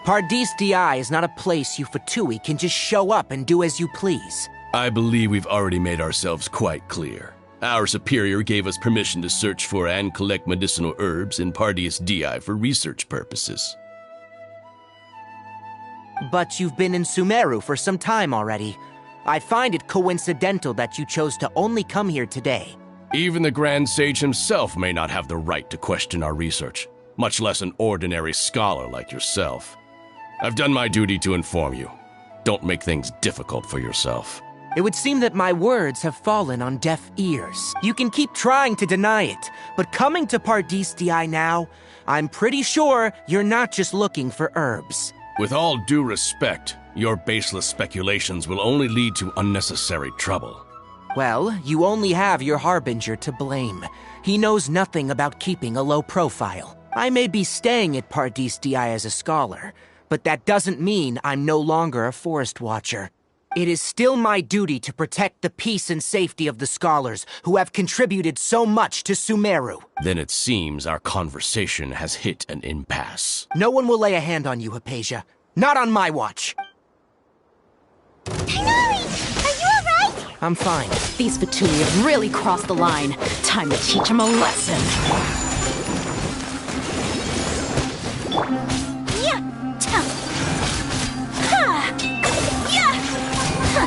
Paradis DI is not a place you Fatui can just show up and do as you please. I believe we've already made ourselves quite clear. Our superior gave us permission to search for and collect medicinal herbs in Paradis DI for research purposes. But you've been in Sumeru for some time already. I find it coincidental that you chose to only come here today. Even the Grand Sage himself may not have the right to question our research, much less an ordinary scholar like yourself. I've done my duty to inform you. Don't make things difficult for yourself. It would seem that my words have fallen on deaf ears. You can keep trying to deny it, but coming to Paradis DI now, I'm pretty sure you're not just looking for herbs. With all due respect, your baseless speculations will only lead to unnecessary trouble. Well, you only have your Harbinger to blame. He knows nothing about keeping a low profile. I may be staying at Paradis DI as a scholar, but that doesn't mean I'm no longer a forest watcher. It is still my duty to protect the peace and safety of the scholars who have contributed so much to Sumeru. Then it seems our conversation has hit an impasse. No one will lay a hand on you, Hypatia. Not on my watch. Hinari! Are you alright? I'm fine. These Fatui have really crossed the line. Time to teach them a lesson. Yeah! Ta! Ha! Yeah! Ha!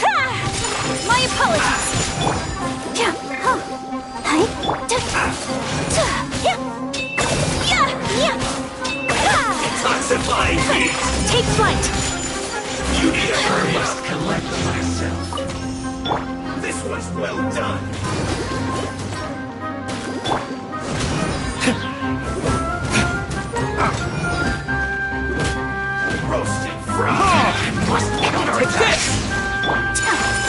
Ha! My apologies! Yeah! Huh! Hi! Ta! Ta! Yeah! Yeah! Yeah! Ha! Toxifying heat! Take flight! You need a hurry up. Collect myself. This was well done. Roasted fried. Must Take this!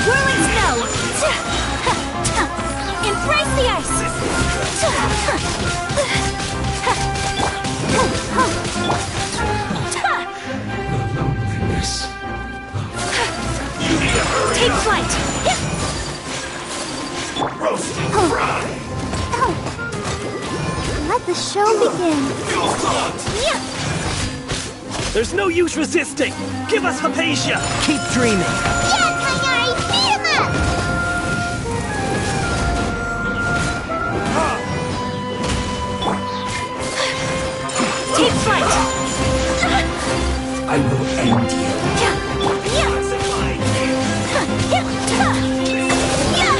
Whirling snow! Embrace the ice! You need a hurry Take up. flight! Roasted fried. Let the show begin. Fuel thought. Yeah! There's no use resisting! Give us Hypatia! Keep dreaming. Yeah, Hinari! Beat him up! Take flight! I will end you. Yeah! Yeah! Toxifying heat. Yeah!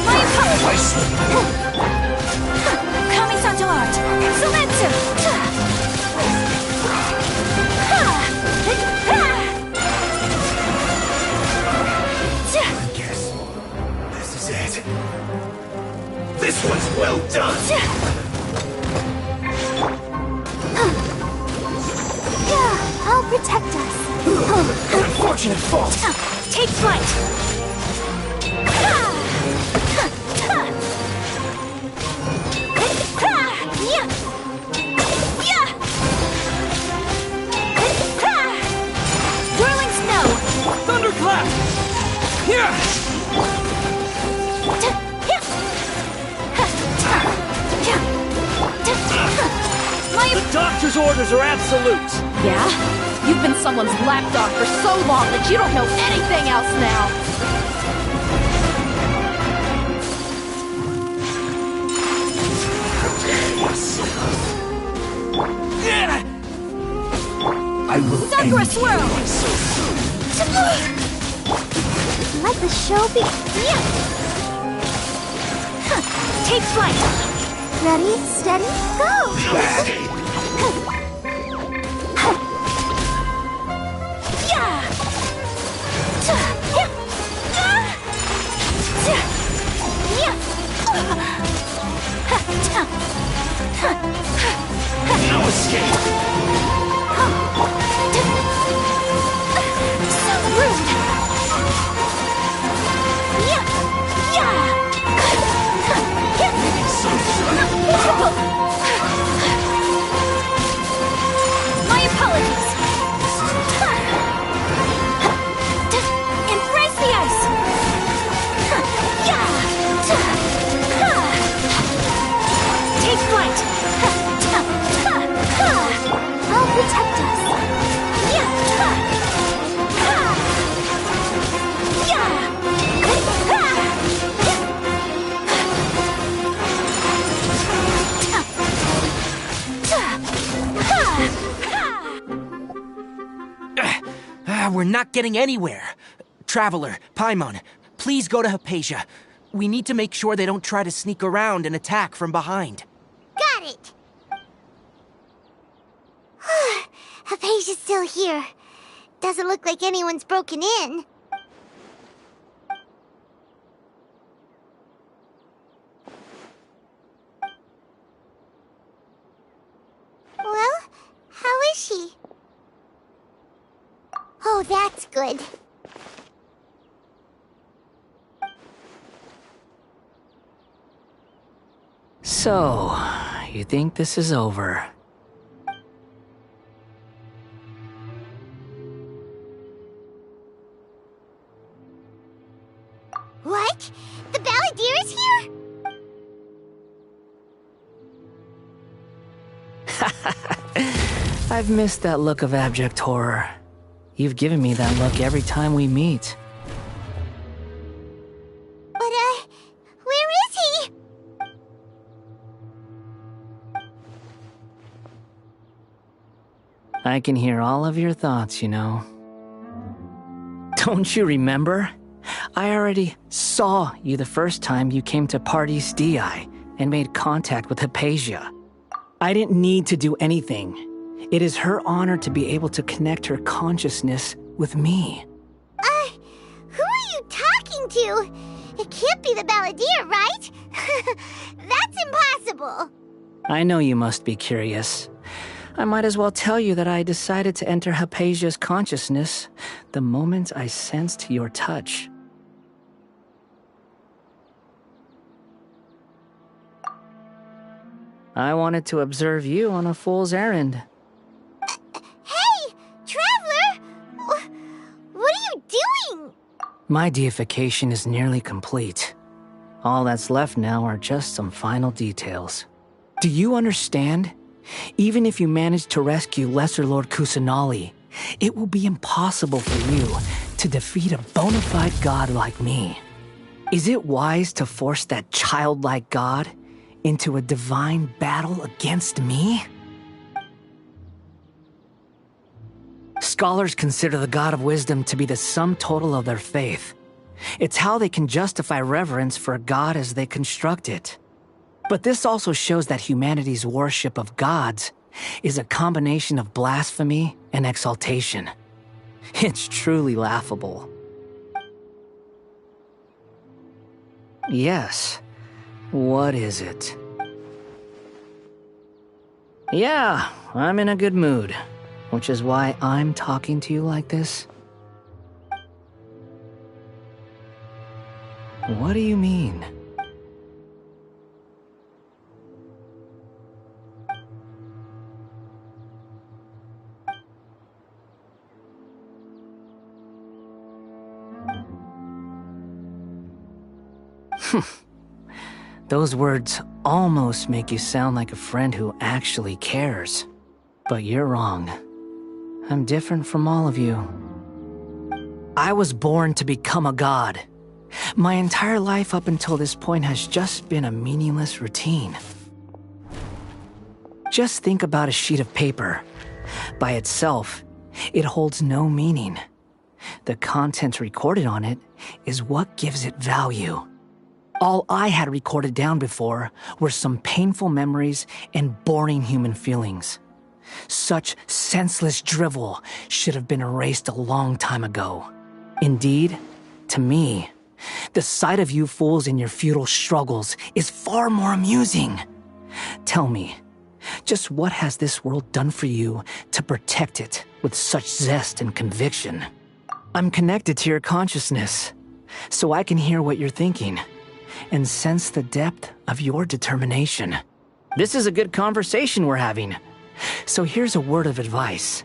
My apologies! Kami-santo art! Excellenza! I guess this is it. This one's well done. Yeah, I'll protect us. Unfortunate fault. Take flight! Whirling snow! Thunderclap! Here! The doctor's orders are absolute! Yeah? You've been someone's lapdog for so long that you don't know anything else now! I will Sakura end swirl! Let the show begin. Yeah. Take flight. Ready, steady, go! Yeah. We're not getting anywhere. Traveler, Paimon, please go to Hypatia. We need to make sure they don't try to sneak around and attack from behind. Got it! Hypatia's still here. Doesn't look like anyone's broken in. Well, how is she? Oh, that's good. So, you think this is over? What? The Balladeer is here? I've missed that look of abject horror. You've given me that look every time we meet. But, where is he? I can hear all of your thoughts, you know. Don't you remember? I already saw you the first time you came to Parties DI and made contact with Hypatia. I didn't need to do anything. It is her honor to be able to connect her consciousness with me. Who are you talking to? It can't be the Balladeer, right? That's impossible. I know you must be curious. I might as well tell you that I decided to enter Hypatia's consciousness the moment I sensed your touch. I wanted to observe you on a fool's errand. Hey, Traveler! What are you doing? My deification is nearly complete. All that's left now are just some final details. Do you understand? Even if you manage to rescue Lesser Lord Kusanali, it will be impossible for you to defeat a bona fide god like me. Is it wise to force that childlike god into a divine battle against me? Scholars consider the God of Wisdom to be the sum total of their faith. It's how they can justify reverence for a god as they construct it. But this also shows that humanity's worship of gods is a combination of blasphemy and exaltation. It's truly laughable. Yes. What is it? Yeah, I'm in a good mood, which is why I'm talking to you like this. What do you mean? Those words almost make you sound like a friend who actually cares. But you're wrong. I'm different from all of you. I was born to become a god. My entire life up until this point has just been a meaningless routine. Just think about a sheet of paper. By itself, it holds no meaning. The content recorded on it is what gives it value. All I had recorded down before were some painful memories and boring human feelings. Such senseless drivel should have been erased a long time ago. Indeed, to me, the sight of you fools in your futile struggles is far more amusing. Tell me, just what has this world done for you to protect it with such zest and conviction? I'm connected to your consciousness, so I can hear what you're thinking and sense the depth of your determination. This is a good conversation we're having. So here's a word of advice.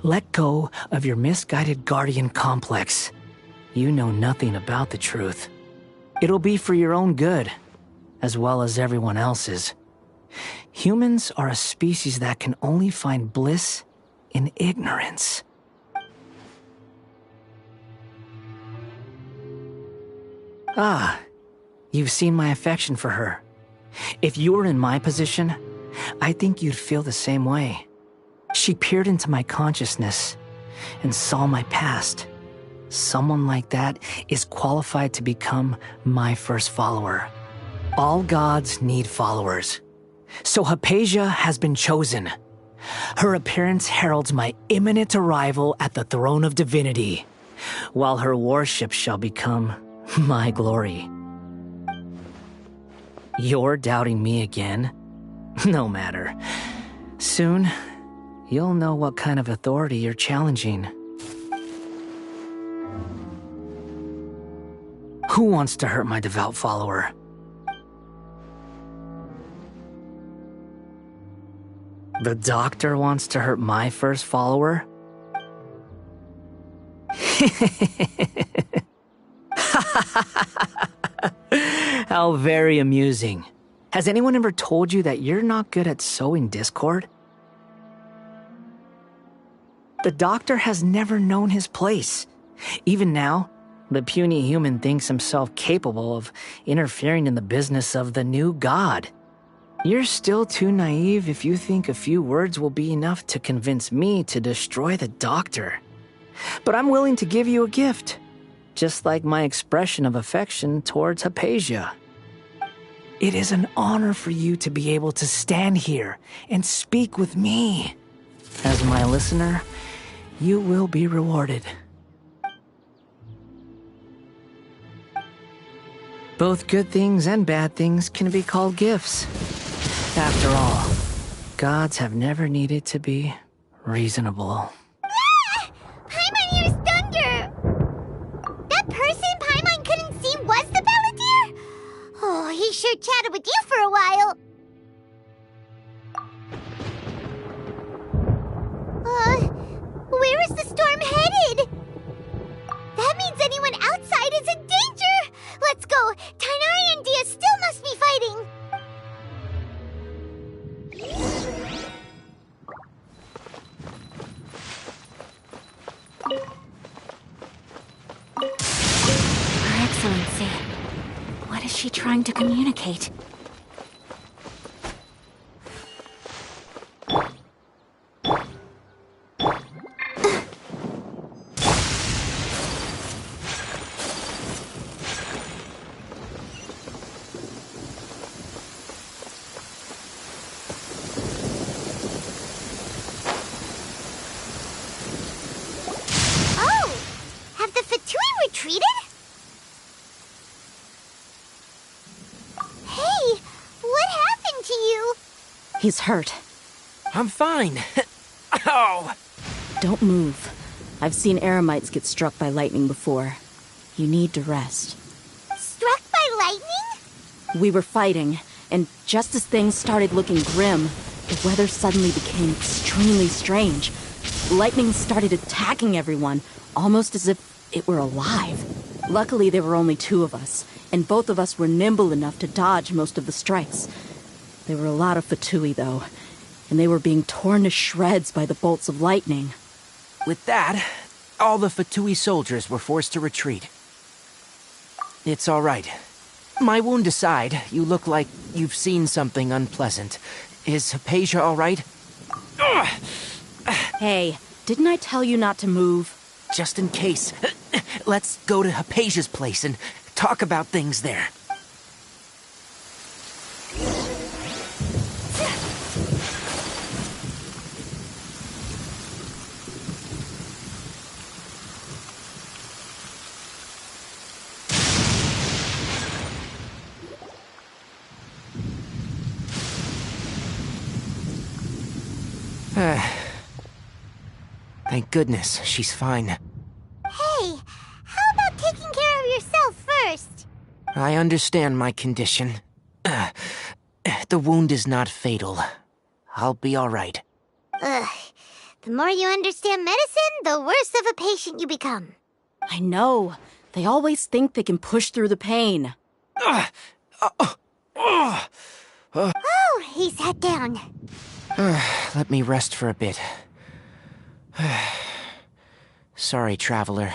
Let go of your misguided guardian complex. You know nothing about the truth. It'll be for your own good, as well as everyone else's. Humans are a species that can only find bliss in ignorance. Ah, you've seen my affection for her. If you were in my position, I think you'd feel the same way. She peered into my consciousness, and saw my past. Someone like that is qualified to become my first follower. All gods need followers. So Hypatia has been chosen. Her appearance heralds my imminent arrival at the throne of divinity, while her worship shall become my glory. You're doubting me again? No matter. Soon, you'll know what kind of authority you're challenging. Who wants to hurt my devout follower? The doctor wants to hurt my first follower? How very amusing. Has anyone ever told you that you're not good at sowing discord? The doctor has never known his place. Even now, the puny human thinks himself capable of interfering in the business of the new god. You're still too naive if you think a few words will be enough to convince me to destroy the doctor. But I'm willing to give you a gift, just like my expression of affection towards Hypatia. It is an honor for you to be able to stand here and speak with me. As my listener, you will be rewarded. Both good things and bad things can be called gifts. After all, gods have never needed to be reasonable. Ah! Paimon hears thunder! That person Paimon couldn't see was the Balladeer? Oh, he sure chatted with you for a while. Where is the storm headed? That means anyone outside is in danger! Let's go! Tainari and Dia still must be fighting! Her Excellency, what is she trying to communicate? Retreated? Hey, what happened to you? He's hurt. I'm fine. Oh! Don't move. I've seen eremites get struck by lightning before. You need to rest. Struck by lightning? We were fighting, and just as things started looking grim, the weather suddenly became extremely strange. Lightning started attacking everyone, almost as if it were alive. Luckily, there were only two of us, and both of us were nimble enough to dodge most of the strikes. There were a lot of Fatui, though, and they were being torn to shreds by the bolts of lightning. With that, all the Fatui soldiers were forced to retreat. It's all right. My wound aside, you look like you've seen something unpleasant. Is Hypatia all right? Hey, didn't I tell you not to move? Just in case, let's go to Hypatia's place and talk about things there. Thank goodness she's fine. Hey, how about taking care of yourself first? I understand my condition. The wound is not fatal. I'll be all right. Ugh. The more you understand medicine, the worse of a patient you become. I know. They always think they can push through the pain. Oh, he sat down. Let me rest for a bit. Sorry, traveler.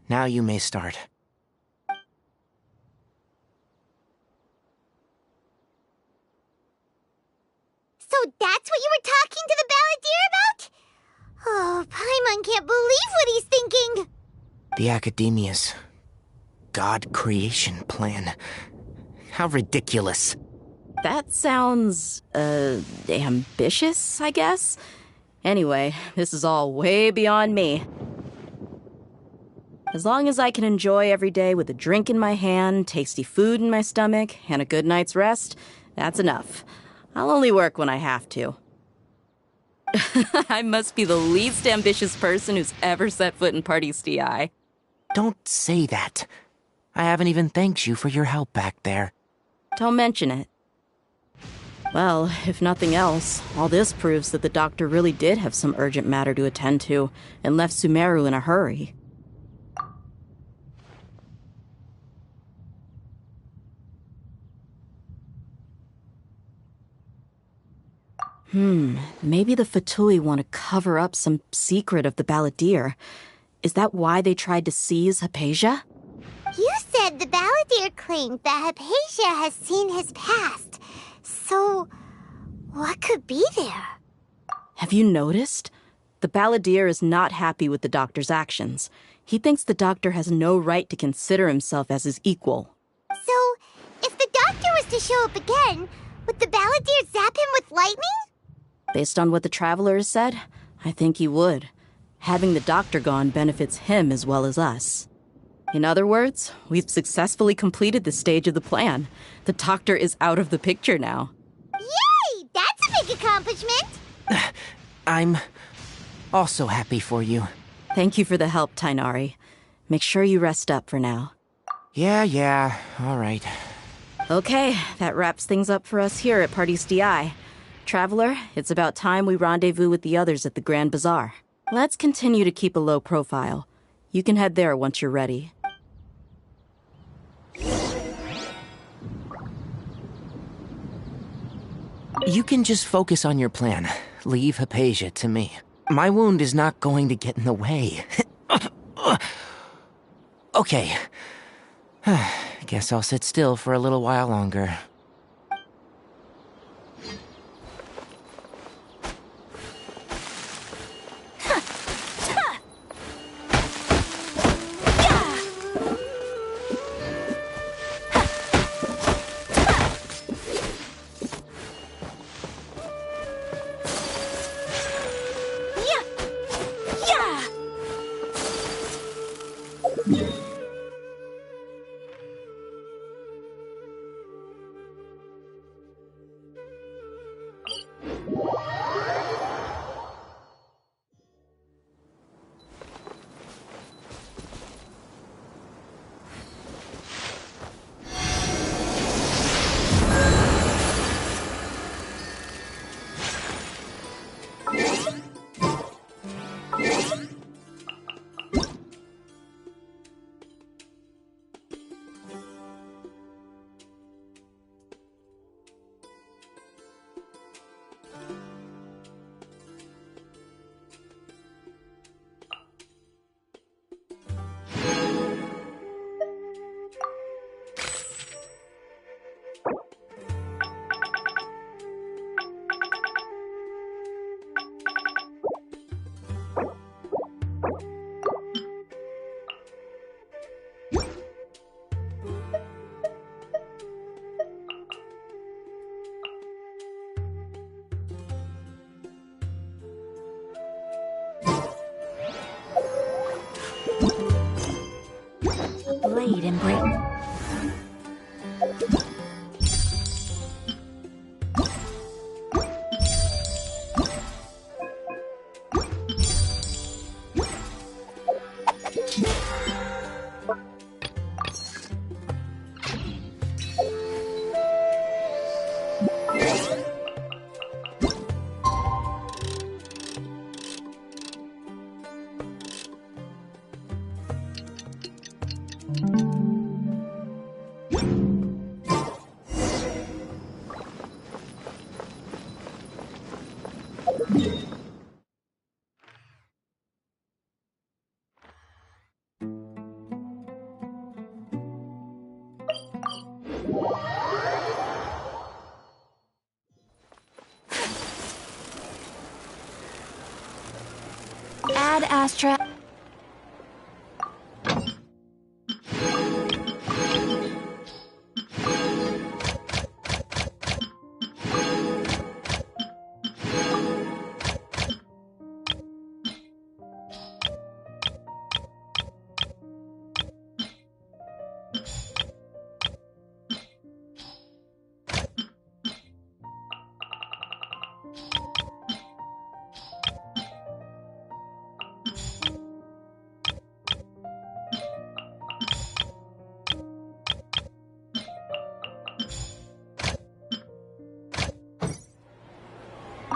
Now you may start. So that's what you were talking to the Balladeer about? Oh, Paimon can't believe what he's thinking! The Academia's God creation plan. How ridiculous. That sounds, ambitious, I guess? Anyway, this is all way beyond me. As long as I can enjoy every day with a drink in my hand, tasty food in my stomach, and a good night's rest, that's enough. I'll only work when I have to. I must be the least ambitious person who's ever set foot in Party STI. Don't say that. I haven't even thanked you for your help back there. Don't mention it. Well, if nothing else, all this proves that the doctor really did have some urgent matter to attend to and left Sumeru in a hurry. Maybe the Fatui want to cover up some secret of the Balladeer. Is that why they tried to seize Hypatia? You said the Balladeer claimed that Hypatia has seen his past. So, what could be there? Have you noticed? The Balladeer is not happy with the doctor's actions. He thinks the doctor has no right to consider himself as his equal. So, if the doctor was to show up again, would the Balladeer zap him with lightning? Based on what the Traveler has said, I think he would. Having the doctor gone benefits him as well as us. In other words, we've successfully completed this stage of the plan. The doctor is out of the picture now. Yay! That's a big accomplishment! I'm also happy for you. Thank you for the help, Tainari. Make sure you rest up for now. Yeah, all right. Okay, that wraps things up for us here at Party's DI. Traveler, it's about time we rendezvous with the others at the Grand Bazaar. Let's continue to keep a low profile. You can head there once you're ready. You can just focus on your plan. Leave Hypatia to me. My wound is not going to get in the way. Okay. Guess I'll sit still for a little while longer. Blade and break. Ad Astra.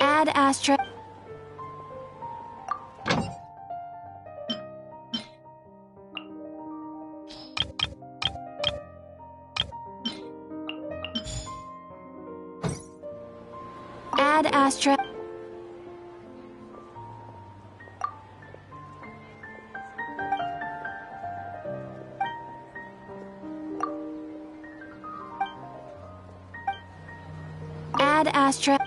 Ad Astra. Ad Astra. Ad Astra.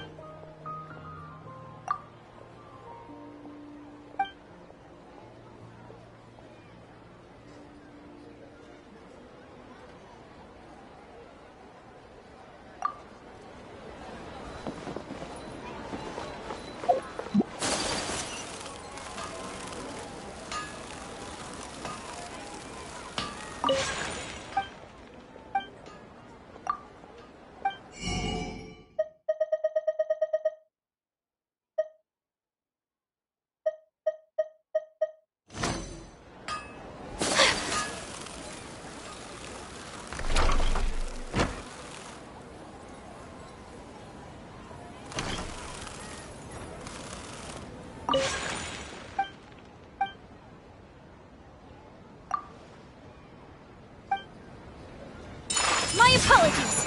My apologies.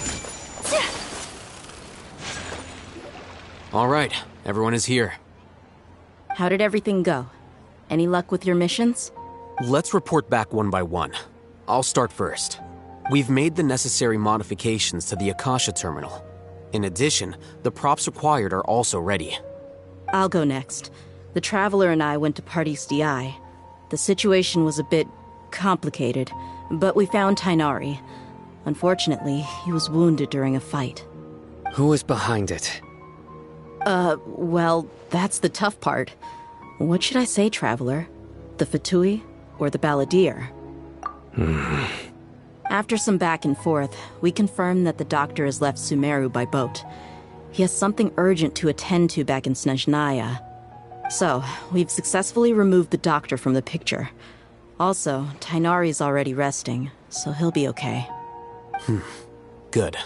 All right, everyone is here. How did everything go? Any luck with your missions? Let's report back one by one. I'll start first. We've made the necessary modifications to the Akasha terminal. In addition, the props required are also ready. I'll go next. The Traveler and I went to Party's DI. The situation was a bit complicated, but we found Tainari. Unfortunately, he was wounded during a fight. Who was behind it? Well, that's the tough part. What should I say, Traveler? The Fatui or the Balladeer? After some back and forth, we confirmed that the doctor has left Sumeru by boat. He has something urgent to attend to back in Snezhnaya. So, we've successfully removed the doctor from the picture. Also, Tainari's already resting, so he'll be okay. Good.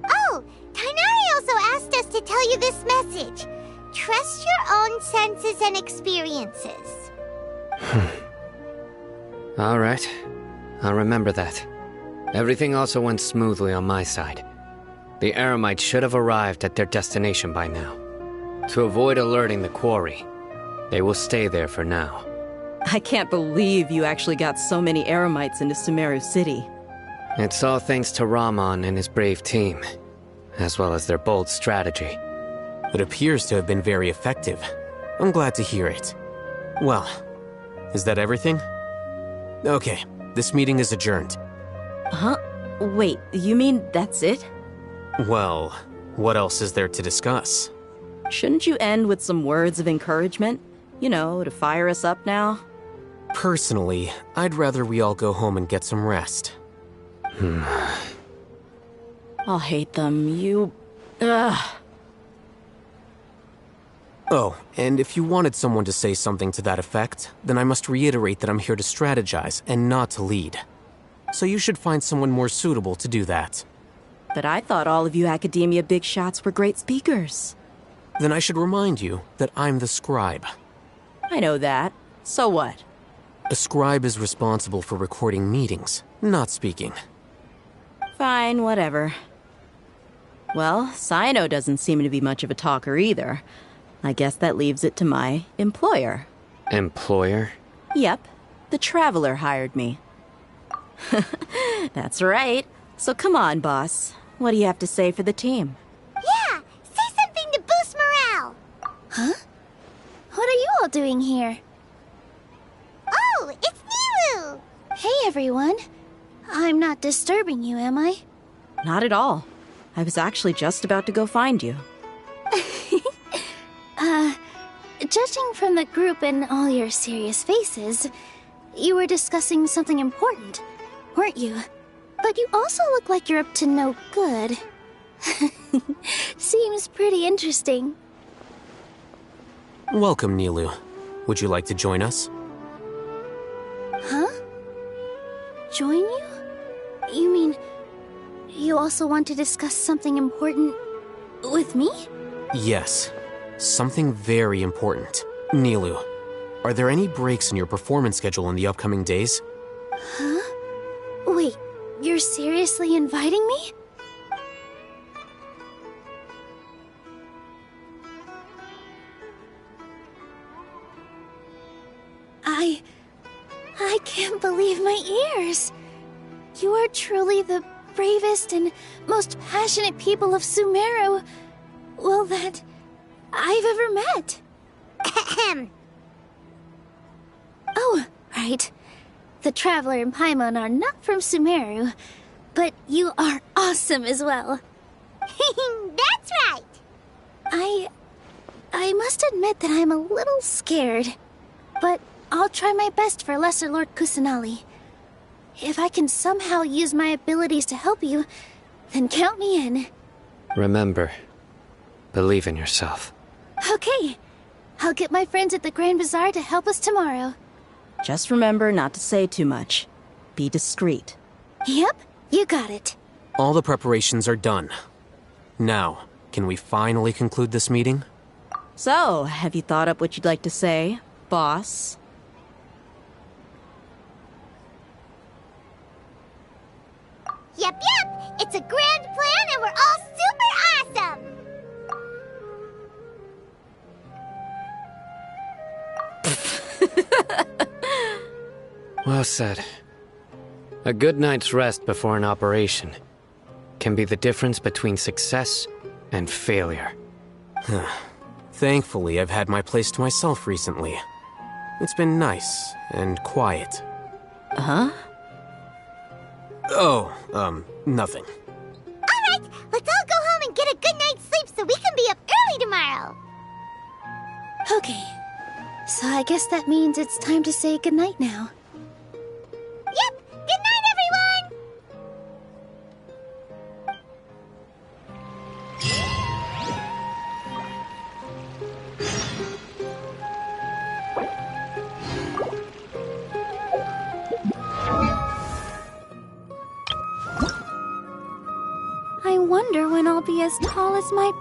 Oh, Tainari also asked us to tell you this message. Trust your own senses and experiences. All right. I'll remember that. Everything also went smoothly on my side. The Eremites should have arrived at their destination by now. To avoid alerting the quarry, they will stay there for now. I can't believe you actually got so many Eremites into Sumeru City. It's all thanks to Rahman and his brave team, as well as their bold strategy. It appears to have been very effective. I'm glad to hear it. Well, is that everything? Okay, this meeting is adjourned. Huh? Wait, you mean that's it? Well, what else is there to discuss? Shouldn't you end with some words of encouragement? You know, to fire us up now? Personally, I'd rather we all go home and get some rest. I'll hate them. Ugh. Oh, and if you wanted someone to say something to that effect, then I must reiterate that I'm here to strategize and not to lead. So you should find someone more suitable to do that. But I thought all of you academia big shots were great speakers. Then I should remind you that I'm the scribe. I know that. So what? A scribe is responsible for recording meetings, not speaking. Fine, whatever. Well, Sino doesn't seem to be much of a talker either. I guess that leaves it to my employer. Employer? Yep, the Traveler hired me. That's right. So come on, boss. What do you have to say for the team? Yeah, say something to boost morale. Huh? What are you all doing here? everyone. I'm not disturbing you, am I? Not at all. I was actually just about to go find you. Judging from the group and all your serious faces, you were discussing something important, weren't you? But you also look like you're up to no good. Seems pretty interesting. Welcome, Nilu. Would you like to join us? Huh? Join you? You mean you also want to discuss something important with me? Yes. Something very important. Nilu, are there any breaks in your performance schedule in the upcoming days? Huh? Wait, you're seriously inviting me? I can't believe my ears. You are truly the bravest and most passionate people of Sumeru, well, that I've ever met. Ahem. Oh, right. The Traveler and Paimon are not from Sumeru, but you are awesome as well. That's right. I must admit that I'm a little scared, but I'll try my best for Lesser Lord Kusanali. If I can somehow use my abilities to help you, then count me in. Remember, believe in yourself. Okay. I'll get my friends at the Grand Bazaar to help us tomorrow. Just remember not to say too much. Be discreet. Yep, you got it. All the preparations are done. Now, can we finally conclude this meeting? So, have you thought up what you'd like to say, boss? Yep. It's a grand plan and we're all super awesome. Well said. A good night's rest before an operation can be the difference between success and failure. Thankfully, I've had my place to myself recently. It's been nice and quiet. Huh? Oh, nothing. All right, let's all go home and get a good night's sleep so we can be up early tomorrow. Okay. So I guess that means it's time to say goodnight now. Yep, good night, everyone. I wonder when I'll be as tall as my...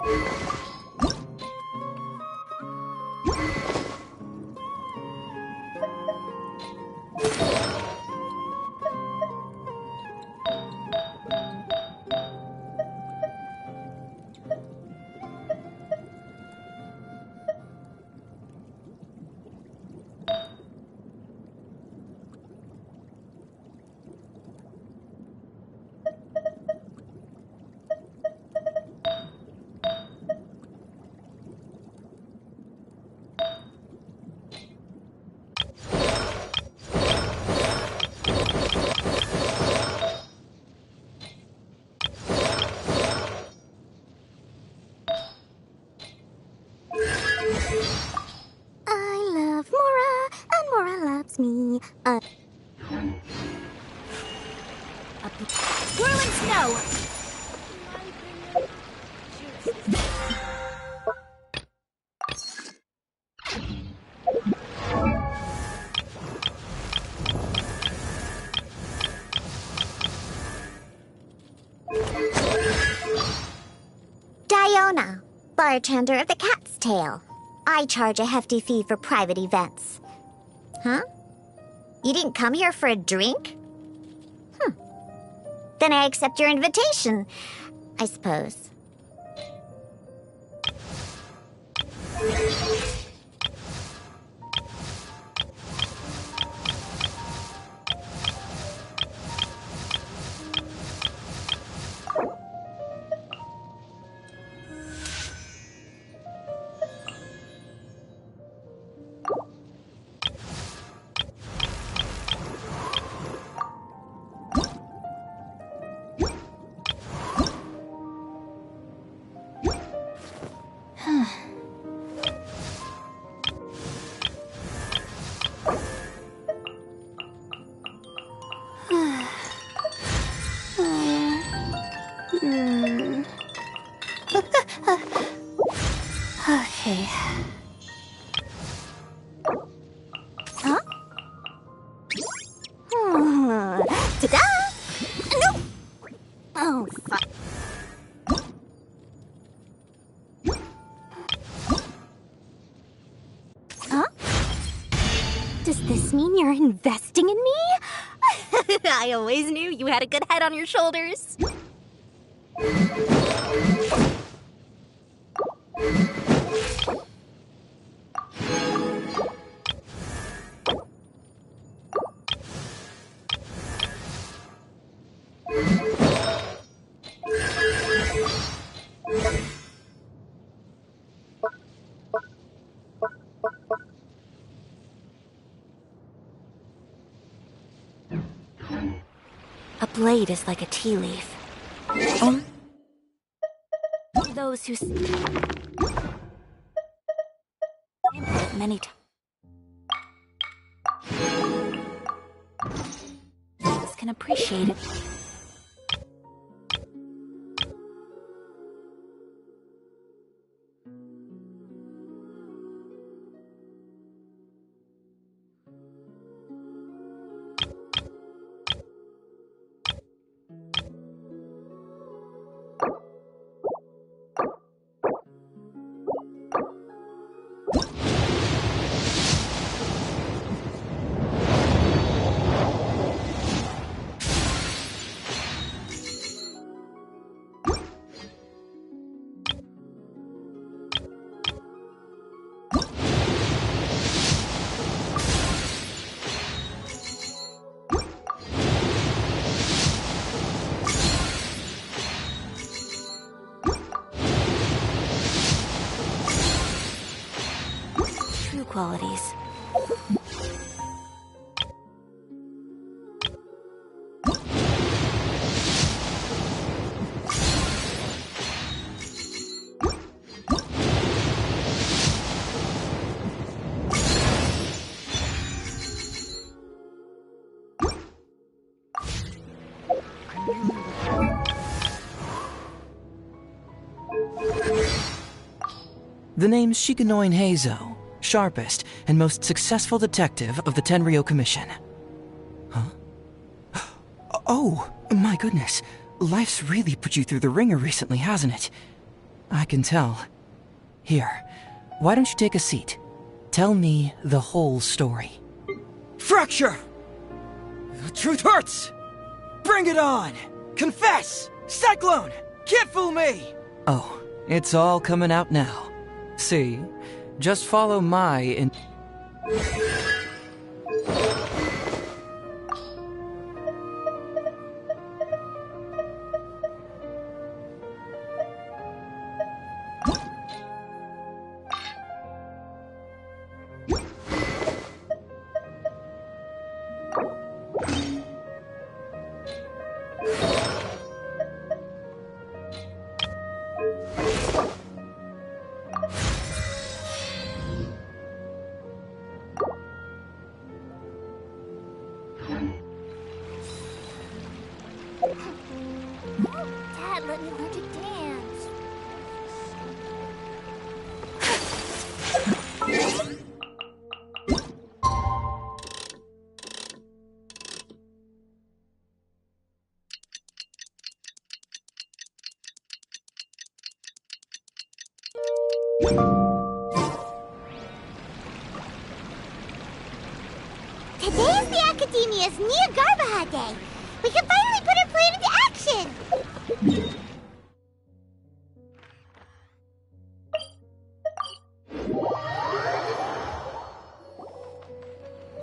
I love Mora, and Mora loves me. Whirling snow! Diona, bartender of the Cat's Tail. I charge a hefty fee for private events. Huh? You didn't come here for a drink? Then I accept your invitation, I suppose. Okay. Huh? Ta-da! No! Oh, fuck. Huh? Does this mean you're investing in me? I always knew you had a good head on your shoulders. A blade is like a tea leaf. Those who many times can appreciate it. Qualities. The name's Shikanoin Heizo, sharpest and most successful detective of the Tenryo Commission. Huh? Oh, my goodness. Life's really put you through the ringer recently, hasn't it? I can tell. Here, why don't you take a seat? Tell me the whole story. Fracture! The truth hurts! Bring it on! Confess! Cyclone! Can't fool me! Oh, it's all coming out now. See? Just follow my Dad, let me learn to dance. Today is the Academia's Nia Garbaha Day. We can finally put our plan into action!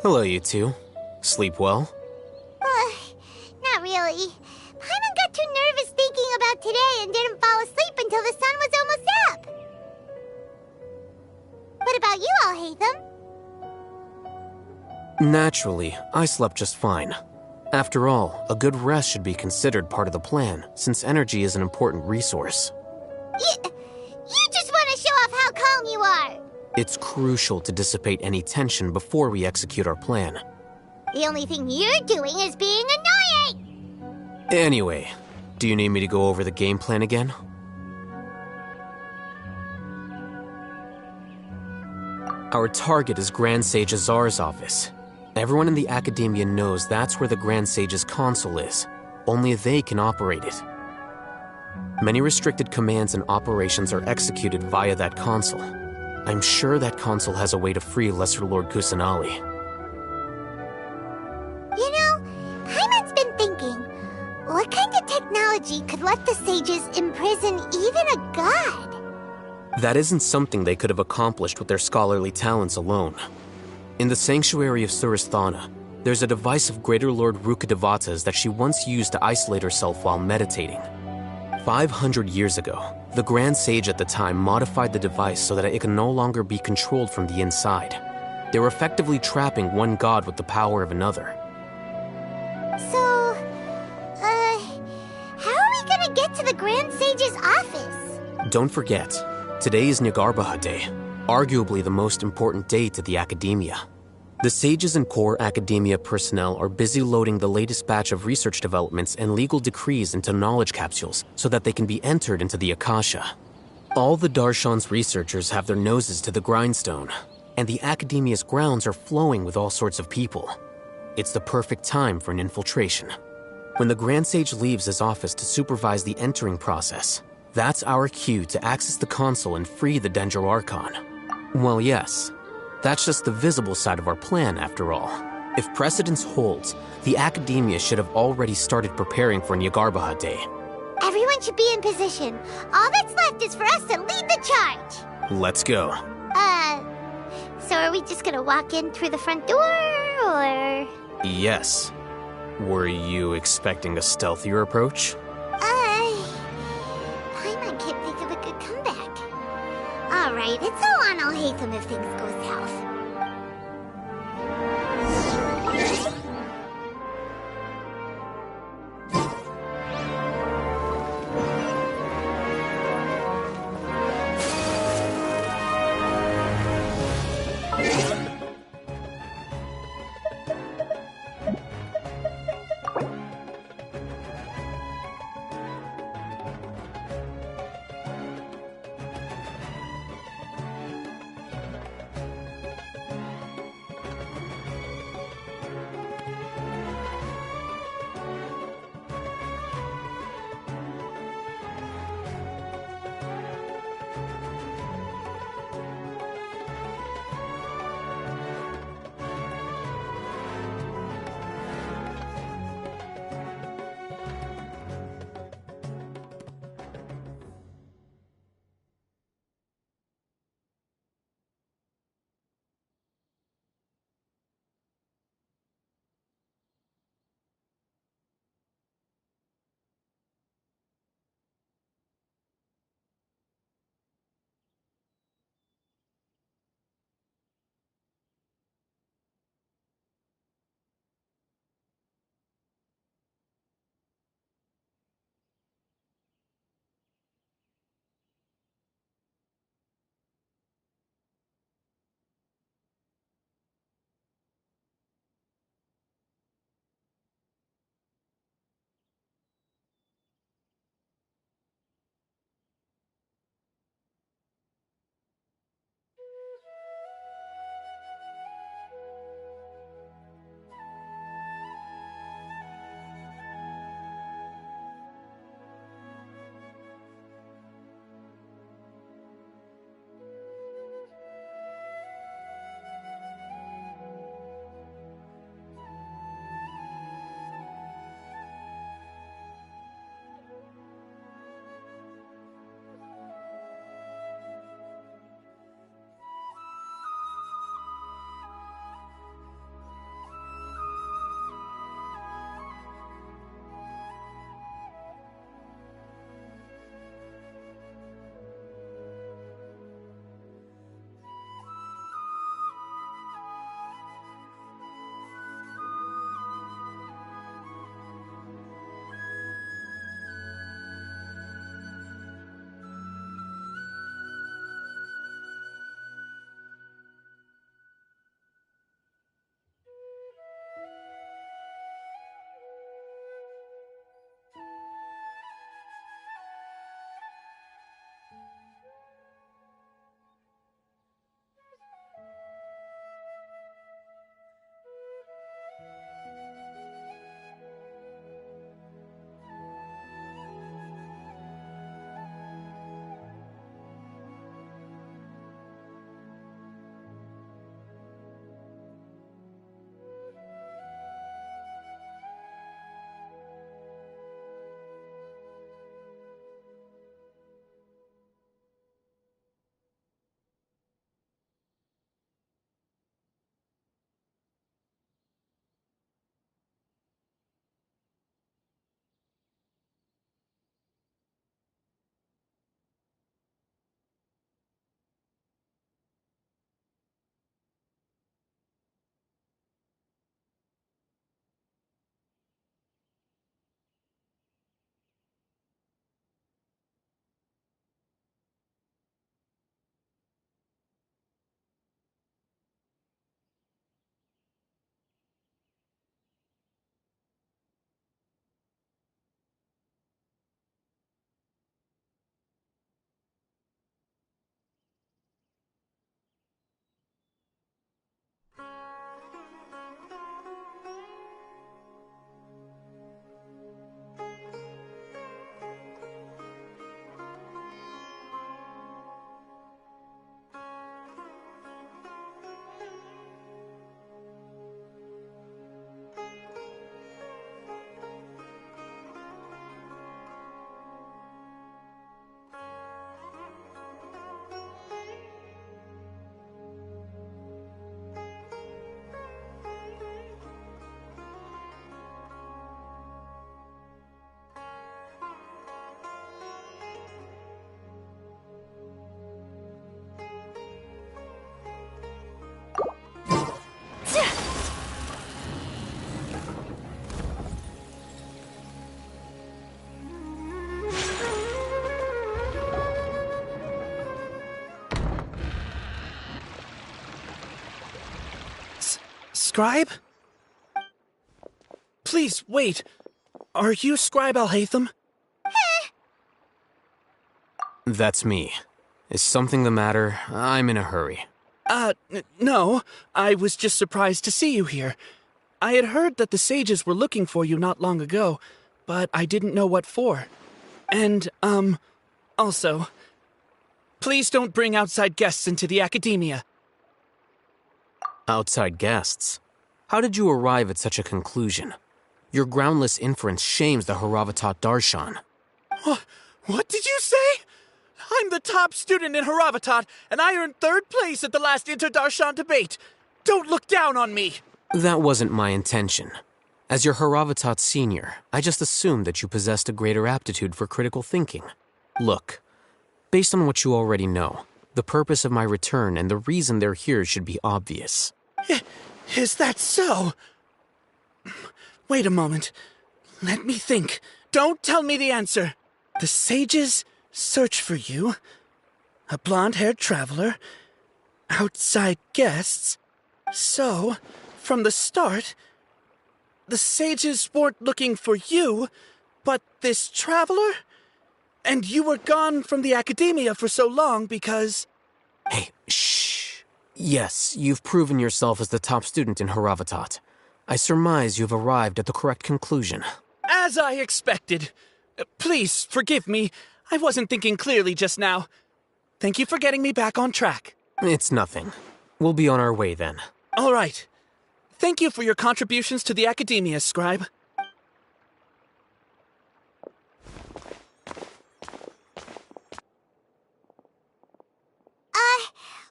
Hello, you two. Sleep well? Not really. Paimon got too nervous thinking about today and didn't fall asleep until the sun was almost up. What about you all, Hatham? Naturally, I slept just fine. After all, a good rest should be considered part of the plan, since energy is an important resource. You just want to show off It's crucial to dissipate any tension before we execute our plan. The only thing you're doing is being annoying! Anyway, do you need me to go over the game plan again? Our target is Grand Sage Azar's office. Everyone in the Academia knows that's where the Grand Sage's console is. Only they can operate it. Many restricted commands and operations are executed via that console. I'm sure that console has a way to free Lesser Lord Kusanali. You know, Paimon's been thinking, what kind of technology could let the sages imprison even a god? That isn't something they could have accomplished with their scholarly talents alone. In the Sanctuary of Suristhana, there's a device of Greater Lord Rukkhadevata's that she once used to isolate herself while meditating. 500 years ago, the Grand Sage at the time modified the device so that it can no longer be controlled from the inside. They were effectively trapping one god with the power of another. So, how are we gonna get to the Grand Sage's office? Don't forget, today is Nyargarbaha Day, arguably the most important day to the Academia. The sages and core Academia personnel are busy loading the latest batch of research developments and legal decrees into knowledge capsules so that they can be entered into the Akasha. All the Darshan's researchers have their noses to the grindstone, and the Academia's grounds are flowing with all sorts of people. It's the perfect time for an infiltration. When the Grand Sage leaves his office to supervise the entering process, that's our cue to access the console and free the Dendro Archon. Well, yes. That's just the visible side of our plan, after all. If precedence holds, the Academia should have already started preparing for Nyargarbaha Day. Everyone should be in position. All that's left is for us to lead the charge. Let's go. So are we just gonna walk in through the front door, or...? Yes. Were you expecting a stealthier approach? Paimon can't think of a good comeback. Alright, it's all on Alhaitham if things go south. Scribe? Please, wait. Are you Scribe Alhaitham? That's me. Is something the matter? I'm in a hurry. No. I was just surprised to see you here. I had heard that the sages were looking for you not long ago, but I didn't know what for. And, also, please don't bring outside guests into the academia. Outside guests? How did you arrive at such a conclusion? Your groundless inference shames the Haravatat Darshan. What did you say? I'm the top student in Haravatat, and I earned 3rd place at the last Inter-Darshan debate. Don't look down on me! That wasn't my intention. As your Haravatat senior, I just assumed that you possessed a greater aptitude for critical thinking. Look, based on what you already know, the purpose of my return and the reason they're here should be obvious. Is that so? Wait a moment. Let me think. Don't tell me the answer. The sages search for you. A blonde-haired traveler. Outside guests. So, from the start, the sages weren't looking for you, but this traveler? And you were gone from the academia for so long because... Hey, shh. Yes, you've proven yourself as the top student in Haravatat. I surmise you've arrived at the correct conclusion. As I expected. Please, forgive me. I wasn't thinking clearly just now. Thank you for getting me back on track. It's nothing. We'll be on our way then. All right. Thank you for your contributions to the academia, Scribe.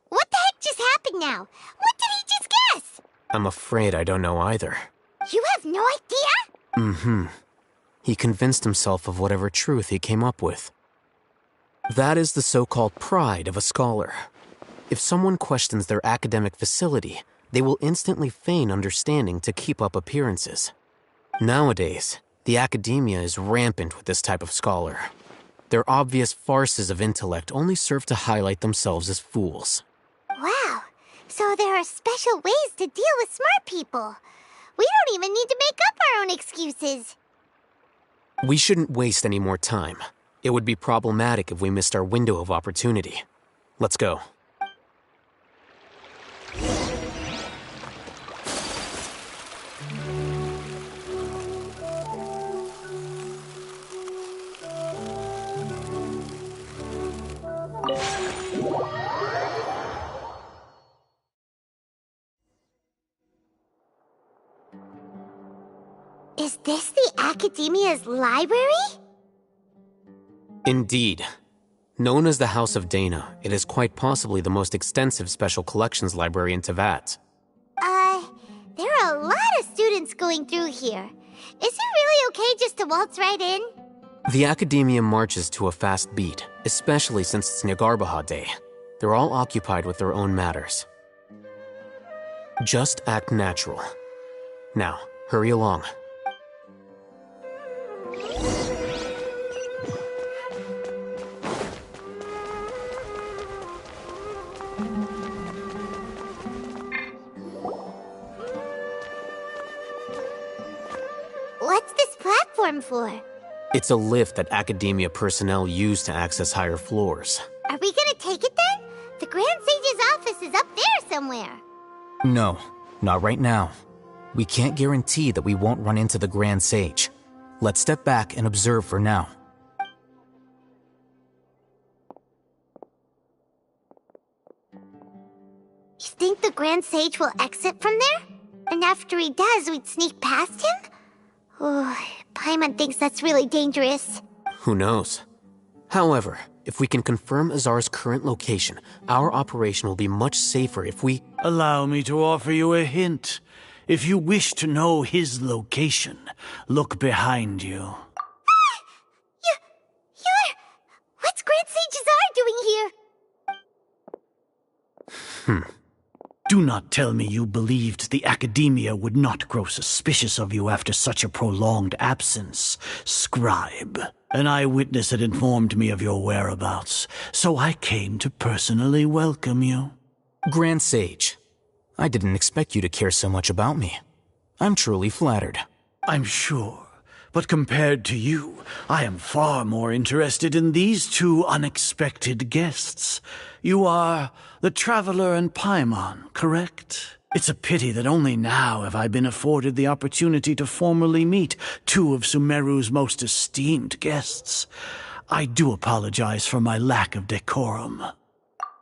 What the heck just happened now? What did he just guess? I'm afraid I don't know either. You have no idea? Mm-hmm. He convinced himself of whatever truth he came up with. That is the so-called pride of a scholar. If someone questions their academic facility, they will instantly feign understanding to keep up appearances. Nowadays, the academia is rampant with this type of scholar. Their obvious farces of intellect only serve to highlight themselves as fools. Wow. So there are special ways to deal with smart people. We don't even need to make up our own excuses. We shouldn't waste any more time. It would be problematic if we missed our window of opportunity. Let's go. Is this the Academia's library? Indeed. Known as the House of Dana, it is quite possibly the most extensive special collections library in Teyvat. There are a lot of students going through here. Is it really okay just to waltz right in? The Academia marches to a fast beat, especially since it's Nyargarbaha Day. They're all occupied with their own matters. Just act natural. Now, hurry along. What's this platform for? It's a lift that Academia personnel use to access higher floors. Are we gonna take it then? The Grand Sage's office is up there somewhere. No, not right now. We can't guarantee that we won't run into the Grand Sage. Let's step back and observe for now. You think the Grand Sage will exit from there? And after he does, we'd sneak past him? Oh, Paimon thinks that's really dangerous. Who knows? However, if we can confirm Azar's current location, our operation will be much safer if we... Allow me to offer you a hint. If you wish to know his location, look behind you. What's Grand Sage Azar doing here? Do not tell me you believed the Academia would not grow suspicious of you after such a prolonged absence, Scribe. An eyewitness had informed me of your whereabouts, so I came to personally welcome you. Grand Sage, I didn't expect you to care so much about me. I'm truly flattered. I'm sure, but compared to you, I am far more interested in these two unexpected guests. You are the Traveler and Paimon, correct? It's a pity that only now have I been afforded the opportunity to formally meet two of Sumeru's most esteemed guests. I do apologize for my lack of decorum.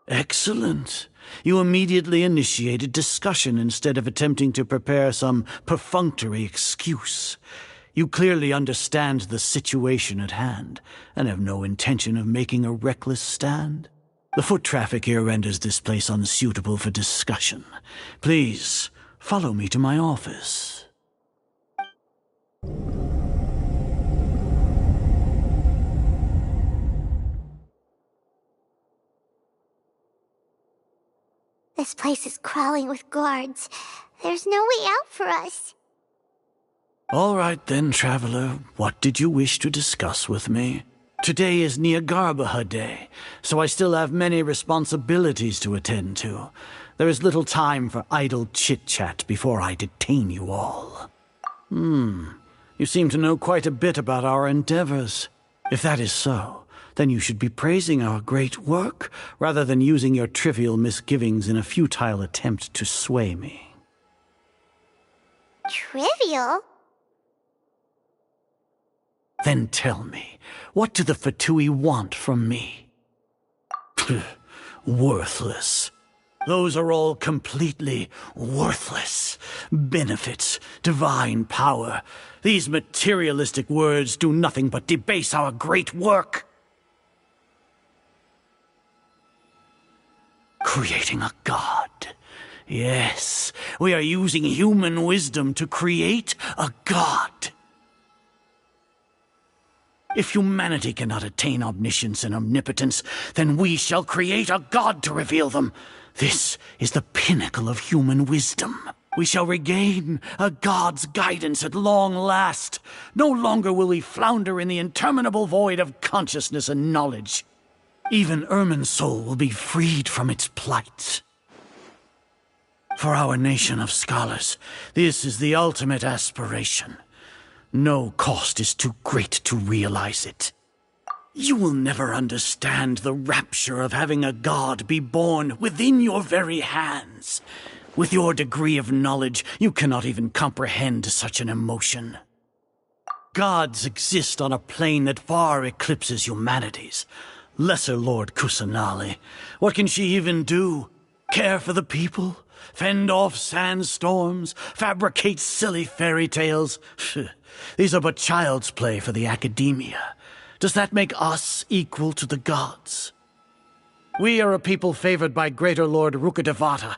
Excellent. You immediately initiated discussion instead of attempting to prepare some perfunctory excuse. You clearly understand the situation at hand, and have no intention of making a reckless stand. The foot traffic here renders this place unsuitable for discussion. Please, follow me to my office. This place is crawling with guards. There's no way out for us. All right then, Traveler. What did you wish to discuss with me? Today is Niagarbaha Day, so I still have many responsibilities to attend to. There is little time for idle chit-chat before I detain you all. You seem to know quite a bit about our endeavors. If that is so, then you should be praising our great work, rather than using your trivial misgivings in a futile attempt to sway me. Trivial? Then tell me, what do the Fatui want from me? Worthless. Those are all completely worthless. Benefits, divine power. These materialistic words do nothing but debase our great work. Creating a god. Yes, we are using human wisdom to create a god. If humanity cannot attain omniscience and omnipotence, then we shall create a god to reveal them. This is the pinnacle of human wisdom. We shall regain a god's guidance at long last. No longer will we flounder in the interminable void of consciousness and knowledge. Even Irminsul will be freed from its plight. For our nation of scholars, this is the ultimate aspiration. No cost is too great to realize it. You will never understand the rapture of having a god be born within your very hands. With your degree of knowledge, you cannot even comprehend such an emotion. Gods exist on a plane that far eclipses humanity's. Lesser Lord Kusanali, what can she even do? Care for the people? Fend off sandstorms? Fabricate silly fairy tales? These are but child's play for the academia. Does that make us equal to the gods? We are a people favored by Greater Lord Rukadevata.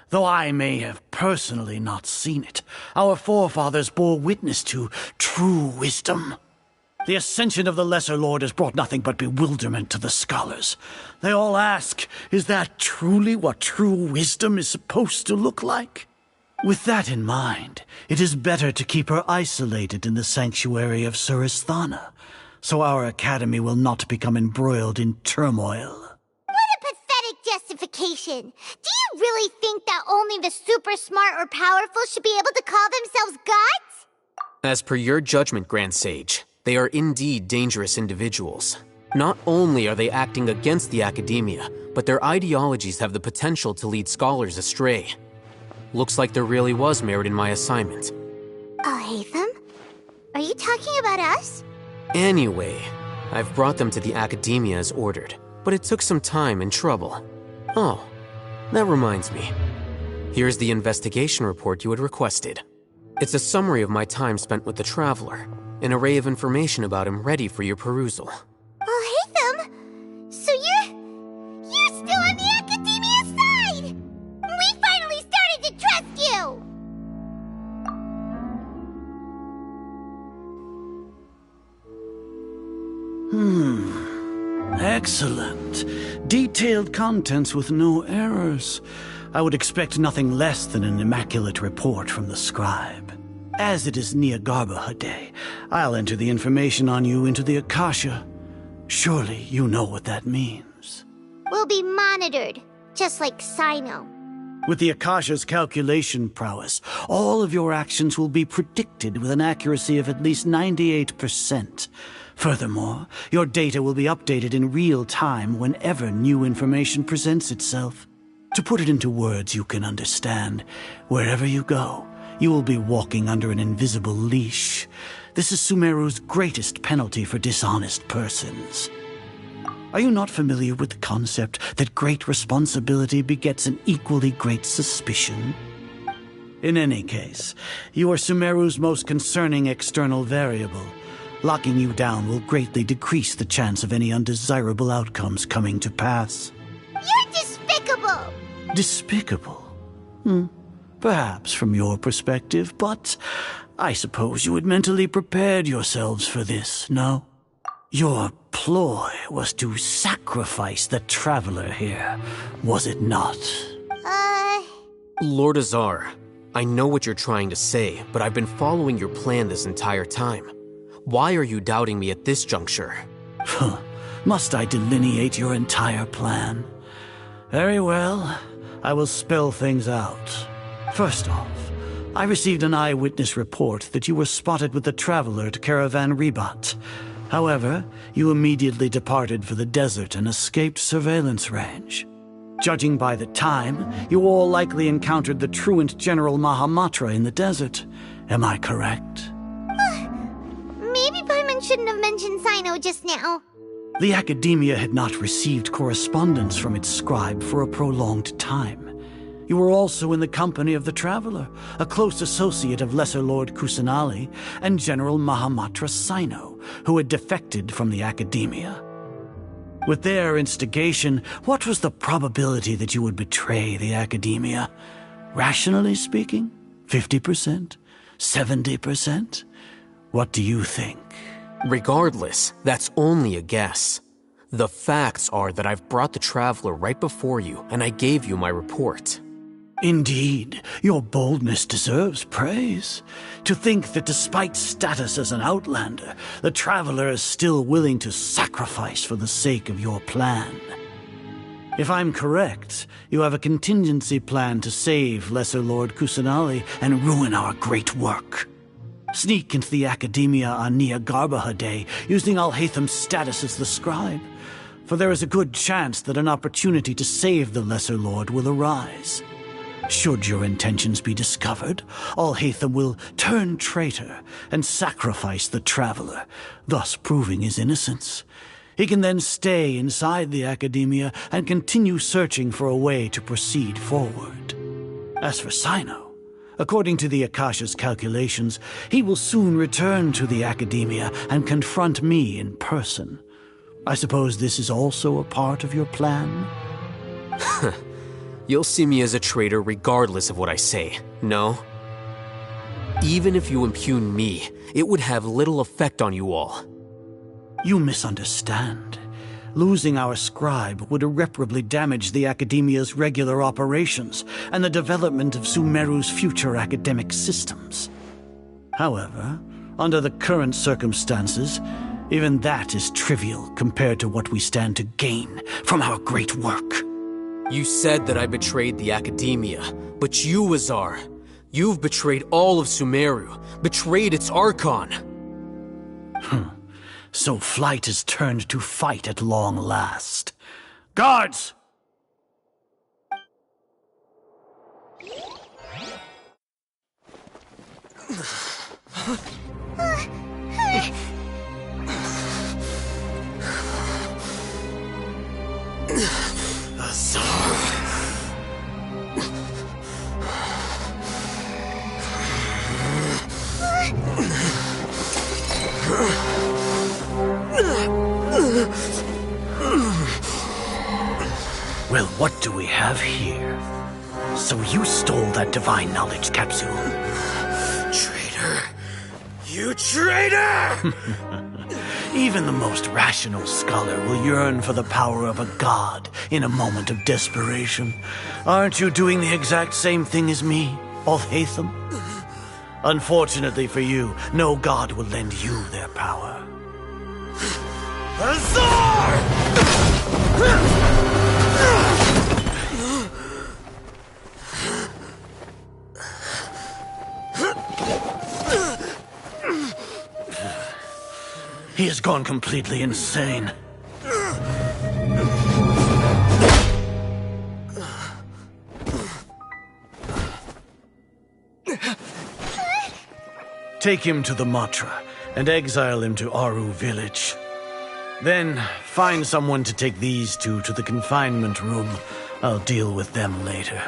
Though I may have personally not seen it, our forefathers bore witness to true wisdom. The ascension of the Lesser Lord has brought nothing but bewilderment to the scholars. They all ask, is that truly what true wisdom is supposed to look like? With that in mind, it is better to keep her isolated in the sanctuary of Suristhana, so our academy will not become embroiled in turmoil. What a pathetic justification! Do you really think that only the super smart or powerful should be able to call themselves gods? As per your judgment, Grand Sage, they are indeed dangerous individuals. Not only are they acting against the academia, but their ideologies have the potential to lead scholars astray. Looks like there really was merit in my assignment. Oh, Hatham? Are you talking about us? Anyway, I've brought them to the academia as ordered, but it took some time and trouble. Oh, that reminds me. Here's the investigation report you had requested. It's a summary of my time spent with the Traveler, an array of information about him ready for your perusal. Oh, Hatham! So you're still on the academia side! We finally started to trust you! Excellent. Detailed contents with no errors. I would expect nothing less than an immaculate report from the scribe. As it is Niagarbaha Day, I'll enter the information on you into the Akasha. Surely you know what that means. We'll be monitored, just like Sino. With the Akasha's calculation prowess, all of your actions will be predicted with an accuracy of at least 98%. Furthermore, your data will be updated in real time whenever new information presents itself. To put it into words you can understand, wherever you go, you will be walking under an invisible leash. This is Sumeru's greatest penalty for dishonest persons. Are you not familiar with the concept that great responsibility begets an equally great suspicion? In any case, you are Sumeru's most concerning external variable. Locking you down will greatly decrease the chance of any undesirable outcomes coming to pass. You're despicable! Despicable? Perhaps from your perspective, but I suppose you had mentally prepared yourselves for this, no? Your ploy was to sacrifice the traveler here, was it not? Lord Azar, I know what you're trying to say, but I've been following your plan this entire time. Why are you doubting me at this juncture? Must I delineate your entire plan? Very well, I will spell things out. First off, I received an eyewitness report that you were spotted with the traveler at Caravan Ribat. However, you immediately departed for the desert and escaped surveillance range. Judging by the time, you all likely encountered the truant General Mahamatra in the desert. Am I correct? Maybe Paimon shouldn't have mentioned Sino just now. The Academia had not received correspondence from its scribe for a prolonged time. You were also in the company of the Traveler, a close associate of Lesser Lord Kusanali and General Mahamatra Sino, who had defected from the Academia. With their instigation, what was the probability that you would betray the Academia? Rationally speaking, 50%? 70%? What do you think? Regardless, that's only a guess. The facts are that I've brought the Traveler right before you, and I gave you my report. Indeed, your boldness deserves praise. To think that despite status as an outlander, the Traveler is still willing to sacrifice for the sake of your plan. If I'm correct, you have a contingency plan to save Lesser Lord Kusanali and ruin our great work. Sneak into the Academia on Nia Garbaha Day, using Alhaitham's status as the scribe. For there is a good chance that an opportunity to save the Lesser Lord will arise. Should your intentions be discovered, Alhaitham will turn traitor and sacrifice the Traveler, thus proving his innocence. He can then stay inside the Academia and continue searching for a way to proceed forward. As for Sino, according to the Akasha's calculations, he will soon return to the Academia and confront me in person. I suppose this is also a part of your plan? You'll see me as a traitor regardless of what I say, no? Even if you impugn me, it would have little effect on you all. You misunderstand. Losing our scribe would irreparably damage the Academia's regular operations and the development of Sumeru's future academic systems. However, under the current circumstances, even that is trivial compared to what we stand to gain from our great work. You said that I betrayed the Academia, but you, Azar, you've betrayed all of Sumeru, betrayed its Archon. So flight has turned to fight at long last. Guards! Well, what do we have here? So you stole that divine knowledge capsule. Traitor! You traitor! Even the most rational scholar will yearn for the power of a god in a moment of desperation. Aren't you doing the exact same thing as me, Alhaitham? Unfortunately for you, no god will lend you their power. Azar! He has gone completely insane. Take him to the Matra and exile him to Aru village. Then find someone to take these two to the confinement room. I'll deal with them later.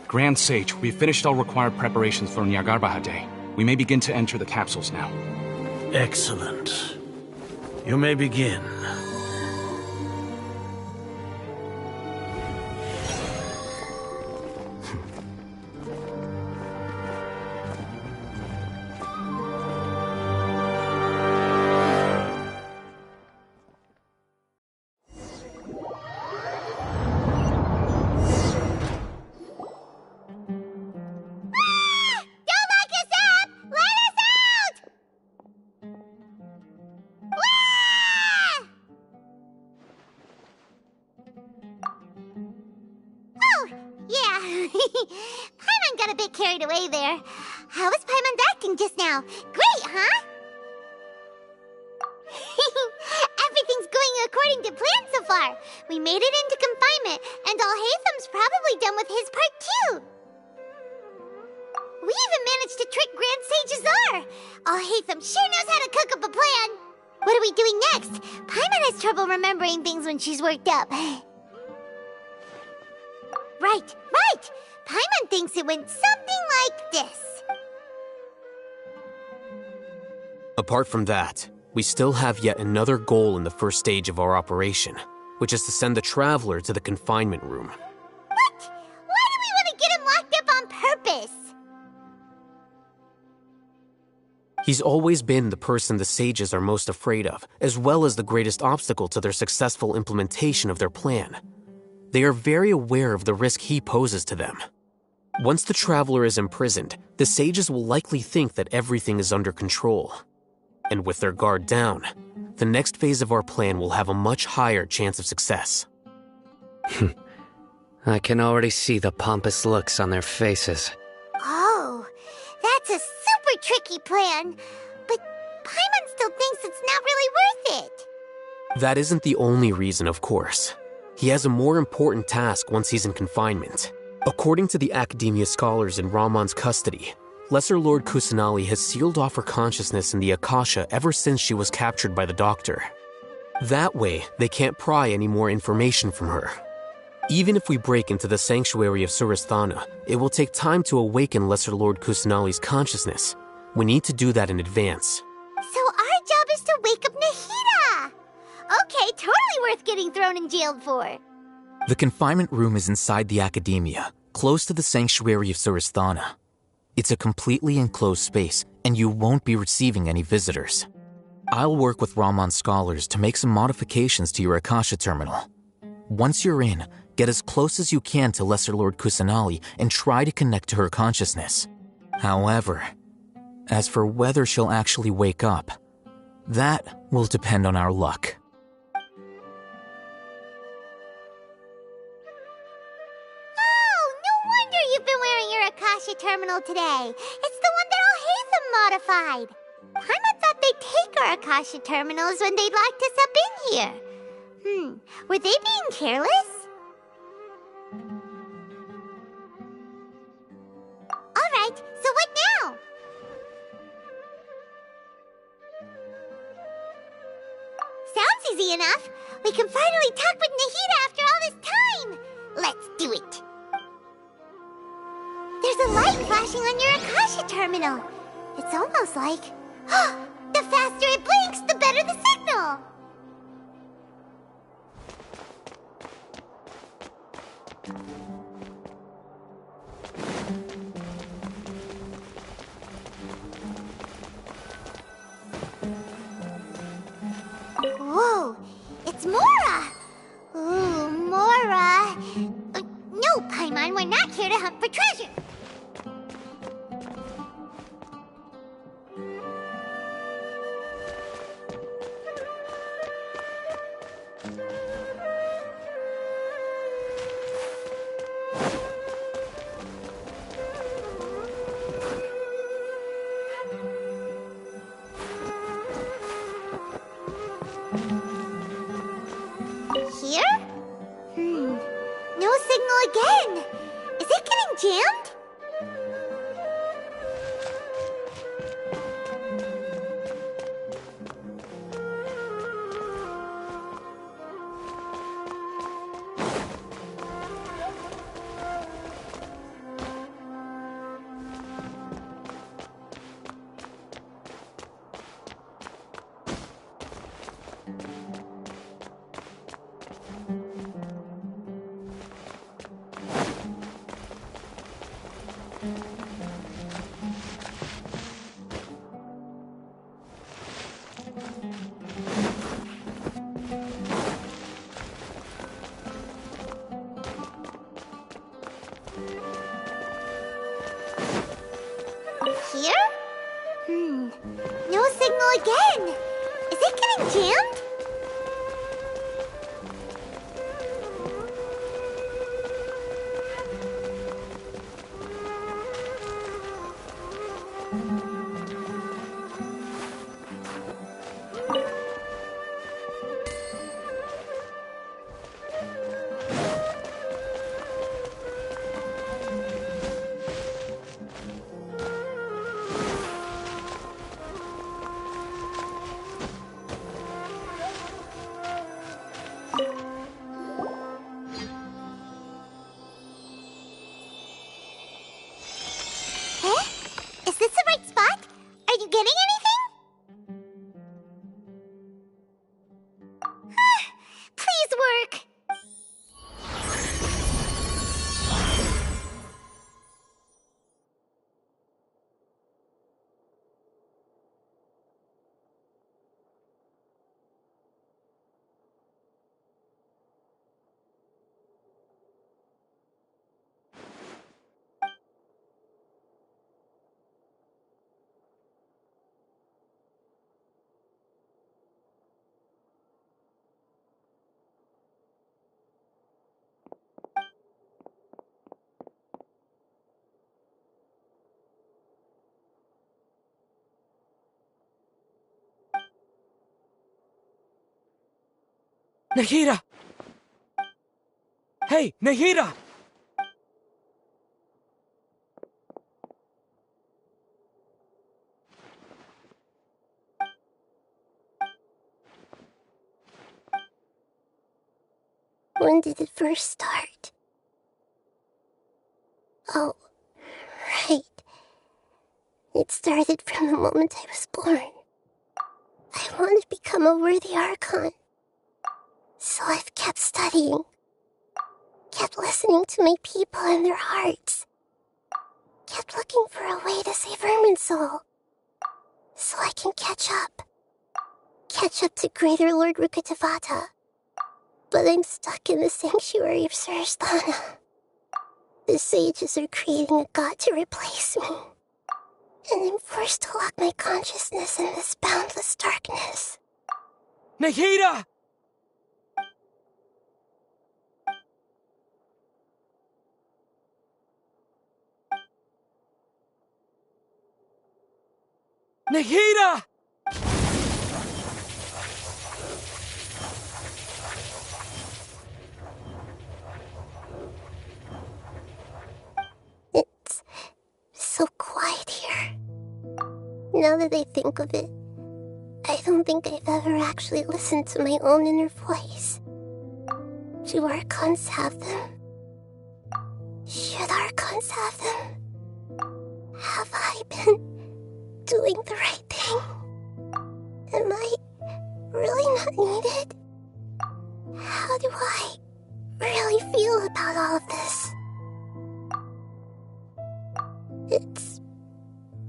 Grand Sage, we've finished all required preparations for Nyagarbha Day. We may begin to enter the capsules now. Excellent. You may begin. Paimon got a bit carried away there. How was Paimon's acting just now? Great, huh? Everything's going according to plan so far. We made it into confinement, and Alhaitham's probably done with his part too. We even managed to trick Grand Sage Azar. Alhaitham sure knows how to cook up a plan. What are we doing next? Paimon has trouble remembering things when she's worked up. Right. Paimon thinks it went something like this. Apart from that, we still have yet another goal in the first stage of our operation, which is to send the Traveler to the confinement room. What? Why do we want to get him locked up on purpose? He's always been the person the sages are most afraid of, as well as the greatest obstacle to their successful implementation of their plan. They are very aware of the risk he poses to them. Once the Traveler is imprisoned, the sages will likely think that everything is under control. And with their guard down, the next phase of our plan will have a much higher chance of success. I can already see the pompous looks on their faces. Oh, that's a super tricky plan. But Paimon still thinks it's not really worth it. That isn't the only reason, of course. He has a more important task once he's in confinement. According to the Academia scholars in Ramon's custody, Lesser Lord Kusanali has sealed off her consciousness in the Akasha ever since she was captured by the Doctor. That way, they can't pry any more information from her. Even if we break into the sanctuary of Surasthana, it will take time to awaken Lesser Lord Kusanali's consciousness. We need to do that in advance. So our job is to wake up Nahida! Okay, totally worth getting thrown in jail for. The confinement room is inside the Academia, close to the sanctuary of Surasthana. It's a completely enclosed space, and you won't be receiving any visitors. I'll work with Ramon's scholars to make some modifications to your Akasha terminal. Once you're in, get as close as you can to Lesser Lord Kusanali and try to connect to her consciousness. However, as for whether she'll actually wake up, that will depend on our luck. You've been wearing your Akasha terminal today. It's the one that Alhaitham modified. Paimon thought they'd take our Akasha terminals when they'd locked us up in here. Were they being careless? Alright, so what now? Sounds easy enough. We can finally talk with Nahida after all this time. Let's do it. There's a light flashing on your Akasha terminal. It's almost like... the faster it blinks, the better the signal! Whoa! It's Mora! Ooh, Mora! No, Paimon, we're not here to hunt for treasure! signal again! Is it getting jammed? Here? No signal again! Is it getting jammed? Is this the right spot? Are you getting anything? Please work! Nahida! Hey, Nahida! When did it first start? Oh, right. It started from the moment I was born. I want to become a worthy Archon. So I've kept studying. Kept listening to my people and their hearts. Kept looking for a way to save Irminsul. So I can catch up. Catch up to Greater Lord Rukkhadevata. But I'm stuck in the sanctuary of Surasthana. The sages are creating a god to replace me. And I'm forced to lock my consciousness in this boundless darkness. Nahida! Nahida! It's so quiet here. Now that I think of it, I don't think I've ever actually listened to my own inner voice. Do Archons have them? Should Archons have them? Have I been doing the right thing? Am I really not needed? How do I really feel about all of this? It's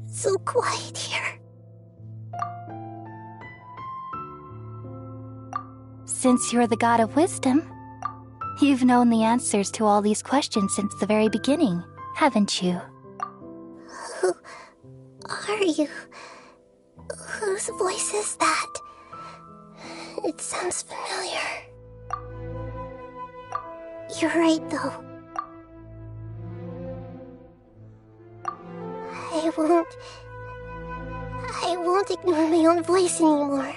so quiet here. Since you're the god of wisdom, you've known the answers to all these questions since the very beginning, haven't you? Who are you? Whose voice is that? It sounds familiar. You're right, though. I won't ignore my own voice anymore.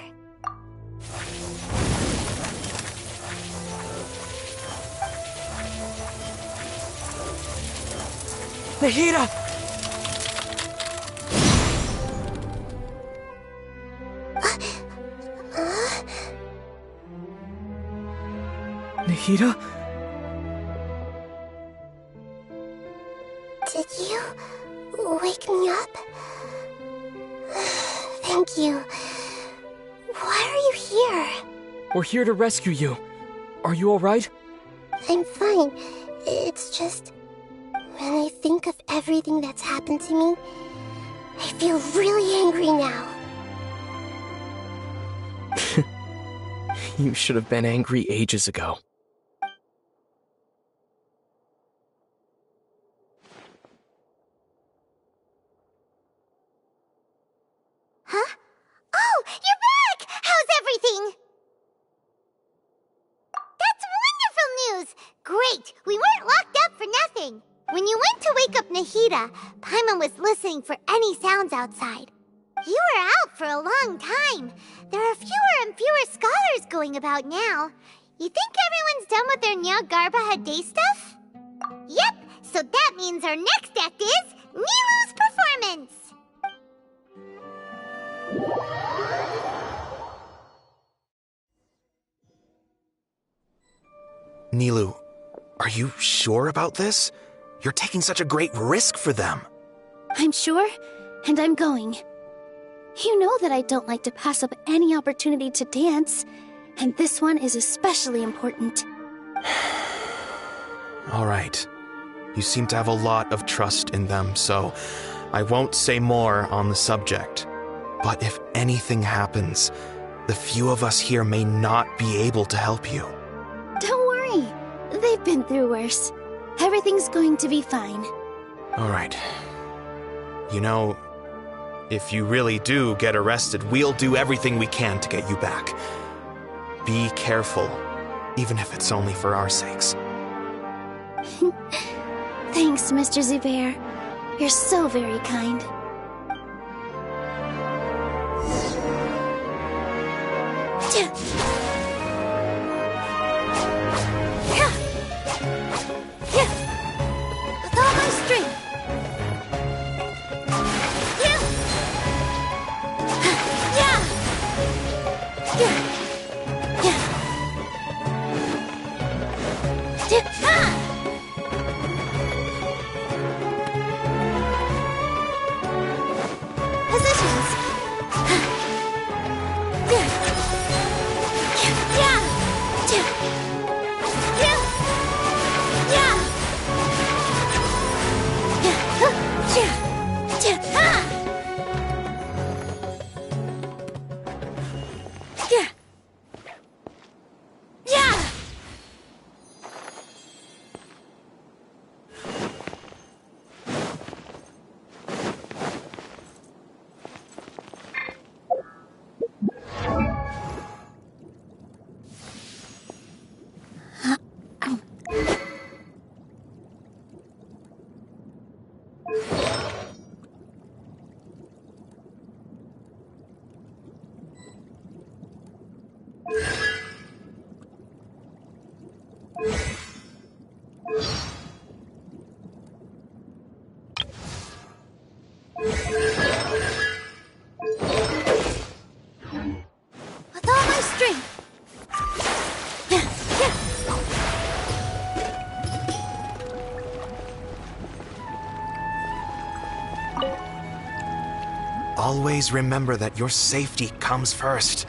Nahida! Nahida? Did you wake me up? Thank you. Why are you here? We're here to rescue you. Are you alright? I'm fine. It's just... when I think of everything that's happened to me, I feel really angry now. You should have been angry ages ago. Huh? Oh, you're back! How's everything? That's wonderful news! Great! We weren't locked up for nothing. When you went to wake up Nahida, Paimon was listening for any sounds outside. You were out for a long time. There are fewer and fewer scholars going about now. You think everyone's done with their Nyagarbha Day stuff? Yep, so that means our next act is Nilu's performance! Nilu, are you sure about this? You're taking such a great risk for them. I'm sure, and I'm going. You know that I don't like to pass up any opportunity to dance, and this one is especially important. All right. You seem to have a lot of trust in them, so I won't say more on the subject. But if anything happens, the few of us here may not be able to help you. Don't worry. They've been through worse. Everything's going to be fine. All right. You know, if you really do get arrested, we'll do everything we can to get you back. Be careful, even if it's only for our sakes. Thanks, Mr. Zubair. You're so very kind. With all my strength. Always remember that your safety comes first.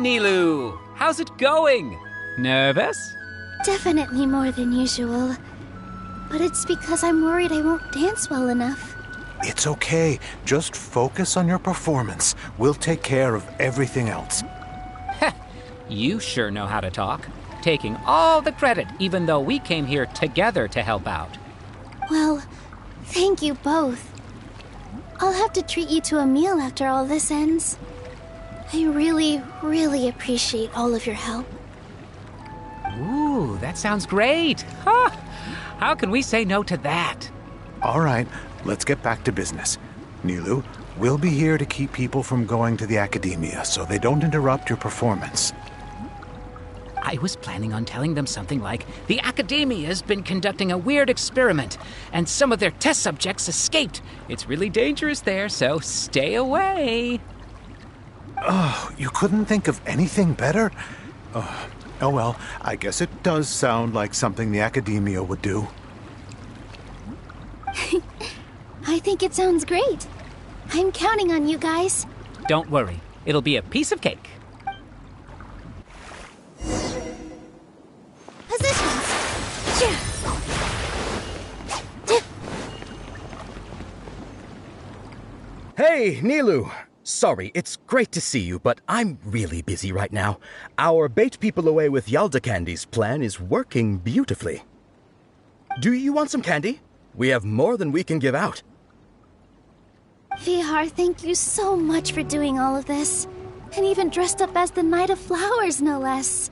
Nilu, how's it going? Nervous? Definitely more than usual. But it's because I'm worried I won't dance well enough. It's okay. Just focus on your performance. We'll take care of everything else. You sure know how to talk. Taking all the credit, even though we came here together to help out. Well, thank you both. I'll have to treat you to a meal after all this ends. I really, really appreciate all of your help. Ooh, that sounds great. Huh. How can we say no to that? All right, let's get back to business. Nilu, we'll be here to keep people from going to the academia so they don't interrupt your performance. I was planning on telling them something like, the Academia's been conducting a weird experiment, and some of their test subjects escaped. It's really dangerous there, so stay away. Oh, you couldn't think of anything better? Oh well, I guess it does sound like something the Academia would do. I think it sounds great. I'm counting on you guys. Don't worry, it'll be a piece of cake. Hey, Nilu! Sorry, it's great to see you, but I'm really busy right now. Our Bait People Away with Yalda Candies plan is working beautifully. Do you want some candy? We have more than we can give out. Vihar, thank you so much for doing all of this. And even dressed up as the Knight of Flowers, no less.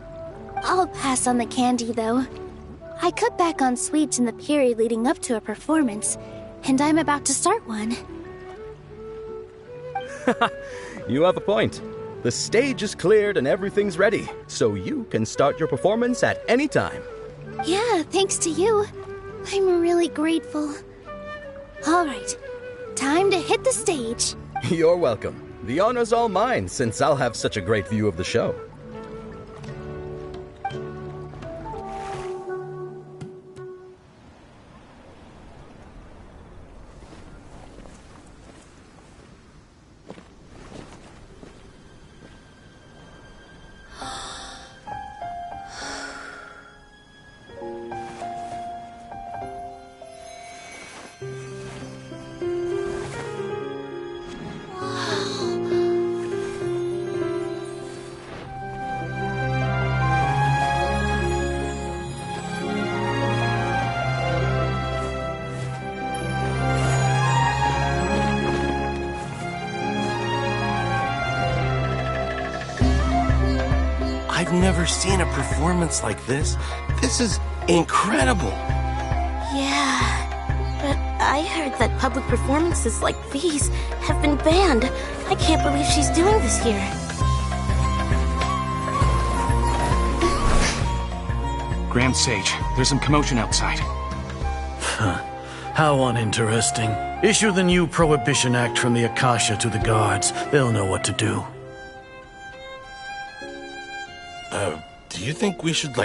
I'll pass on the candy, though. I cut back on sweets in the period leading up to a performance, and I'm about to start one. You have a point. The stage is cleared and everything's ready, so you can start your performance at any time. Yeah, thanks to you. I'm really grateful. All right, time to hit the stage. You're welcome. The honor's all mine, since I'll have such a great view of the show. I've never seen a performance like this. This is incredible. Yeah, but I heard that public performances like these have been banned. I can't believe she's doing this here. Grand Sage, there's some commotion outside. How uninteresting. Issue the new Prohibition Act from the Akasha to the guards. They'll know what to do. Do you think we should,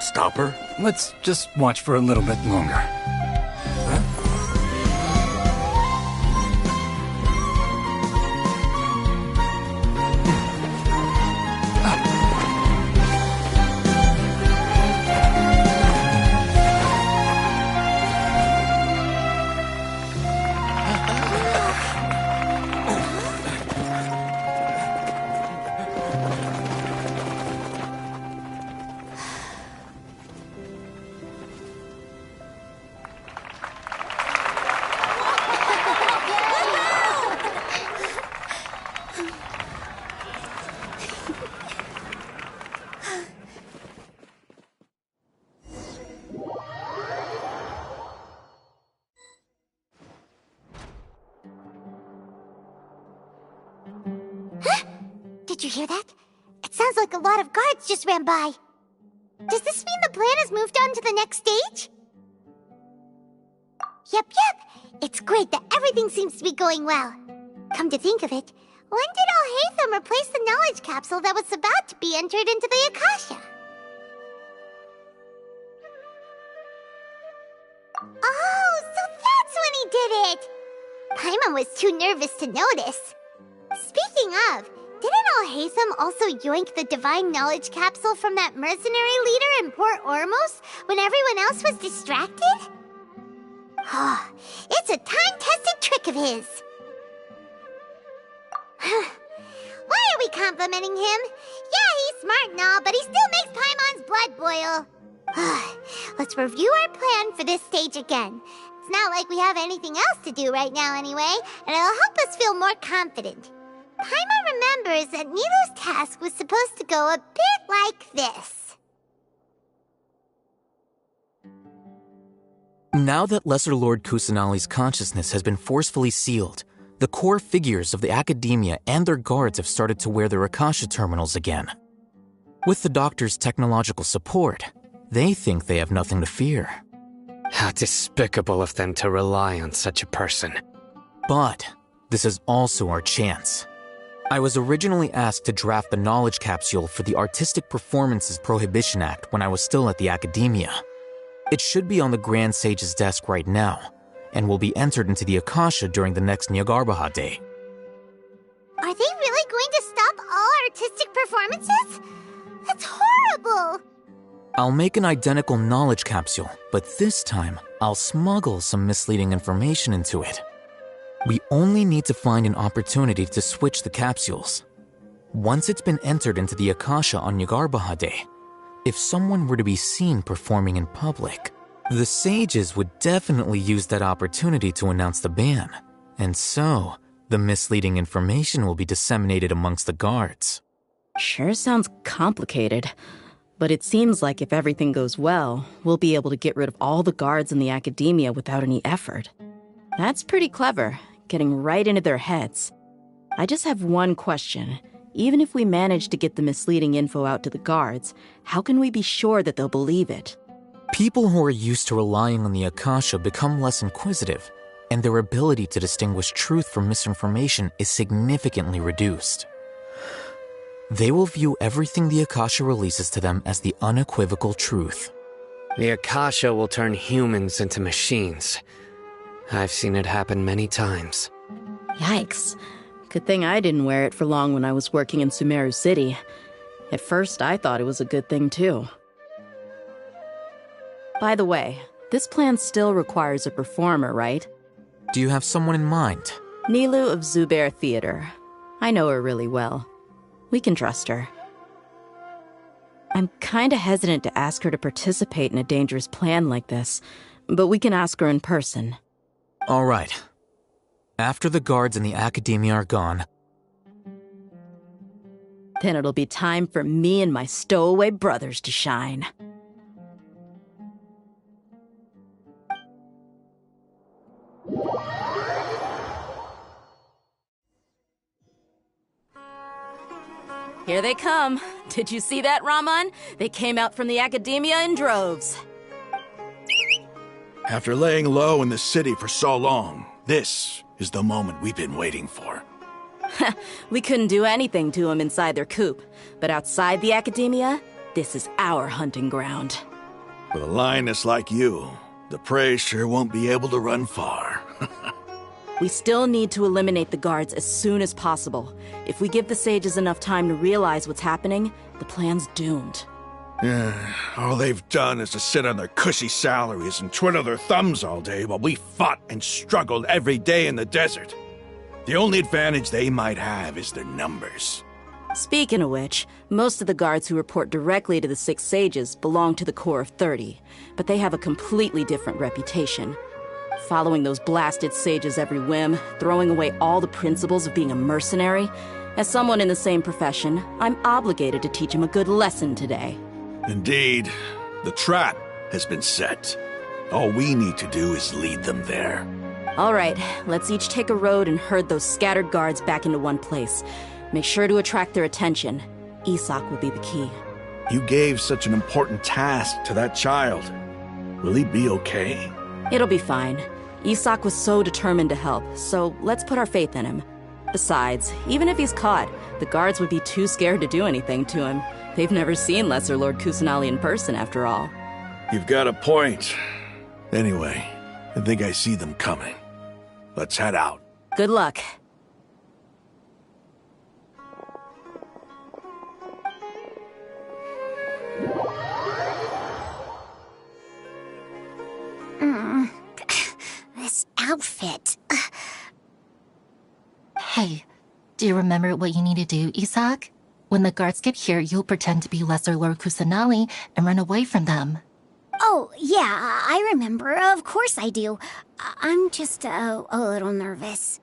stop her? Let's just watch for a little bit longer. Did you hear that? It sounds like a lot of guards just ran by. Does this mean the plan has moved on to the next stage? Yep. It's great that everything seems to be going well. Come to think of it, when did Alhaitham replace the knowledge capsule that was about to be entered into the Akasha? Oh, so that's when he did it! Paimon was too nervous to notice. Speaking of, didn't Alhaitham also yoink the divine knowledge capsule from that mercenary leader in Port Ormos when everyone else was distracted? It's a time-tested trick of his. Why are we complimenting him? Yeah, he's smart and all, but he still makes Paimon's blood boil. Let's review our plan for this stage again. It's not like we have anything else to do right now anyway, and it'll help us feel more confident. Paimon remembers that Nilu's task was supposed to go a bit like this. Now that Lesser Lord Kusanali's consciousness has been forcefully sealed, the core figures of the Academia and their guards have started to wear their Akasha terminals again. With the Doctor's technological support, they think they have nothing to fear. How despicable of them to rely on such a person. But this is also our chance. I was originally asked to draft the knowledge capsule for the Artistic Performances Prohibition Act when I was still at the Academia. It should be on the Grand Sage's desk right now, and will be entered into the Akasha during the next Nyargarbaha Day. Are they really going to stop all artistic performances? That's horrible! I'll make an identical knowledge capsule, but this time, I'll smuggle some misleading information into it. We only need to find an opportunity to switch the capsules. Once it's been entered into the Akasha on Nyargarbaha Day, if someone were to be seen performing in public, the sages would definitely use that opportunity to announce the ban, and so the misleading information will be disseminated amongst the guards. Sure sounds complicated, but it seems like if everything goes well, we'll be able to get rid of all the guards in the Academia without any effort. That's pretty clever, getting right into their heads. I just have one question. Even if we manage to get the misleading info out to the guards, how can we be sure that they'll believe it? People who are used to relying on the Akasha become less inquisitive, and their ability to distinguish truth from misinformation is significantly reduced. They will view everything the Akasha releases to them as the unequivocal truth. The Akasha will turn humans into machines. I've seen it happen many times. Yikes. Good thing I didn't wear it for long when I was working in Sumeru City. At first, I thought it was a good thing, too. By the way, this plan still requires a performer, right? Do you have someone in mind? Nilu of Zubair Theater. I know her really well. We can trust her. I'm kinda hesitant to ask her to participate in a dangerous plan like this, but we can ask her in person. All right. After the guards in the Academia are gone, then it'll be time for me and my stowaway brothers to shine. Here they come. Did you see that, Raman? They came out from the Academia in droves. After laying low in the city for so long, this is the moment we've been waiting for. We couldn't do anything to them inside their coop, but outside the Academia, this is our hunting ground. With a lioness like you, the prey sure won't be able to run far. We still need to eliminate the guards as soon as possible. If we give the sages enough time to realize what's happening, the plan's doomed. All they've done is to sit on their cushy salaries and twiddle their thumbs all day while we fought and struggled every day in the desert. The only advantage they might have is their numbers. Speaking of which, most of the guards who report directly to the 6 sages belong to the Corps of 30, but they have a completely different reputation. Following those blasted sages every whim, throwing away all the principles of being a mercenary. As someone in the same profession, I'm obligated to teach them a good lesson today. Indeed, the trap has been set. All we need to do is lead them there. All right, let's each take a road and herd those scattered guards back into one place. Make sure to attract their attention. Isak will be the key. You gave such an important task to that child. Will he be okay? It'll be fine. Isak was so determined to help, so let's put our faith in him. Besides, even if he's caught, the guards would be too scared to do anything to him. They've never seen Lesser Lord Kusanali in person, after all. You've got a point. Anyway, I think I see them coming. Let's head out. Good luck. Hey, do you remember what you need to do, Isak? When the guards get here, you'll pretend to be Lesser Lord Kusanali and run away from them. Oh, yeah, I remember. Of course I do. I'm just a little nervous.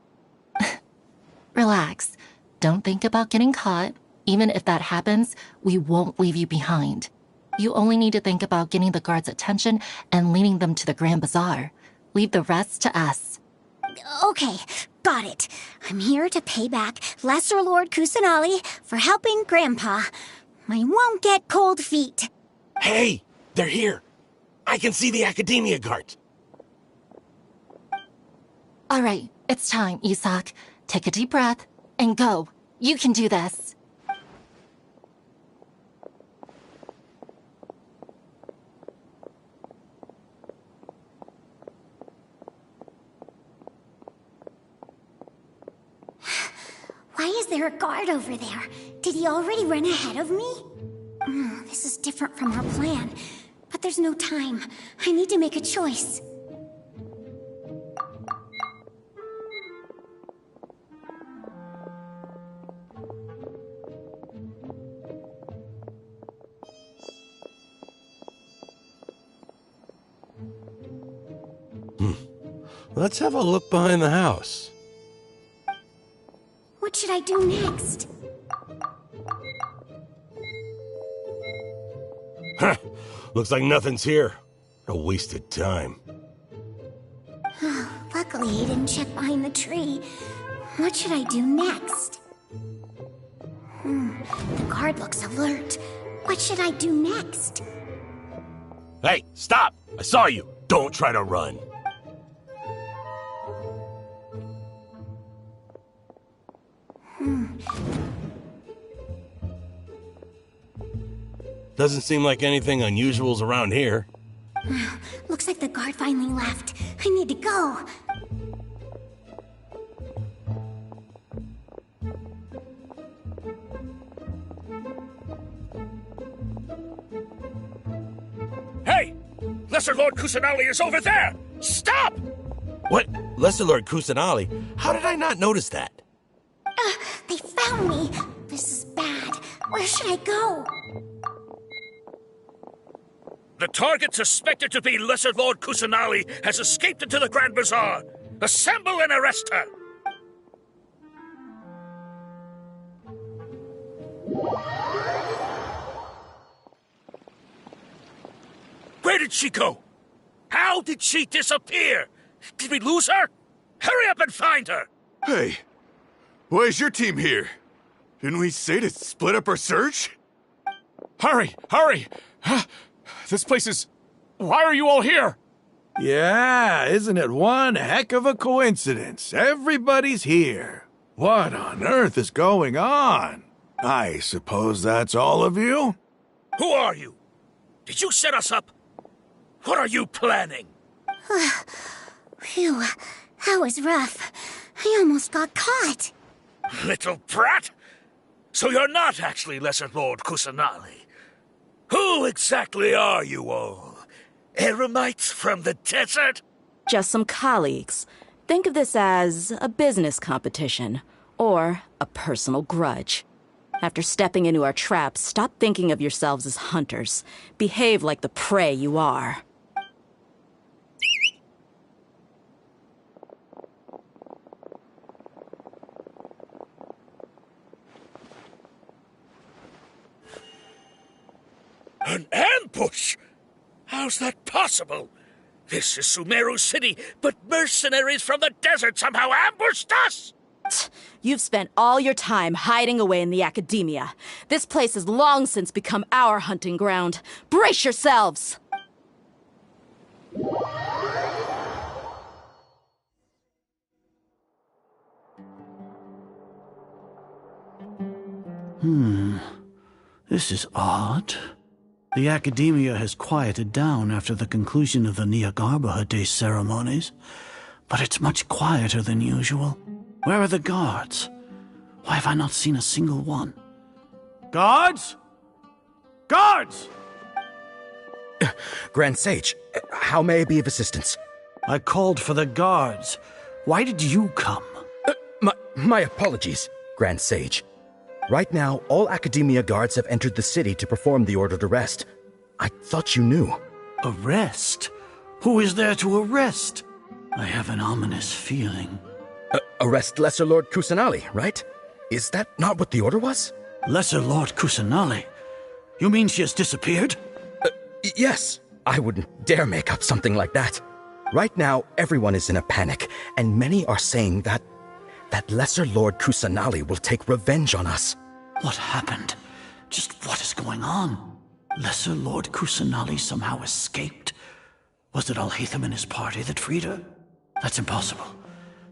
Relax. Don't think about getting caught. Even if that happens, we won't leave you behind. You only need to think about getting the guards' attention and leading them to the Grand Bazaar. Leave the rest to us. Okay, got it. I'm here to pay back Lesser Lord Kusanali for helping Grandpa. I won't get cold feet. Hey, they're here. I can see the Academia guards. All right, it's time, Isak. Take a deep breath and go. You can do this. Why is there a guard over there? Did he already run ahead of me? This is different from our plan. But there's no time. I need to make a choice. Let's have a look behind the house. What should I do next? Huh. Looks like nothing's here. A wasted time. Luckily, he didn't check behind the tree. What should I do next? The guard looks alert. What should I do next? Hey, stop! I saw you. Don't try to run. Doesn't seem like anything unusual's around here. Looks like the guard finally left. I need to go. Hey! Lesser Lord Kusanali is over there! Stop! What? Lesser Lord Kusanali? How did I not notice that? They found me. This is bad. Where should I go? The target suspected to be Lesser Lord Kusanali has escaped into the Grand Bazaar. Assemble and arrest her! Where did she go? How did she disappear? Did we lose her? Hurry up and find her! Hey, why is your team here? Didn't we say to split up our search? Hurry! Hurry! This place is... Why are you all here? Yeah, isn't it one heck of a coincidence? Everybody's here. What on earth is going on? I suppose that's all of you? Who are you? Did you set us up? What are you planning? Phew, that was rough. I almost got caught. Little brat! So you're not actually Lesser Lord Kusanali. Who exactly are you all? Eremites from the desert? Just some colleagues. Think of this as a business competition, or a personal grudge. After stepping into our traps, stop thinking of yourselves as hunters. Behave like the prey you are. An ambush? How's that possible? This is Sumeru City, but mercenaries from the desert somehow ambushed us! You've spent all your time hiding away in the Academia. This place has long since become our hunting ground. Brace yourselves! This is odd. The Academia has quieted down after the conclusion of the Nyargarbaha Day ceremonies, but it's much quieter than usual. Where are the guards? Why have I not seen a single one? Guards? Guards! Grand Sage, how may I be of assistance? I called for the guards. Why did you come? My apologies, Grand Sage. Right now, all Academia guards have entered the city to perform the ordered arrest. I thought you knew. Arrest? Who is there to arrest? I have an ominous feeling. Arrest Lesser Lord Kusanali, right? Is that not what the order was? Lesser Lord Kusanali? You mean she has disappeared? Yes. I wouldn't dare make up something like that. Right now, everyone is in a panic, and many are saying that Lesser Lord Kusanali will take revenge on us. What happened? Just what is going on? Lesser Lord Kusanali somehow escaped? Was it Alhaitham and his party that freed her? That's impossible.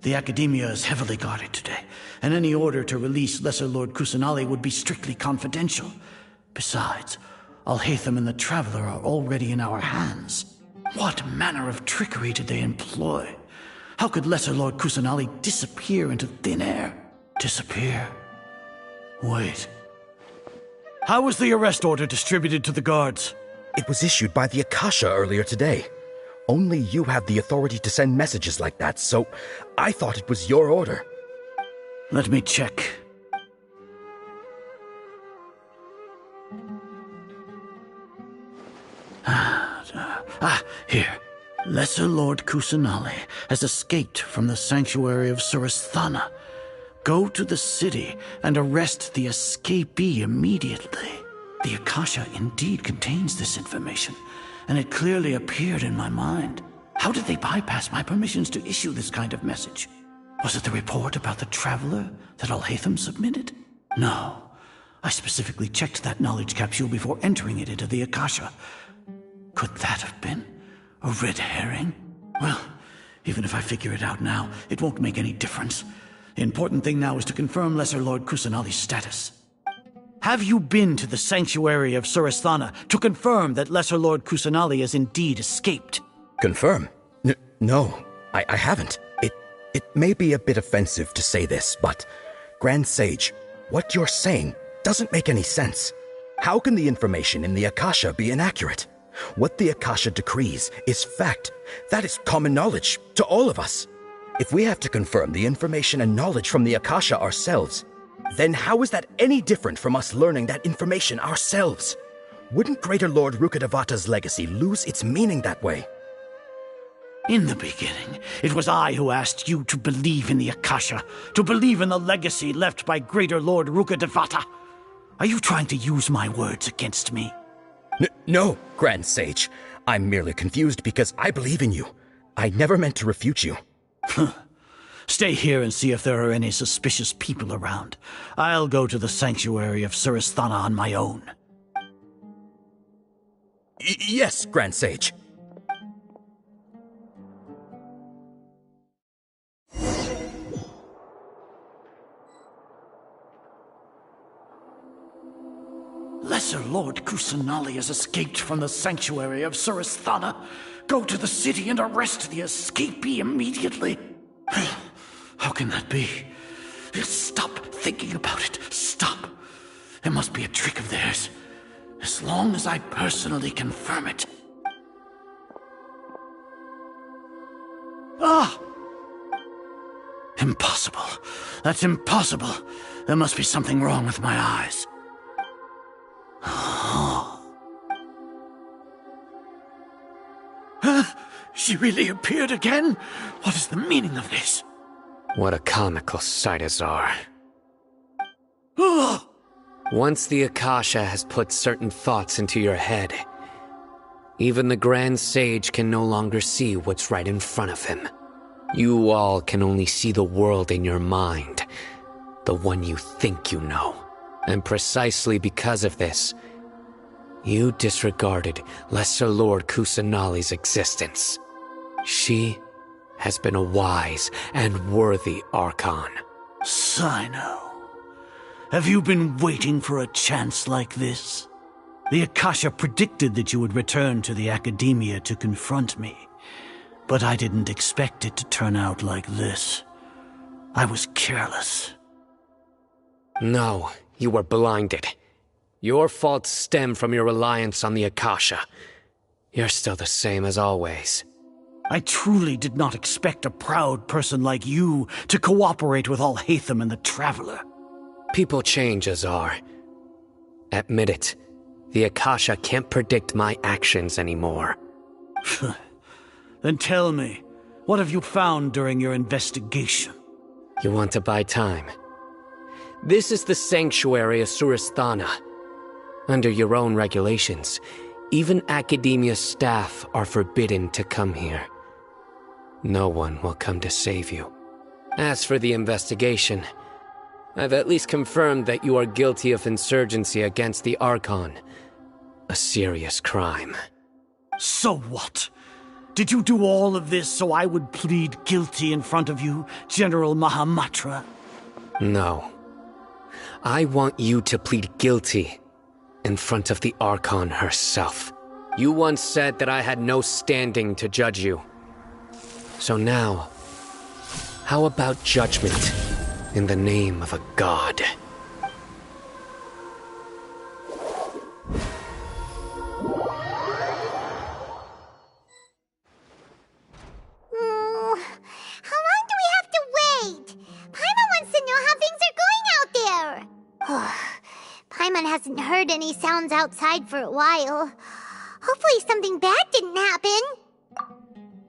The Academia is heavily guarded today, and any order to release Lesser Lord Kusanali would be strictly confidential. Besides, Alhaitham and the Traveler are already in our hands. What manner of trickery did they employ? How could Lesser Lord Kusanali disappear into thin air? Disappear? Wait. How was the arrest order distributed to the guards? It was issued by the Akasha earlier today. Only you have the authority to send messages like that, so I thought it was your order. Let me check. Here. Lesser Lord Kusanali has escaped from the sanctuary of Surasthana. Go to the city and arrest the escapee immediately. The Akasha indeed contains this information, and it clearly appeared in my mind. How did they bypass my permissions to issue this kind of message? Was it the report about the Traveler that Alhaitham submitted? No. I specifically checked that knowledge capsule before entering it into the Akasha. Could that have been a red herring? Well, even if I figure it out now, it won't make any difference. The important thing now is to confirm Lesser Lord Kusanali's status. Have you been to the sanctuary of Surasthana to confirm that Lesser Lord Kusanali has indeed escaped? Confirm? No, I haven't. It may be a bit offensive to say this, but Grand Sage, what you're saying doesn't make any sense. How can the information in the Akasha be inaccurate? What the Akasha decrees is fact. That is common knowledge to all of us. If we have to confirm the information and knowledge from the Akasha ourselves, then how is that any different from us learning that information ourselves? Wouldn't Greater Lord Rukkhadevata's legacy lose its meaning that way? In the beginning, it was I who asked you to believe in the Akasha, to believe in the legacy left by Greater Lord Rukkhadevata. Are you trying to use my words against me? No, Grand Sage. I'm merely confused because I believe in you. I never meant to refute you. Stay here and see if there are any suspicious people around. I'll go to the sanctuary of Surasthana on my own. Yes, Grand Sage. Lesser Lord Kusanali has escaped from the sanctuary of Surasthana. Go to the city and arrest the escapee immediately. How can that be? Stop thinking about it. Stop. It must be a trick of theirs. As long as I personally confirm it. Ah! Impossible. That's impossible. There must be something wrong with my eyes. She really appeared again? What is the meaning of this? What a comical sight, Azar. Once the Akasha has put certain thoughts into your head, even the Grand Sage can no longer see what's right in front of him. You all can only see the world in your mind, the one you think you know. And precisely because of this, you disregarded Lesser Lord Kusanali's existence. She has been a wise and worthy Archon. Sino, have you been waiting for a chance like this? The Akasha predicted that you would return to the Academia to confront me, but I didn't expect it to turn out like this. I was careless. No, you were blinded. Your faults stem from your reliance on the Akasha. You're still the same as always. I truly did not expect a proud person like you to cooperate with Alhaitham and the Traveler. People change, Azar. Admit it. The Akasha can't predict my actions anymore. Then tell me, what have you found during your investigation? You want to buy time? This is the sanctuary of Surasthana. Under your own regulations, even Academia staff are forbidden to come here. No one will come to save you. As for the investigation, I've at least confirmed that you are guilty of insurgency against the Archon. A serious crime. So what? Did you do all of this so I would plead guilty in front of you, General Mahamatra? No. I want you to plead guilty in front of the Archon herself. You once said that I had no standing to judge you. So now, how about judgment in the name of a god? How long do we have to wait? Paimon wants to know how things are going out there. Paimon hasn't heard any sounds outside for a while. Hopefully something bad didn't happen.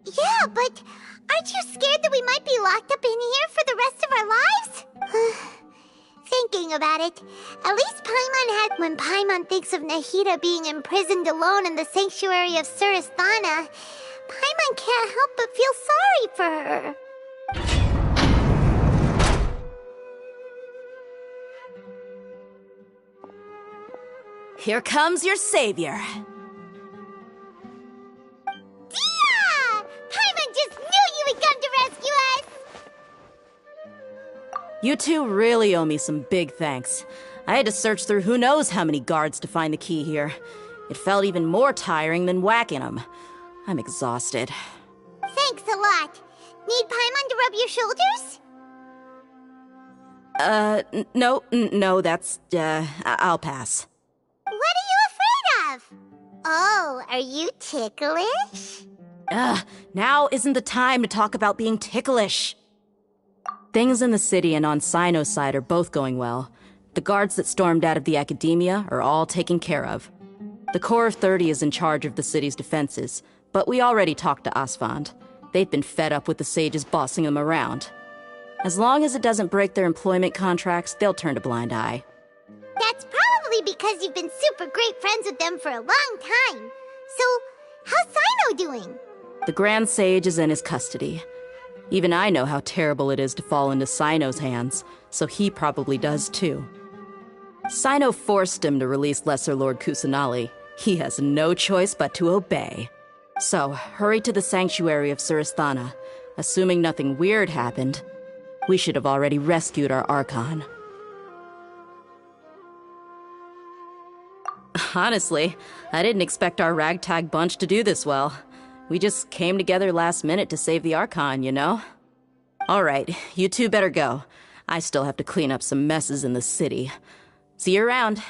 Yeah, but aren't you scared that we might be locked up in here for the rest of our lives? Thinking about it, at least when Paimon thinks of Nahida being imprisoned alone in the sanctuary of Surasthana, Paimon can't help but feel sorry for her. Here comes your savior. Dia! Paimon just knew you would come to rescue us! You two really owe me some big thanks. I had to search through who knows how many guards to find the key here. It felt even more tiring than whacking them. I'm exhausted. Thanks a lot. Need Paimon to rub your shoulders? No, that's, I'll pass. What are you afraid of? Oh, are you ticklish? Now isn't the time to talk about being ticklish. Things in the city and on Sino's side are both going well. The guards that stormed out of the Academia are all taken care of. The Corps of 30 is in charge of the city's defenses, but we already talked to Asfand. They've been fed up with the sages bossing them around. As long as it doesn't break their employment contracts, they'll turn a blind eye. That's probably because you've been super great friends with them for a long time. So, how's Sino doing? The Grand Sage is in his custody. Even I know how terrible it is to fall into Sino's hands, so he probably does too. Sino forced him to release Lesser Lord Kusanali. He has no choice but to obey. So, hurry to the sanctuary of Surasthana. Assuming nothing weird happened, we should have already rescued our Archon. Honestly, I didn't expect our ragtag bunch to do this well. We just came together last minute to save the Archon, you know? Alright, you two better go. I still have to clean up some messes in the city. See you around.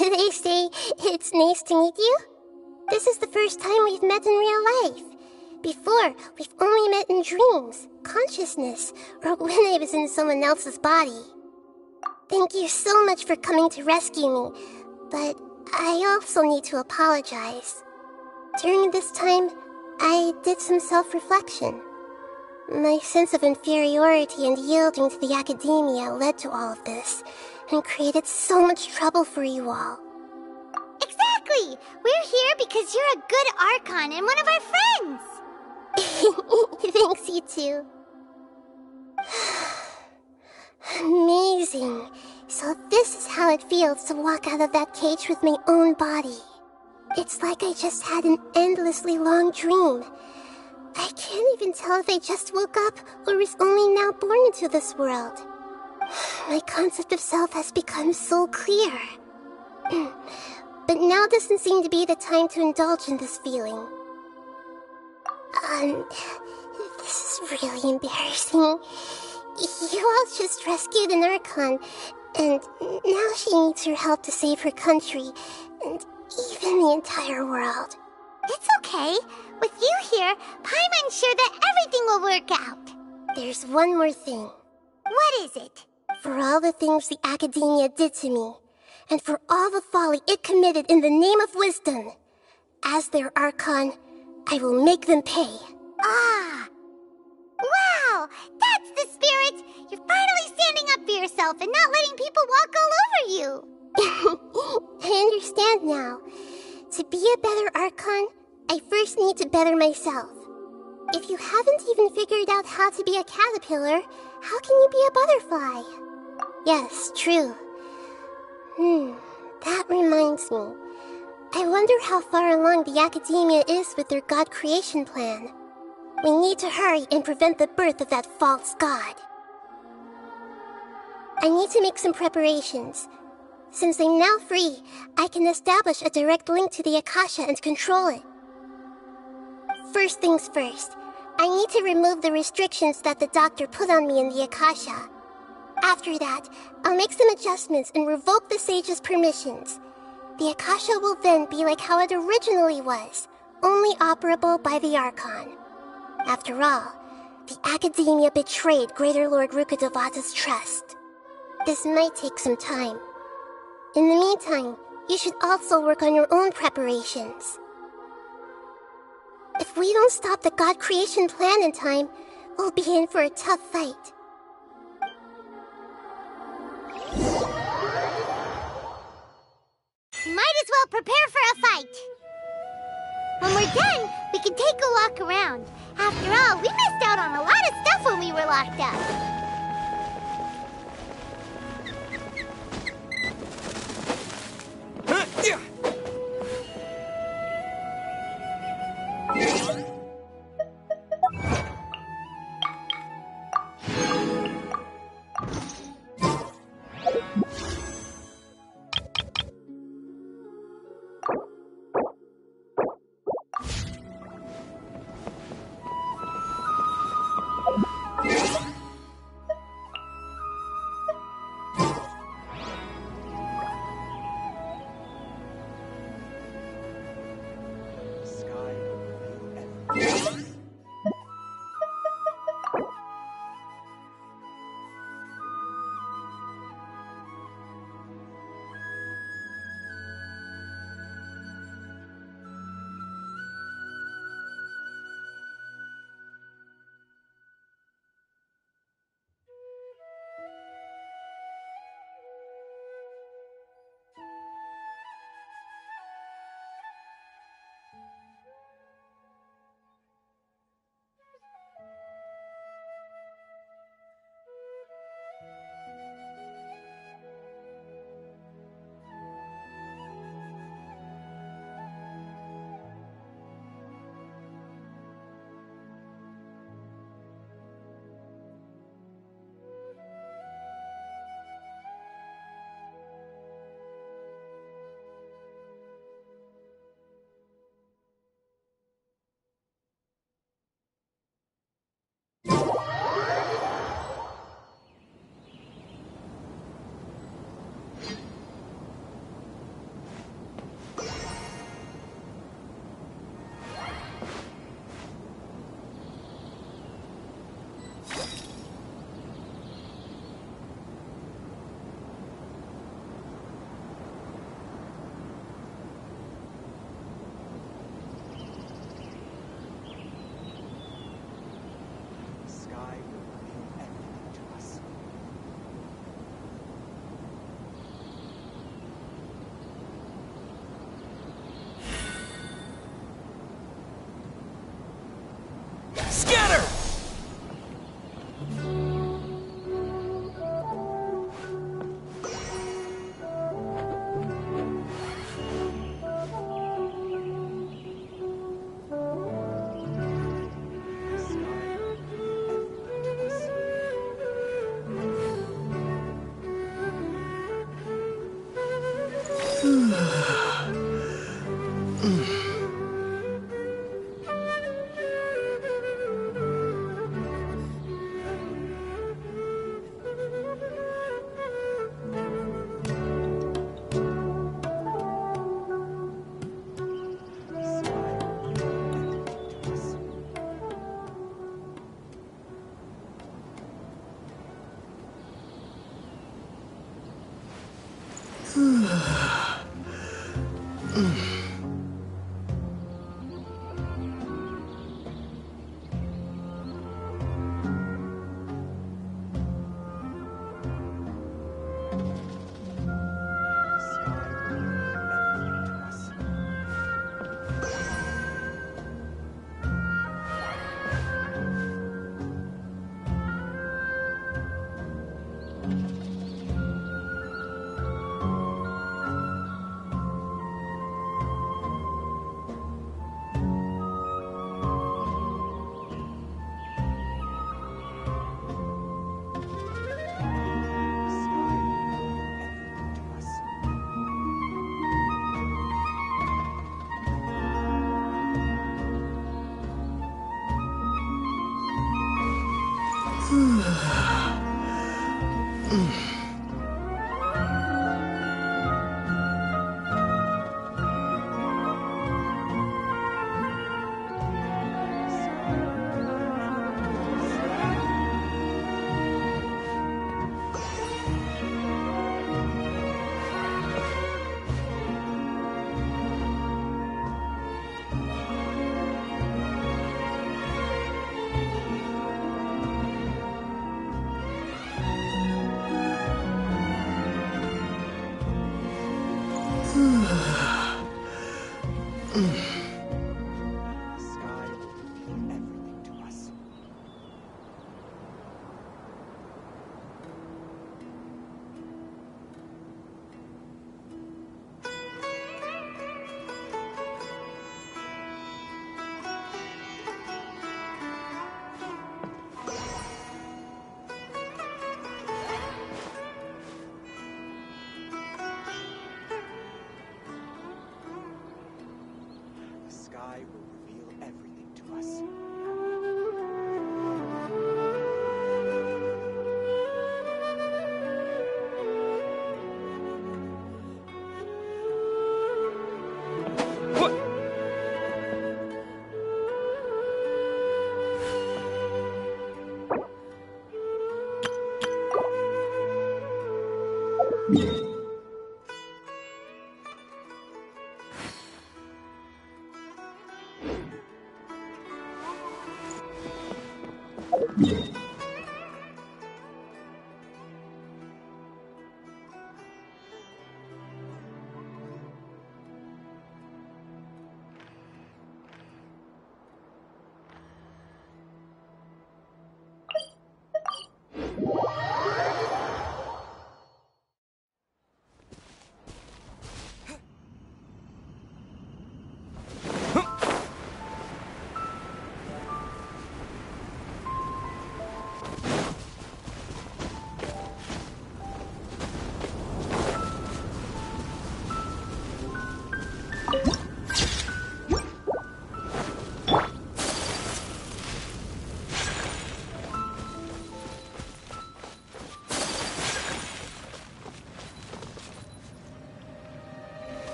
Should I say it's nice to meet you? This is the first time we've met in real life. Before, we've only met in dreams, consciousness, or when I was in someone else's body. Thank you so much for coming to rescue me, but I also need to apologize. During this time, I did some self-reflection. My sense of inferiority and yielding to the academia led to all of this, and created so much trouble for you all. Exactly! We're here because you're a good Archon and one of our friends! Thanks, you two. Amazing. So this is how it feels to walk out of that cage with my own body. It's like I just had an endlessly long dream. I can't even tell if I just woke up or was only now born into this world. My concept of self has become so clear. But now doesn't seem to be the time to indulge in this feeling. This is really embarrassing. You all just rescued an Archon, and now she needs your help to save her country, and even the entire world. It's okay. With you here, Paimon's sure that everything will work out. There's one more thing. What is it? For all the things the Academia did to me, and for all the folly it committed in the name of wisdom, as their Archon, I will make them pay. Ah! Wow! That's the spirit! You're finally standing up for yourself and not letting people walk all over you! I understand now. To be a better Archon, I first need to better myself. If you haven't even figured out how to be a caterpillar, how can you be a butterfly? Yes, true. That reminds me. I wonder how far along the Academia is with their God creation plan. We need to hurry and prevent the birth of that false god. I need to make some preparations. Since I'm now free, I can establish a direct link to the Akasha and control it. First things first, I need to remove the restrictions that the doctor put on me in the Akasha. After that, I'll make some adjustments and revoke the sage's permissions. The Akasha will then be like how it originally was, only operable by the Archon. After all, the Academia betrayed Greater Lord Rukkhadevata's trust. This might take some time. In the meantime, you should also work on your own preparations. If we don't stop the God creation plan in time, we'll be in for a tough fight. Might as well prepare for a fight. When we're done, we can take a walk around. After all, we missed out on a lot of stuff when we were locked up.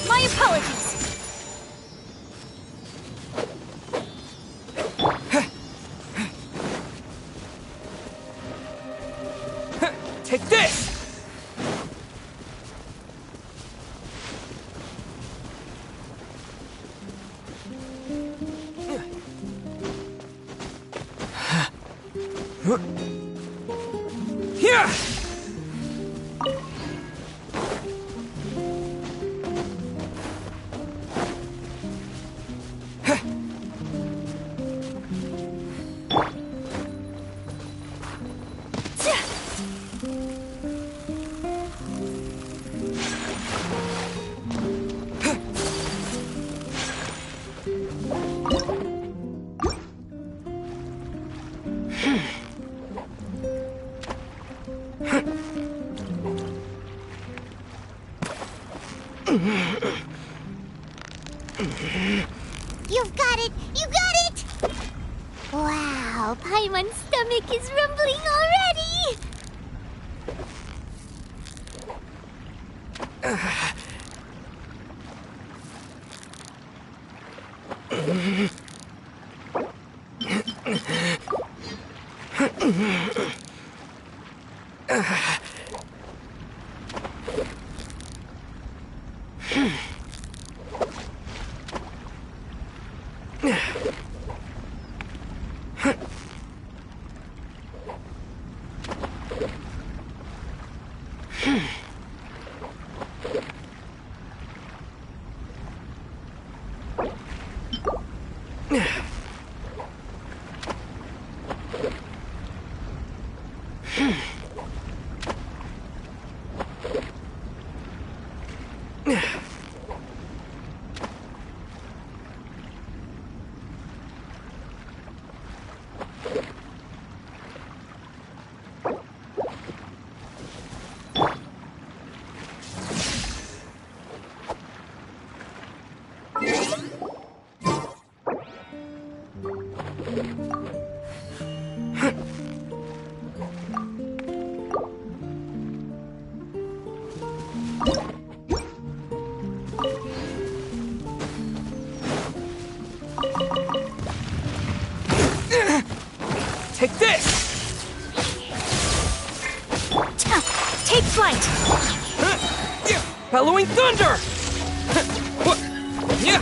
My apologies! Take this! Here! You've got it! You got it! Wow, Paimon's stomach is rumbling already! Take this! Take flight! Bellowing thunder! Yeah!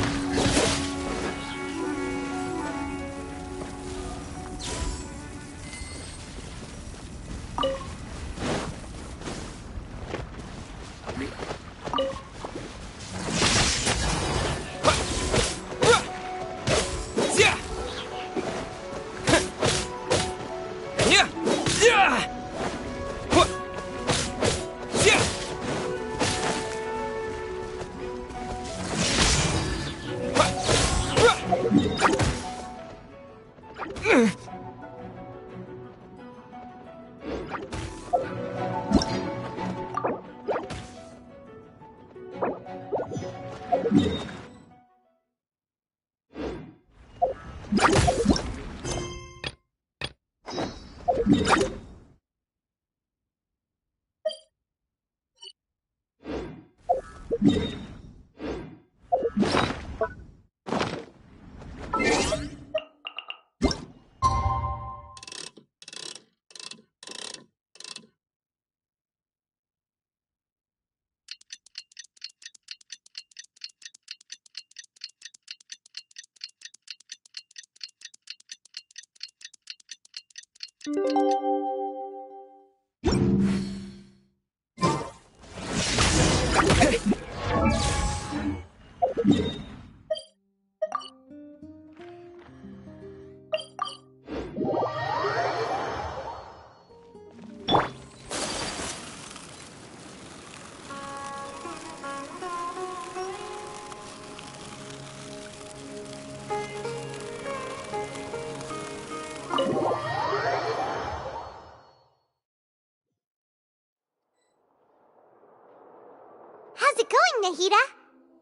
How's it going, Nahida?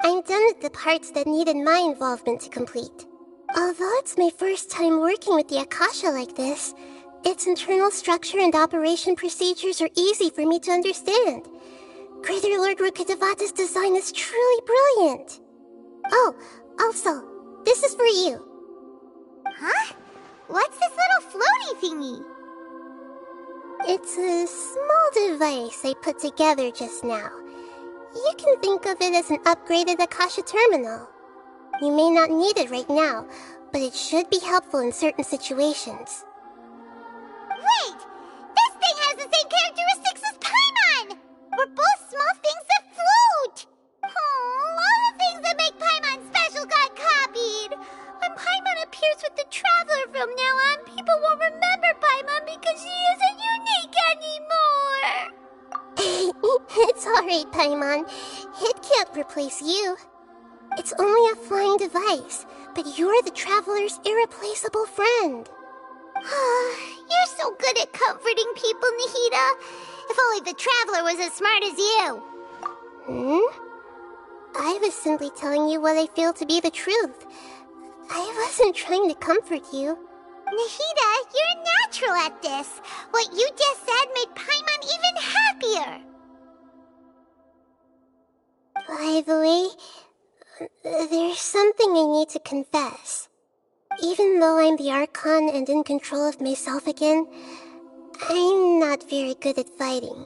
I'm done with the parts that needed my involvement to complete. Although it's my first time working with the Akasha like this, its internal structure and operation procedures are easy for me to understand. Greater Lord Rukkhadevata's design is truly brilliant. Oh, also, this is for you. Huh? What's this little floaty thingy? It's a small device I put together just now. You can think of it as an upgraded Akasha terminal. You may not need it right now, but it should be helpful in certain situations. Wait! This thing has the same characteristics as Paimon! We're both small things that float! Oh, all the things that make Paimon special got copied! When Paimon appears with the Traveler from now on, people won't remember Paimon because she isn't unique anymore! It's alright, Paimon. It can't replace you. It's only a flying device, but you're the Traveler's irreplaceable friend. You're so good at comforting people, Nahida. If only the Traveler was as smart as you. I was simply telling you what I feel to be the truth. I wasn't trying to comfort you. Nahida, you're natural at this. What you just said made Paimon even happier. By the way, there's something I need to confess. Even though I'm the Archon and in control of myself again, I'm not very good at fighting.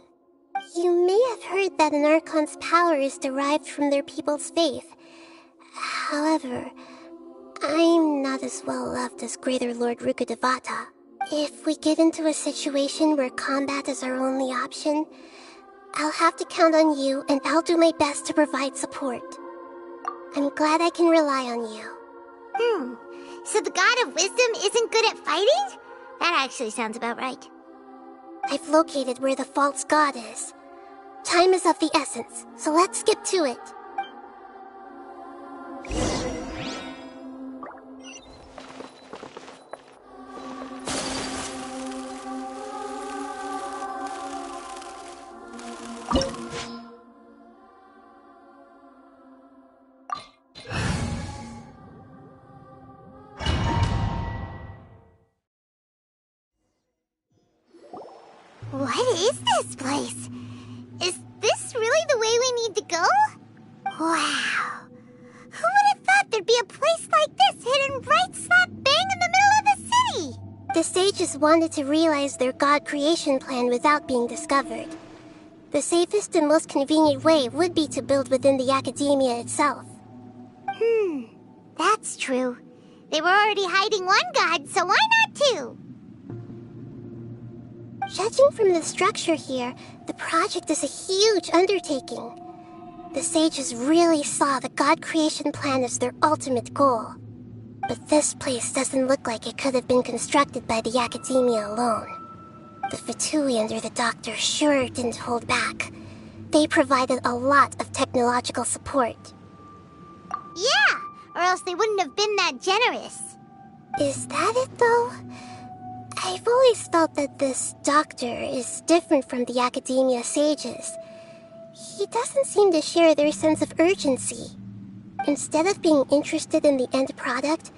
You may have heard that an Archon's power is derived from their people's faith. However, I'm not as well loved as Greater Lord Rukkhadevata. If we get into a situation where combat is our only option, I'll have to count on you, and I'll do my best to provide support. I'm glad I can rely on you. So the God of Wisdom isn't good at fighting? That actually sounds about right. I've located where the false god is. Time is of the essence, so let's get to it. What is this place? Is this really the way we need to go? Wow. Who would have thought there'd be a place like this hidden right slap bang in the middle of the city? The sages wanted to realize their god creation plan without being discovered. The safest and most convenient way would be to build within the academia itself. That's true. They were already hiding one god, so why not two? Judging from the structure here, the project is a huge undertaking. The sages really saw the god creation plan as their ultimate goal. But this place doesn't look like it could have been constructed by the academia alone. The Fatui under the Doctor sure didn't hold back. They provided a lot of technological support. Yeah, or else they wouldn't have been that generous. Is that it, though? I've always felt that this Doctor is different from the academia sages. He doesn't seem to share their sense of urgency. Instead of being interested in the end product,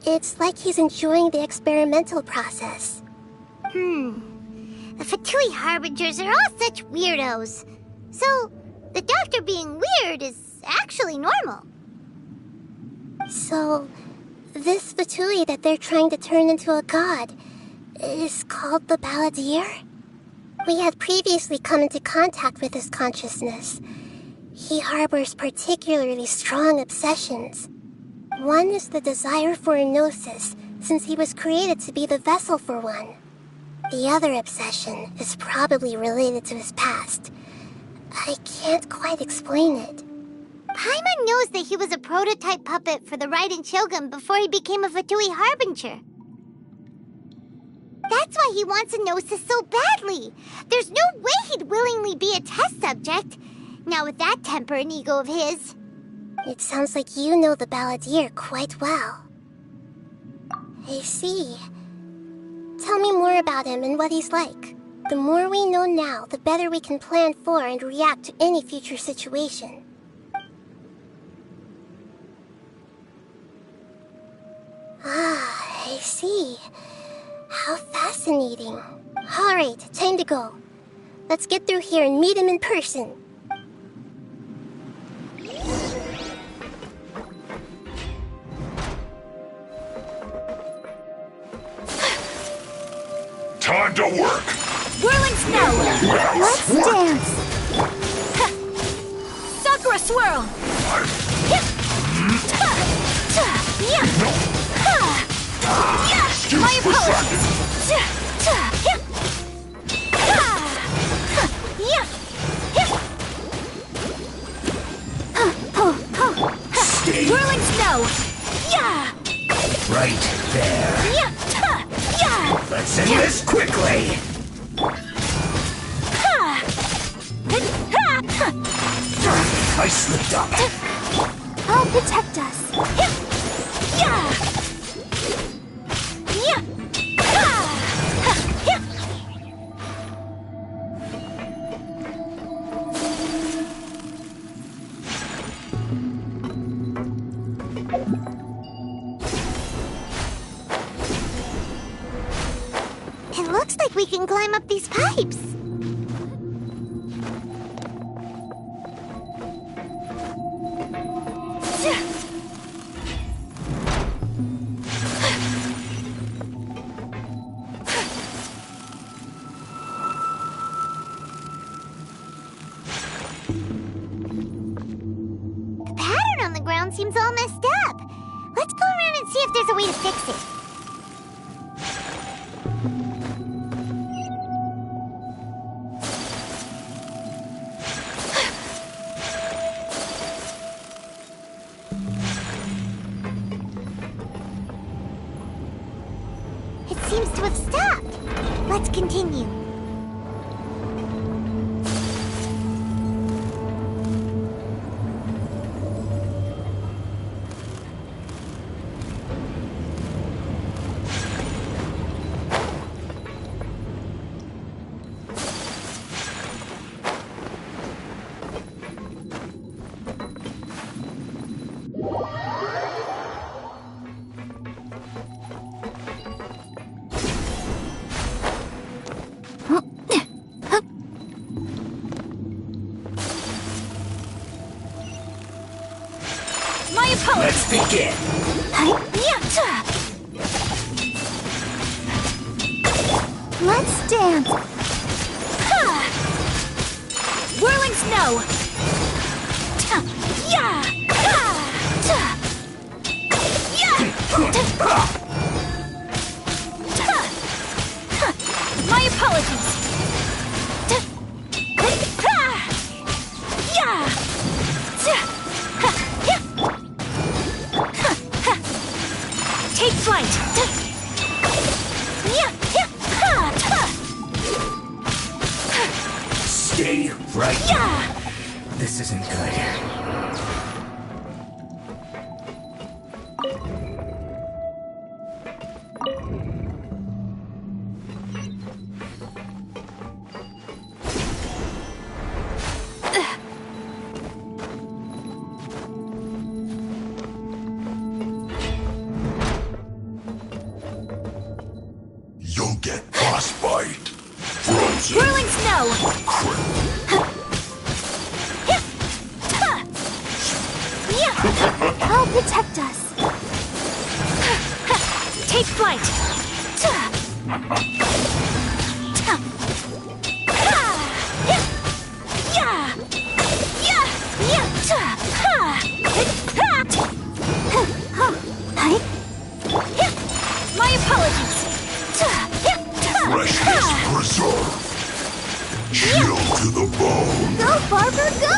it's like he's enjoying the experimental process. The Fatui Harbingers are all such weirdos. So, the Doctor being weird is actually normal. So, this Fatui that they're trying to turn into a god is called the Balladeer? We had previously come into contact with his consciousness. He harbors particularly strong obsessions. One is the desire for a gnosis, since he was created to be the vessel for one. The other obsession is probably related to his past. I can't quite explain it. Paimon knows that he was a prototype puppet for the Raiden Shogun before he became a Fatui Harbinger. That's why he wants a gnosis so badly. There's no way he'd willingly be a test subject. Now with that temper and ego of his. It sounds like you know the Balladeer quite well. I see. Tell me more about him and what he's like. The more we know now, the better we can plan for and react to any future situation. I see. How fascinating. Alright, time to go. Let's get through here and meet him in person. Time to work! Whirling snow! Let's dance! Sakura swirl! My apologies! Whirling snow! Right there. Let's end this quickly! I slipped up. I'll protect us. It looks like we can climb up these pipes. everyone's all messed up. Let's go around and see if there's a way to fix it. It seems to have stopped. Let's continue. Let's begin. Let's dance. Whirling snow. My apologies. Take flight. Stay right. This isn't good. You'll get frostbite. Frozen. Whirling snow. I'll protect us. Take flight. My apologies. Freshness preserved. Chill to the bone. Go, Barber, go!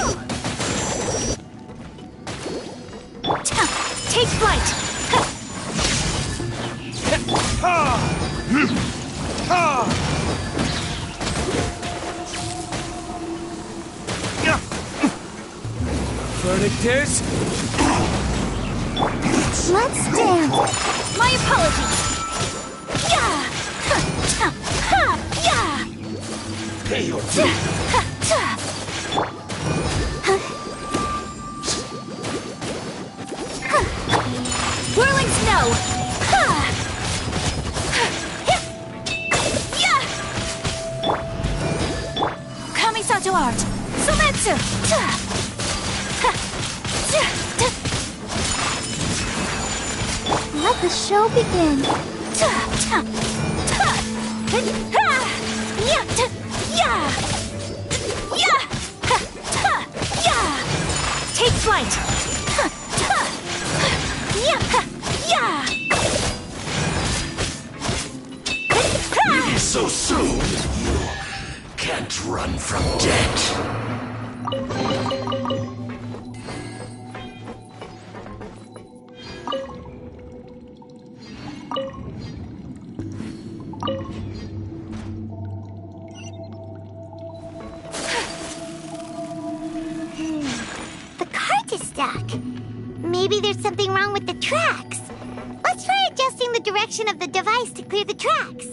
Take flight. Furnictors? Let's dance. My apologies. Pay your due. Whirling snow. Kamisato art. Sumetsu. Let the show begin. Take flight. Maybe so soon. You can't run from death. The cart is stuck. Maybe there's something wrong with the tracks. Let's try adjusting the direction of the device to clear the tracks.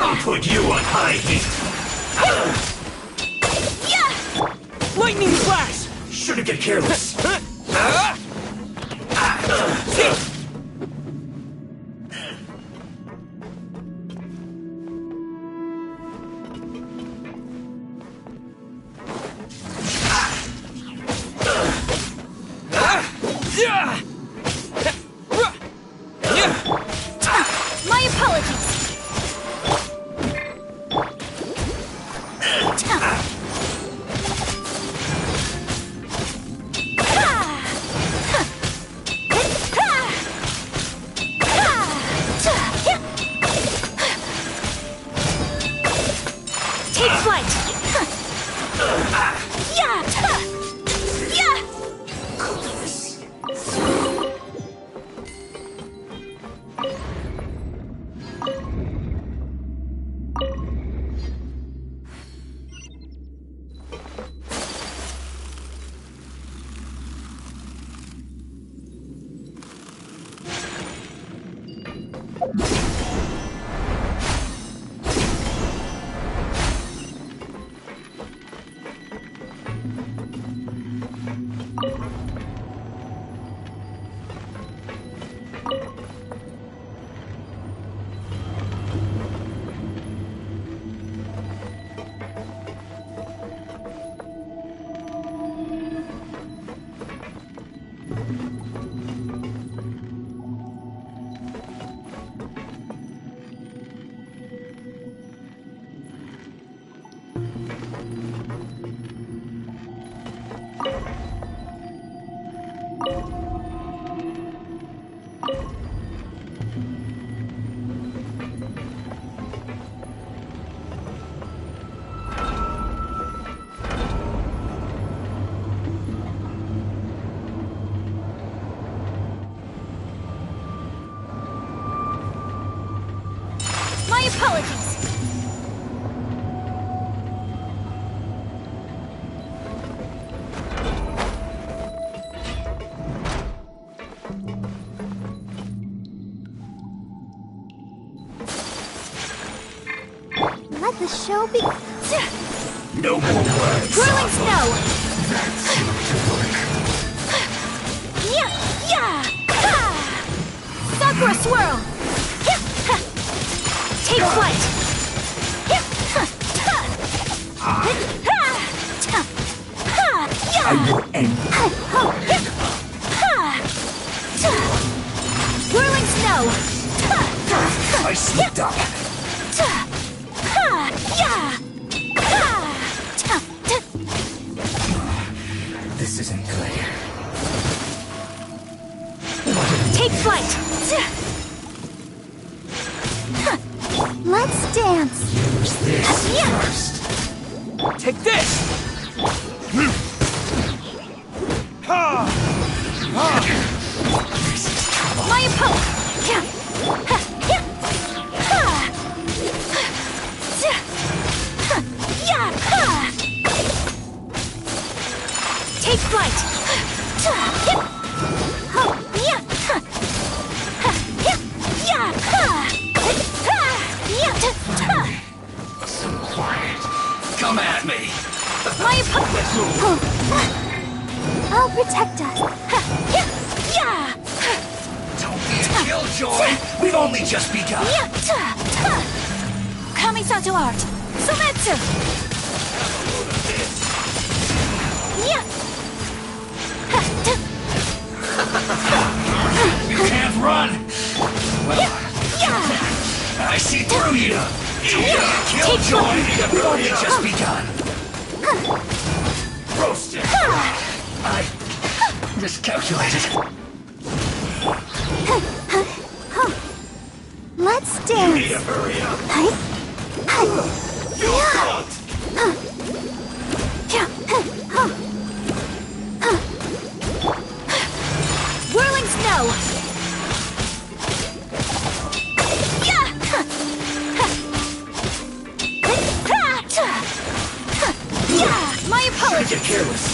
I'll put you on high heat. Lightning flash! Shouldn't get careless. My apologies. Take flight. My apologies. Let the show be. No more words. Whirling snow. Sakura swirl. Take flight. I will end. Whirling snow. I slipped up. This isn't good. Take flight. Let's dance. Take this! My opponent. Take flight. Come at me. My opponent. I'll protect us. Don't be a killjoy. We've only just begun. Kamisato art. Sometsu. You can't run. Well, I see through you. Killjoy. We've only just begun. Roasted. I miscalculated. Let's dance. You need to hurry up. You don't. Whirling snow. My opponent. Get careless.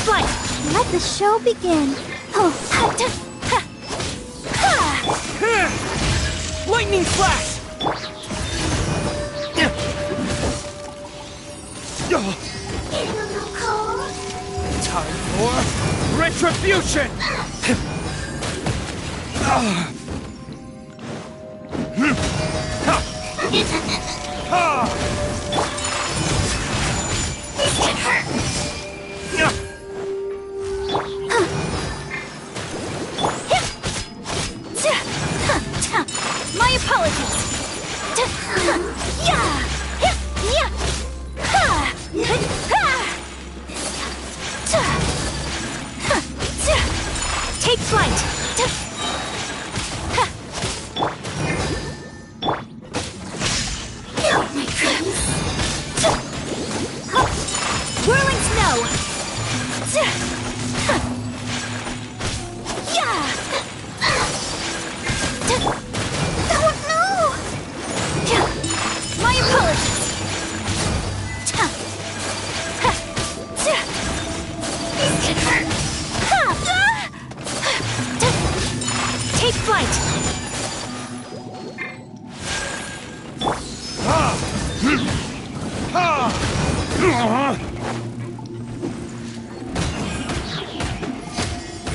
flight! Let the show begin. Oh, Lightning flash! Time for retribution! My apologies. Take flight. Whirling snow. Oh no! My apologies. Take flight.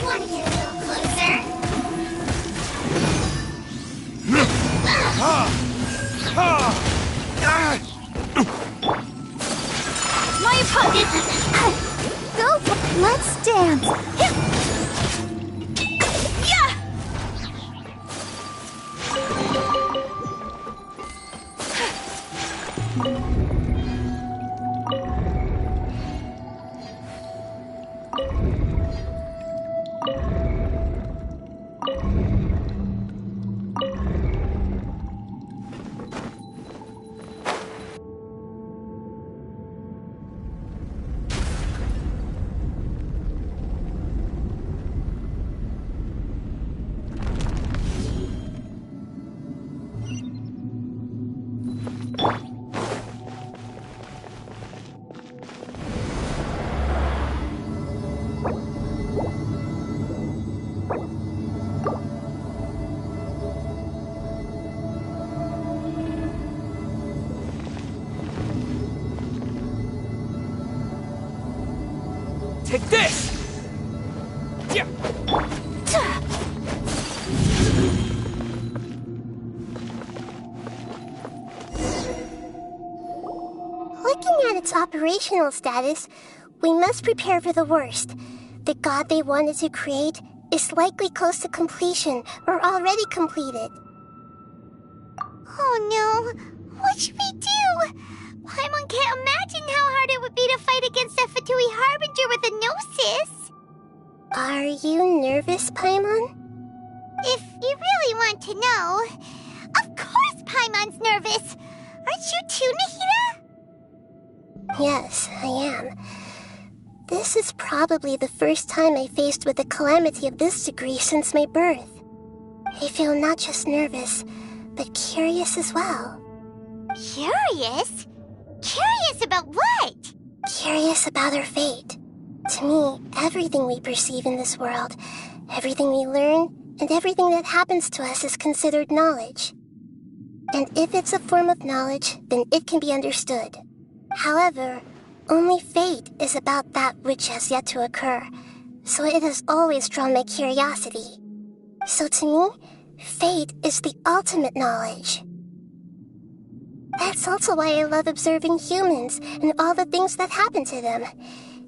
Want to get a little closer? My apologies. Go. Let's dance. Take this! Yeah. Looking at its operational status, we must prepare for the worst. The god they wanted to create is likely close to completion or already completed. Oh no! What should we do? Paimon can't imagine how hard it would be to fight against a Fatui Harbinger with a Gnosis. Are you nervous, Paimon? If you really want to know, of course Paimon's nervous. Aren't you too, Nahida? Yes, I am. This is probably the first time I faced with a calamity of this degree since my birth. I feel not just nervous, but curious as well. Curious? Curious about what? Curious about our fate. To me, everything we perceive in this world, everything we learn, and everything that happens to us is considered knowledge. And if it's a form of knowledge, then it can be understood. However, only fate is about that which has yet to occur, so it has always drawn my curiosity. So to me, fate is the ultimate knowledge. That's also why I love observing humans and all the things that happen to them.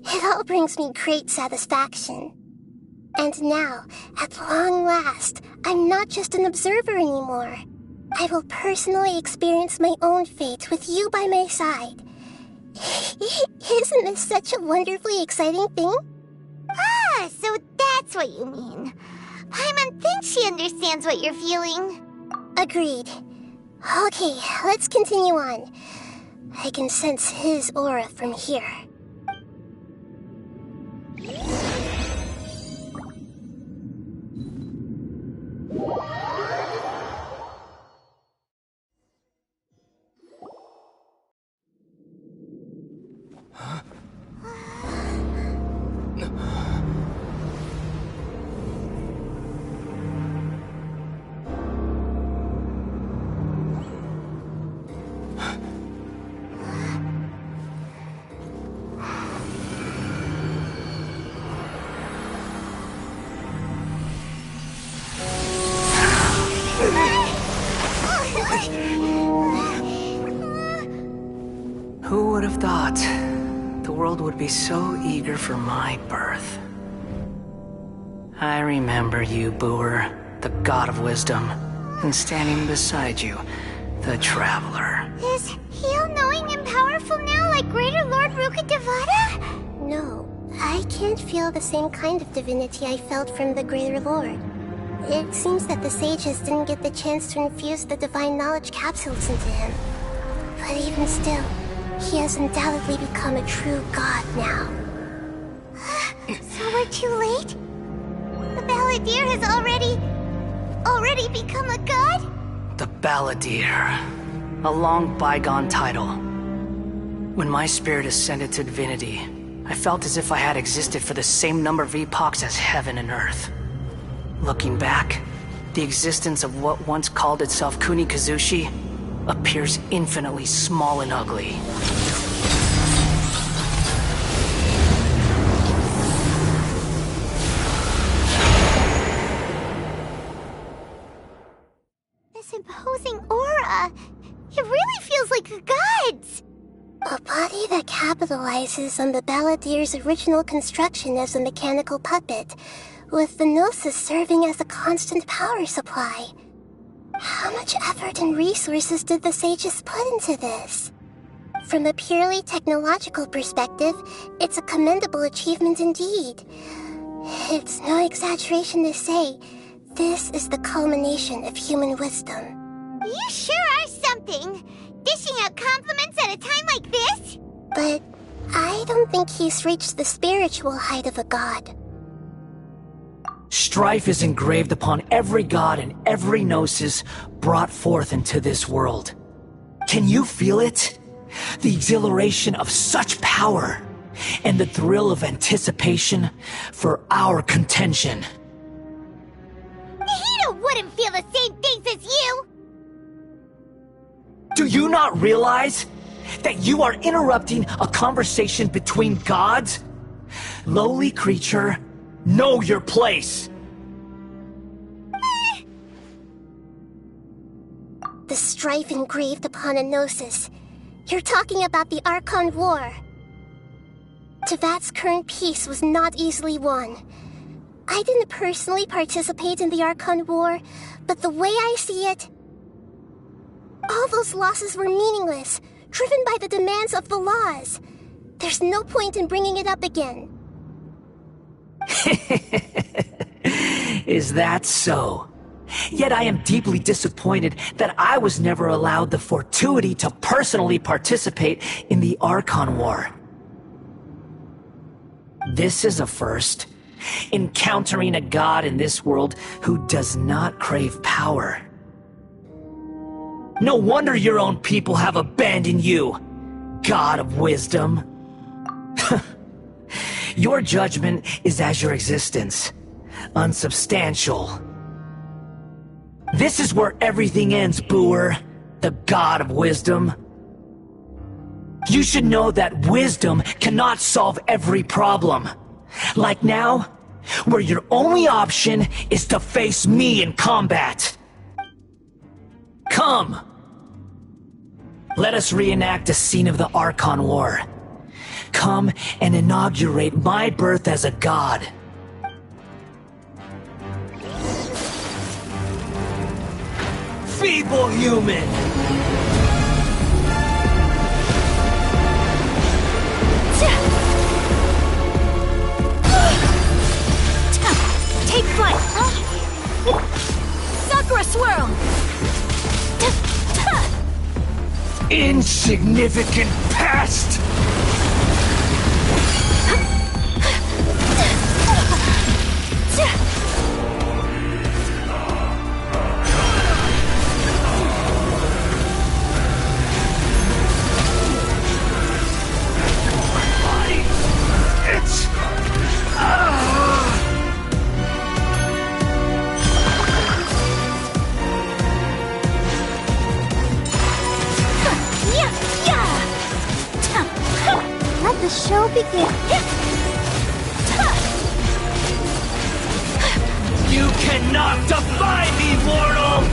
It all brings me great satisfaction. And now, at long last, I'm not just an observer anymore. I will personally experience my own fate with you by my side. Isn't this such a wonderfully exciting thing? Ah, so that's what you mean. Paimon thinks she understands what you're feeling. Agreed. Okay, let's continue on. I can sense his aura from here. who would be so eager for my birth. I remember you, Booer, the god of wisdom, and standing beside you, the traveler. Is he all-knowing and powerful now like Greater Lord Rukkhadevata? No, I can't feel the same kind of divinity I felt from the Greater Lord. It seems that the sages didn't get the chance to infuse the divine knowledge capsules into him. But even still, he has undoubtedly become a true god now. So we're too late? The Balladeer has already become a god? The Balladeer. A long bygone title. When my spirit ascended to divinity, I felt as if I had existed for the same number of epochs as heaven and earth. Looking back, the existence of what once called itself Kunikazushi appears infinitely small and ugly. This imposing aura, it really feels like the gods! A body that capitalizes on the Balladeer's original construction as a mechanical puppet, with the Gnosis serving as a constant power supply. How much effort and resources did the sages put into this? From a purely technological perspective, it's a commendable achievement indeed. It's no exaggeration to say, this is the culmination of human wisdom. You sure are something! Dishing out compliments at a time like this? But I don't think he's reached the spiritual height of a god. Strife is engraved upon every god and every gnosis brought forth into this world. Can you feel it? The exhilaration of such power, and the thrill of anticipation for our contention. Nahida wouldn't feel the same things as you! Do you not realize that you are interrupting a conversation between gods? Lowly creature, know your place! The strife engraved upon a Gnosis. You're talking about the Archon War. Tevat's current peace was not easily won. I didn't personally participate in the Archon War, but the way I see it, all those losses were meaningless, driven by the demands of the laws. There's no point in bringing it up again. Is that so? Yet I am deeply disappointed that I was never allowed the fortuity to personally participate in the Archon War. This is a first. Encountering a god in this world who does not crave power. No wonder your own people have abandoned you, god of wisdom. Your judgment is as your existence, unsubstantial. This is where everything ends, Booer, the god of wisdom. You should know that wisdom cannot solve every problem. Like now, where your only option is to face me in combat. Come! Let us reenact a scene of the Archon War. Come and inaugurate my birth as a god. Feeble human! Take flight! Sakura Swirl! Insignificant pest! Let the show begin. You cannot defy me, mortal!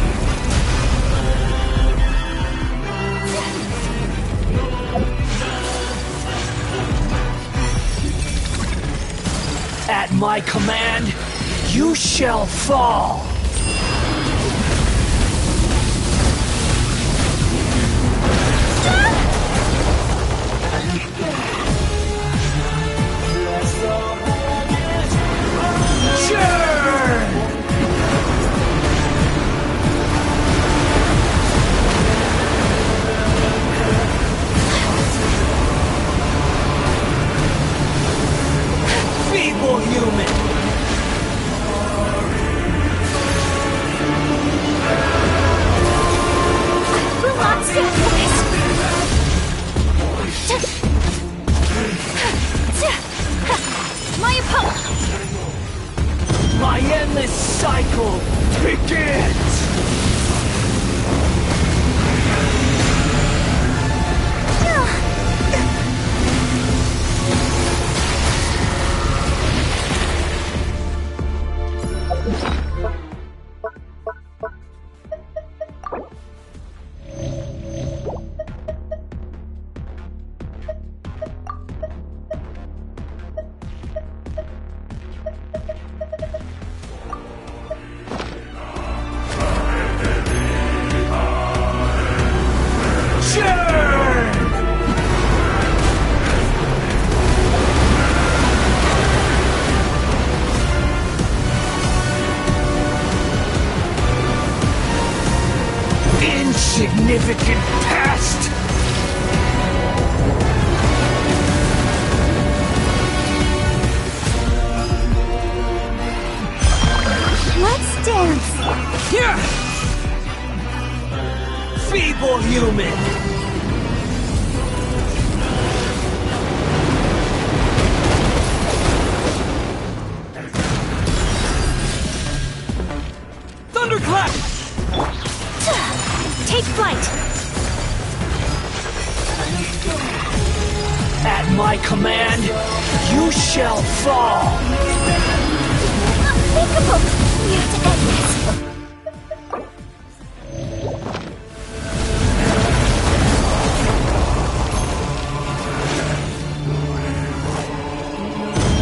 At my command, you shall fall! Feeble human! Will not stand for this! My opponent! My endless cycle begins! Insignificant past! Let's dance! Here! Feeble human! Thunderclap! Take flight! At my command, you shall fall! Unthinkable! We have to end this!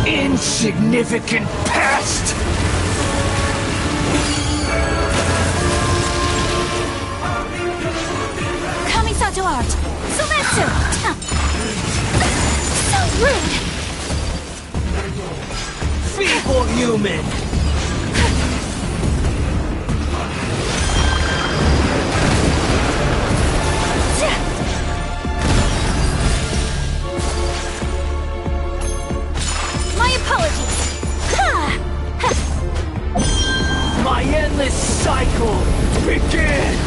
Insignificant past! Kamisato art! Sumetsu! So rude! Feeble human! My apologies! My endless cycle begins!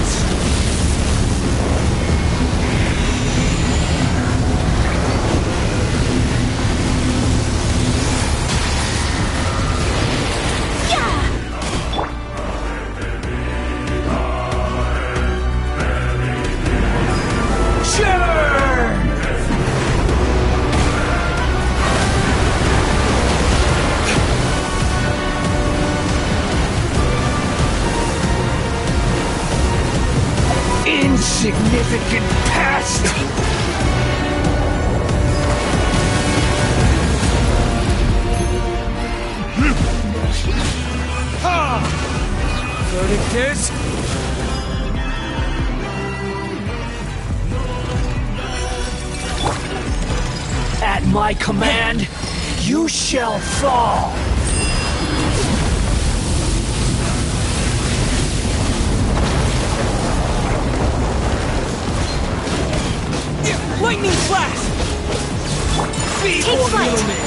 Insignificant past! Verdict is... At my command, you shall fall! Lightning flash! Feeble human!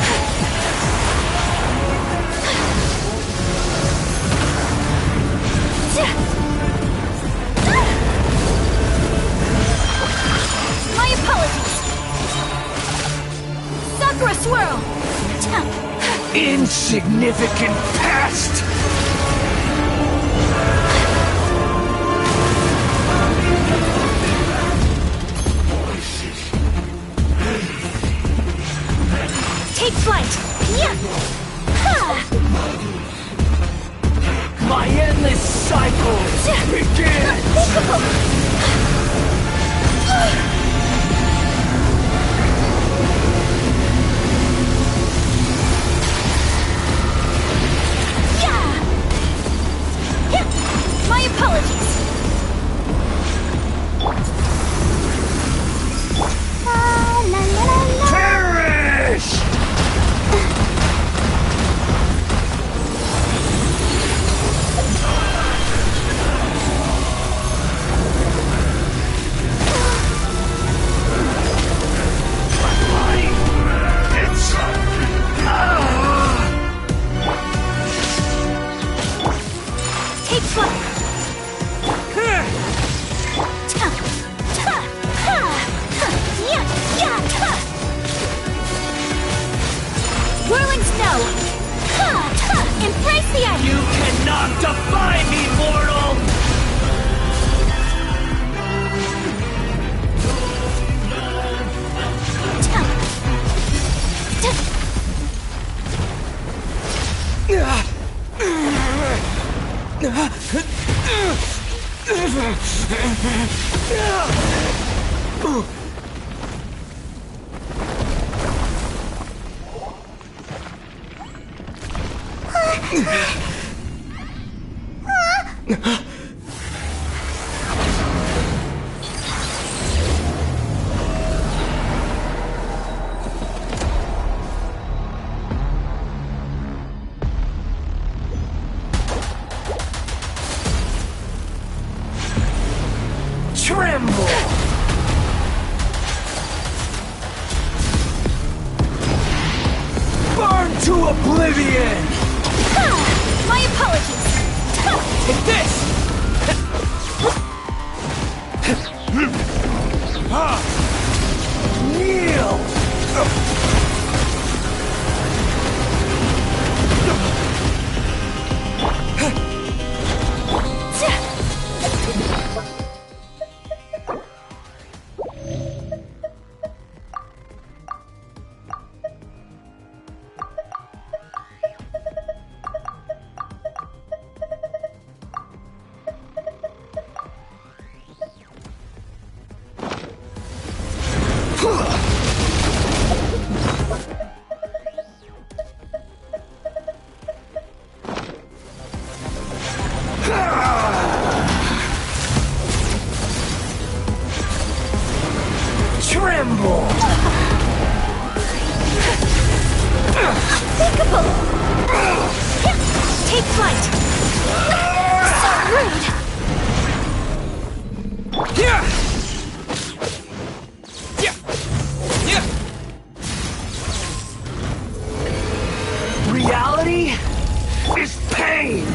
My apologies! Sakura swirl! Insignificant past! Take flight! Yeah! My endless cycle begins! the end! You cannot defy me, mortal! Tremble! Burn to oblivion! My apologies! Take this! Kneel! Tremble! Unthinkable! Take flight! So rude! Reality is pain!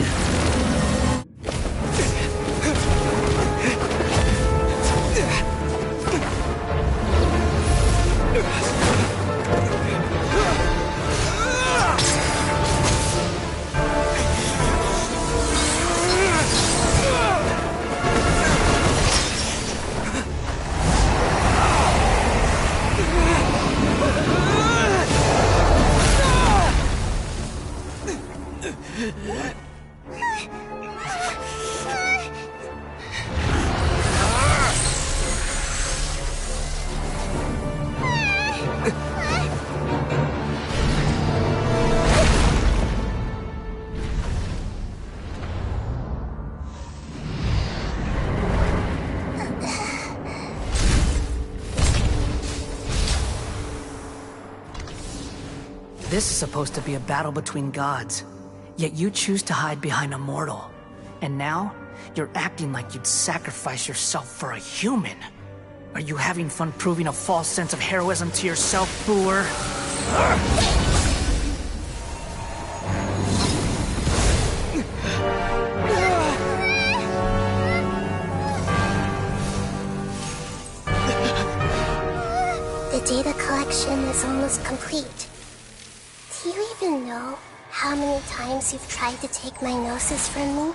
This is supposed to be a battle between gods, yet you choose to hide behind a mortal. And now, you're acting like you'd sacrifice yourself for a human. Are you having fun proving a false sense of heroism to yourself, Booer? The data collection is almost complete. Do you even know how many times you've tried to take my gnosis from me?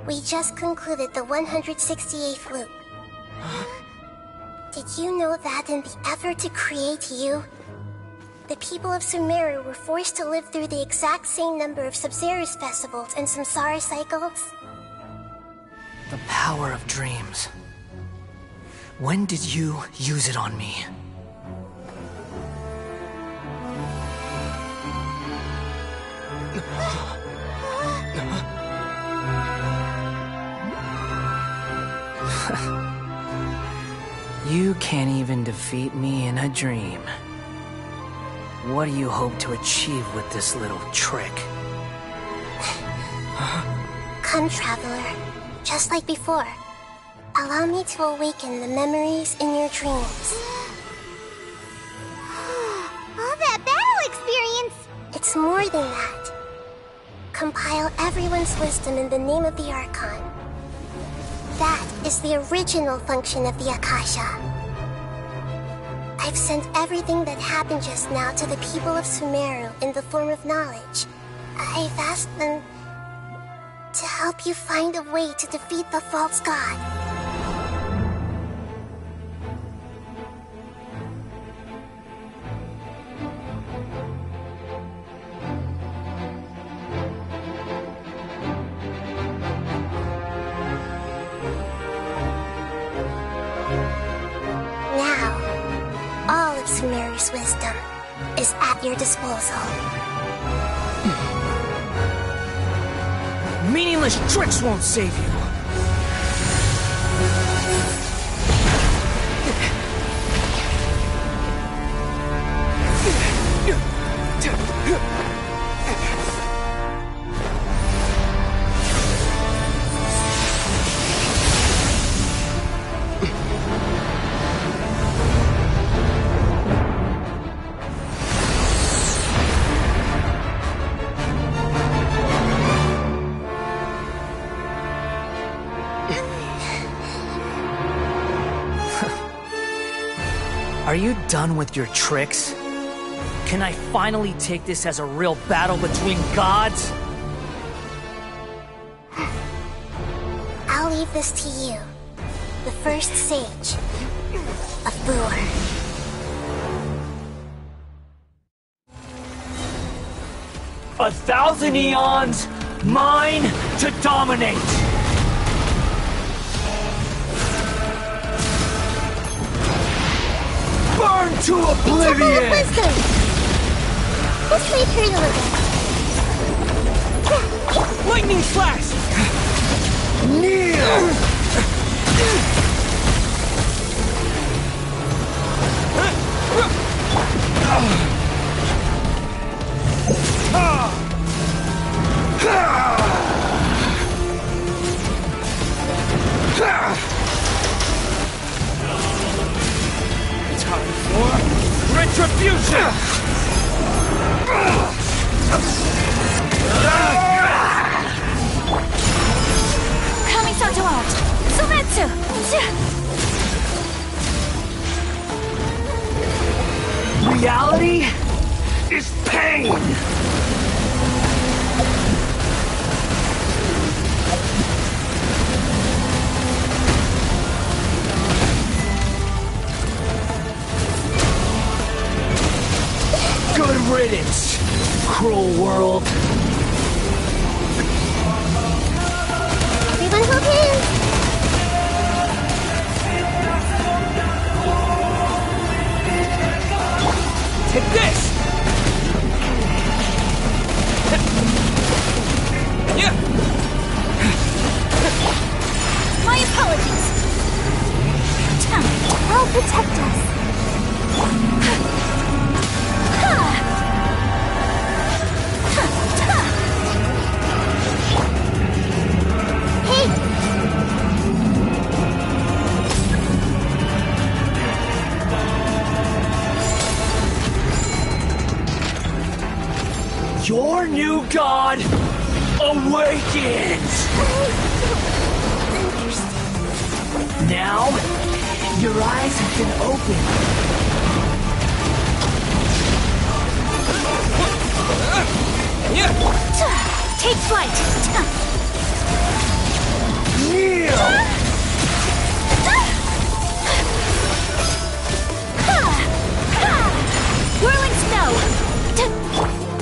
We just concluded the 168th loop. Did you know that in the effort to create you, the people of Sumeru were forced to live through the exact same number of Sub-Zerus festivals and Samsara cycles? The power of dreams. When did you use it on me? You can't even defeat me in a dream. What do you hope to achieve with this little trick? Come, Traveler. Just like before. Allow me to awaken the memories in your dreams. All that battle experience! It's more than that. compile everyone's wisdom in the name of the Archon. That is the original function of the Akasha. I've sent everything that happened just now to the people of Sumeru in the form of knowledge. I've asked them to help you find a way to defeat the false god. Sumeru's wisdom is at your disposal. Meaningless tricks won't save you. Are you done with your tricks? Can I finally take this as a real battle between gods? I'll leave this to you, the first sage of Boor. A thousand eons, mine to dominate! Burn to oblivion! Wisdom! This may hurt a little. Lightning flash! Kneel! Time for retribution! Kamisato out! Sumetsu! Reality is pain! Good riddance, cruel world. Everyone hold hands! Take this! My apologies! I'll protect us. Hey! Your new god awakens! Now, your eyes have been opened. Take flight! Kneel! Whirling snow!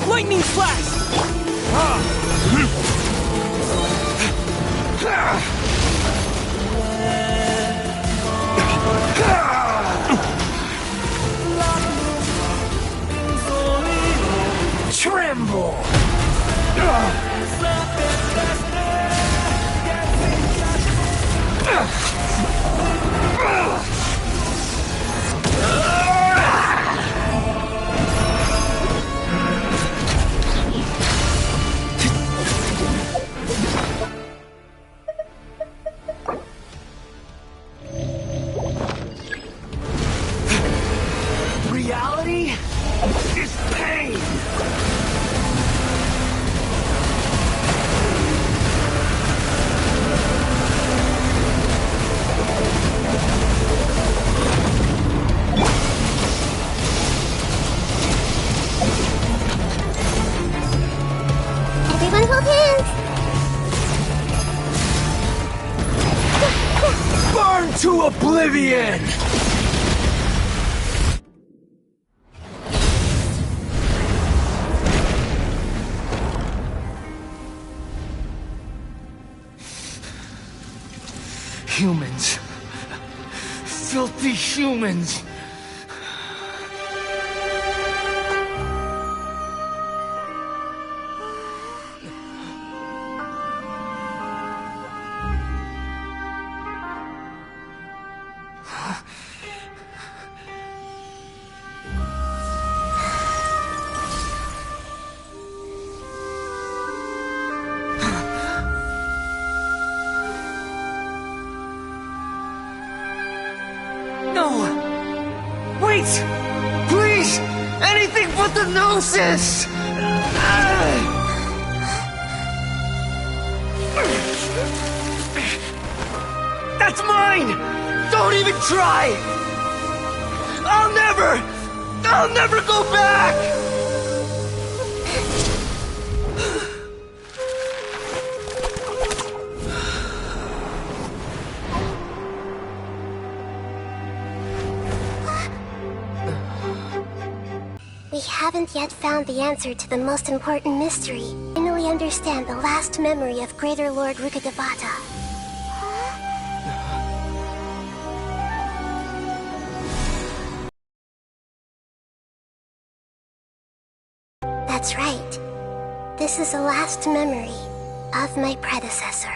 Lightning flash! Tremble! to oblivion! Humans. Filthy humans. Please! Anything but the Gnosis! That's mine! Don't even try! I'll never go back! We haven't yet found the answer to the most important mystery. Finally understand the last memory of Greater Lord Rukkhadevata. That's right. This is the last memory of my predecessor.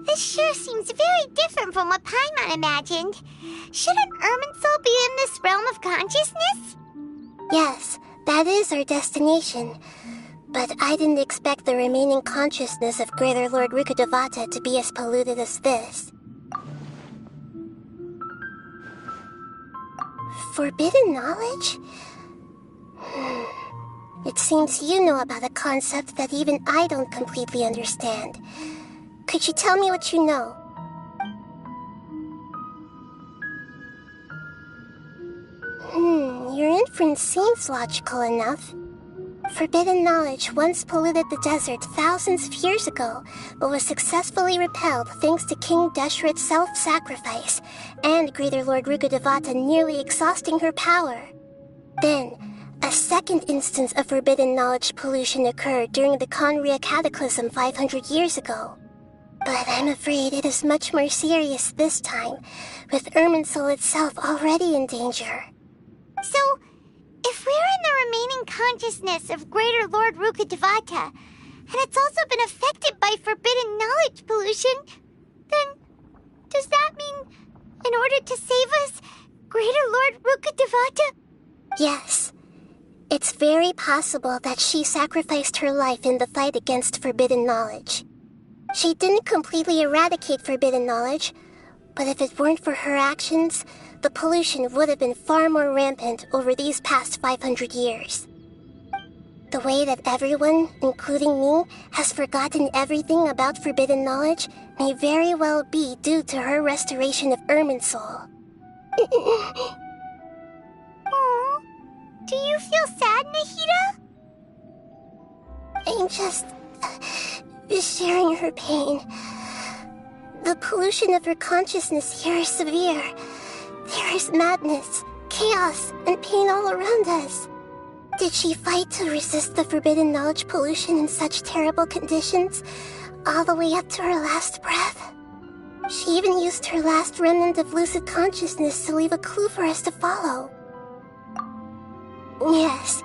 This sure seems very different from what Paimon imagined. Shouldn't Irminsul be in this realm of consciousness? Yes, that is our destination. But I didn't expect the remaining consciousness of Greater Lord Rukkhadevata to be as polluted as this. Forbidden knowledge? It seems you know about a concept that even I don't completely understand. Could you tell me what you know? Your inference seems logical enough. Forbidden knowledge once polluted the desert thousands of years ago, but was successfully repelled thanks to King Deshret's self-sacrifice, and Greater Lord Rukkhadevata nearly exhausting her power. Then, a second instance of forbidden knowledge pollution occurred during the Conria Cataclysm 500 years ago. But I'm afraid it is much more serious this time, with Irminsul itself already in danger. So, if we're in the remaining consciousness of Greater Lord Rukkhadevata, and it's also been affected by forbidden knowledge pollution, then does that mean, in order to save us, Greater Lord Rukkhadevata? Yes. It's very possible that she sacrificed her life in the fight against forbidden knowledge. She didn't completely eradicate forbidden knowledge, but if it weren't for her actions, the pollution would have been far more rampant over these past 500 years. The way that everyone, including me, has forgotten everything about forbidden knowledge may very well be due to her restoration of Irminsul. Aww. Do you feel sad, Nahida? I'm just sharing her pain. The pollution of her consciousness here is severe. There is madness, chaos, and pain all around us. Did she fight to resist the forbidden knowledge pollution in such terrible conditions, all the way up to her last breath? She even used her last remnant of lucid consciousness to leave a clue for us to follow. Yes,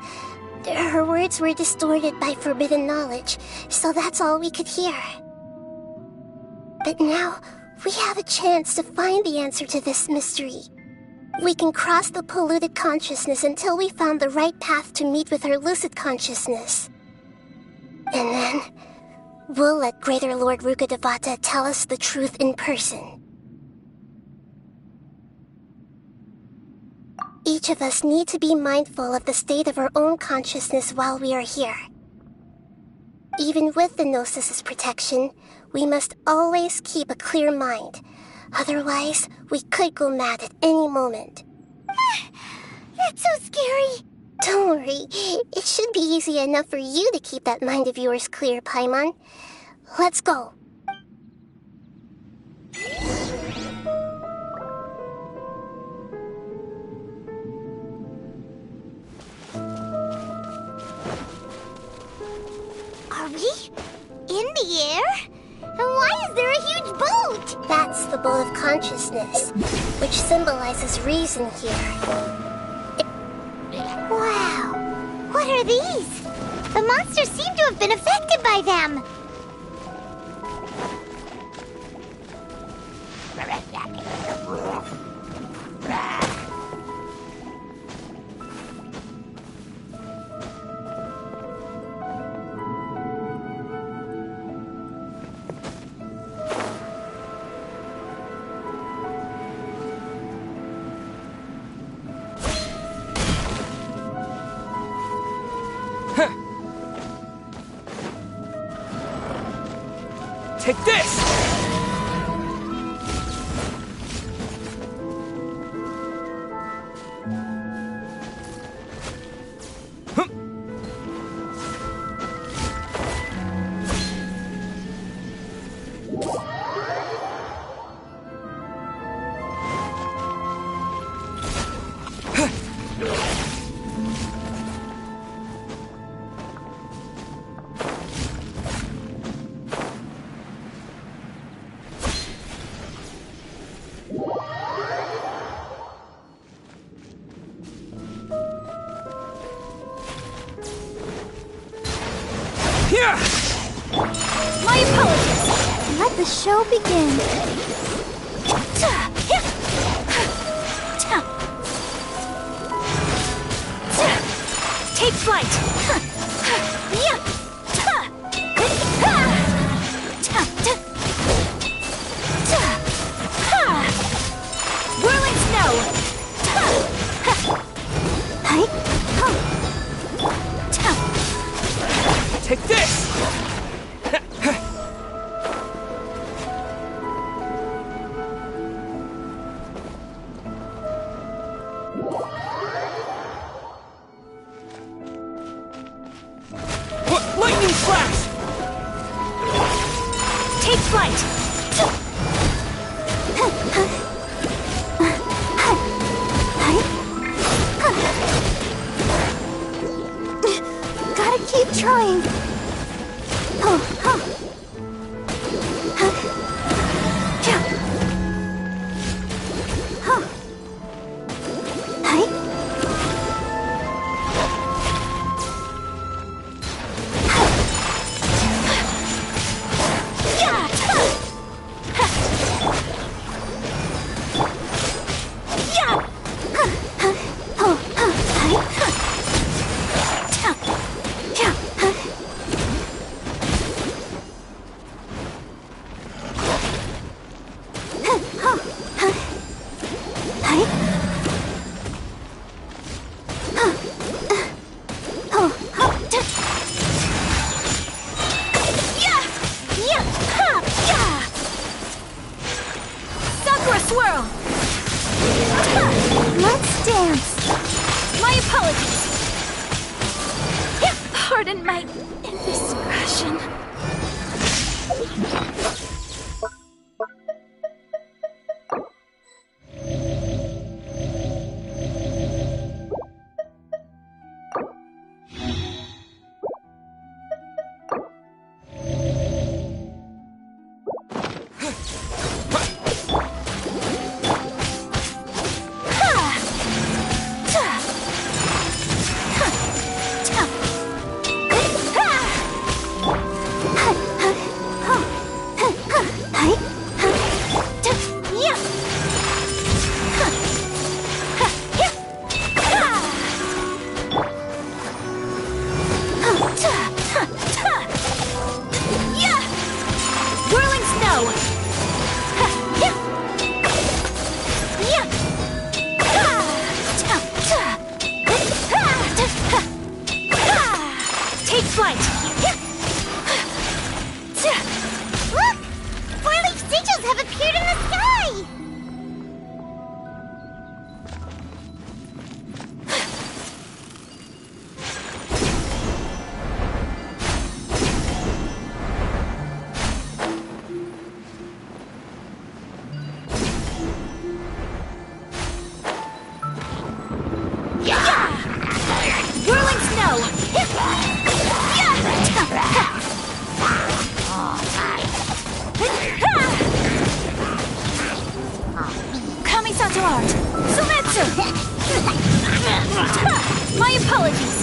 her words were distorted by forbidden knowledge, so that's all we could hear. But now, we have a chance to find the answer to this mystery. We can cross the polluted consciousness until we found the right path to meet with her lucid consciousness. And then, we'll let Greater Lord Rukkhadevata tell us the truth in person. Each of us need to be mindful of the state of our own consciousness while we are here. Even with the Gnosis' protection, we must always keep a clear mind. Otherwise, we could go mad at any moment. That's so scary. Don't worry. It should be easy enough for you to keep that mind of yours clear, Paimon. Let's go. Are we in the air? And why is there a huge boat? That's the boat of consciousness, which symbolizes reason here. Wow! What are these? The monsters seem to have been affected by them. Take this! My apologies. Let the show begin. Take flight. Whirling snow. Take this! Lightning flash! Take flight. Gotta keep trying. Swirl! Let's dance! My apologies! Pardon my indiscretion. Take flight! Look! 4-leaf sigils have appeared in the sky! hurry! Whirling snow! Kamisato art! Sumetsu! My apologies!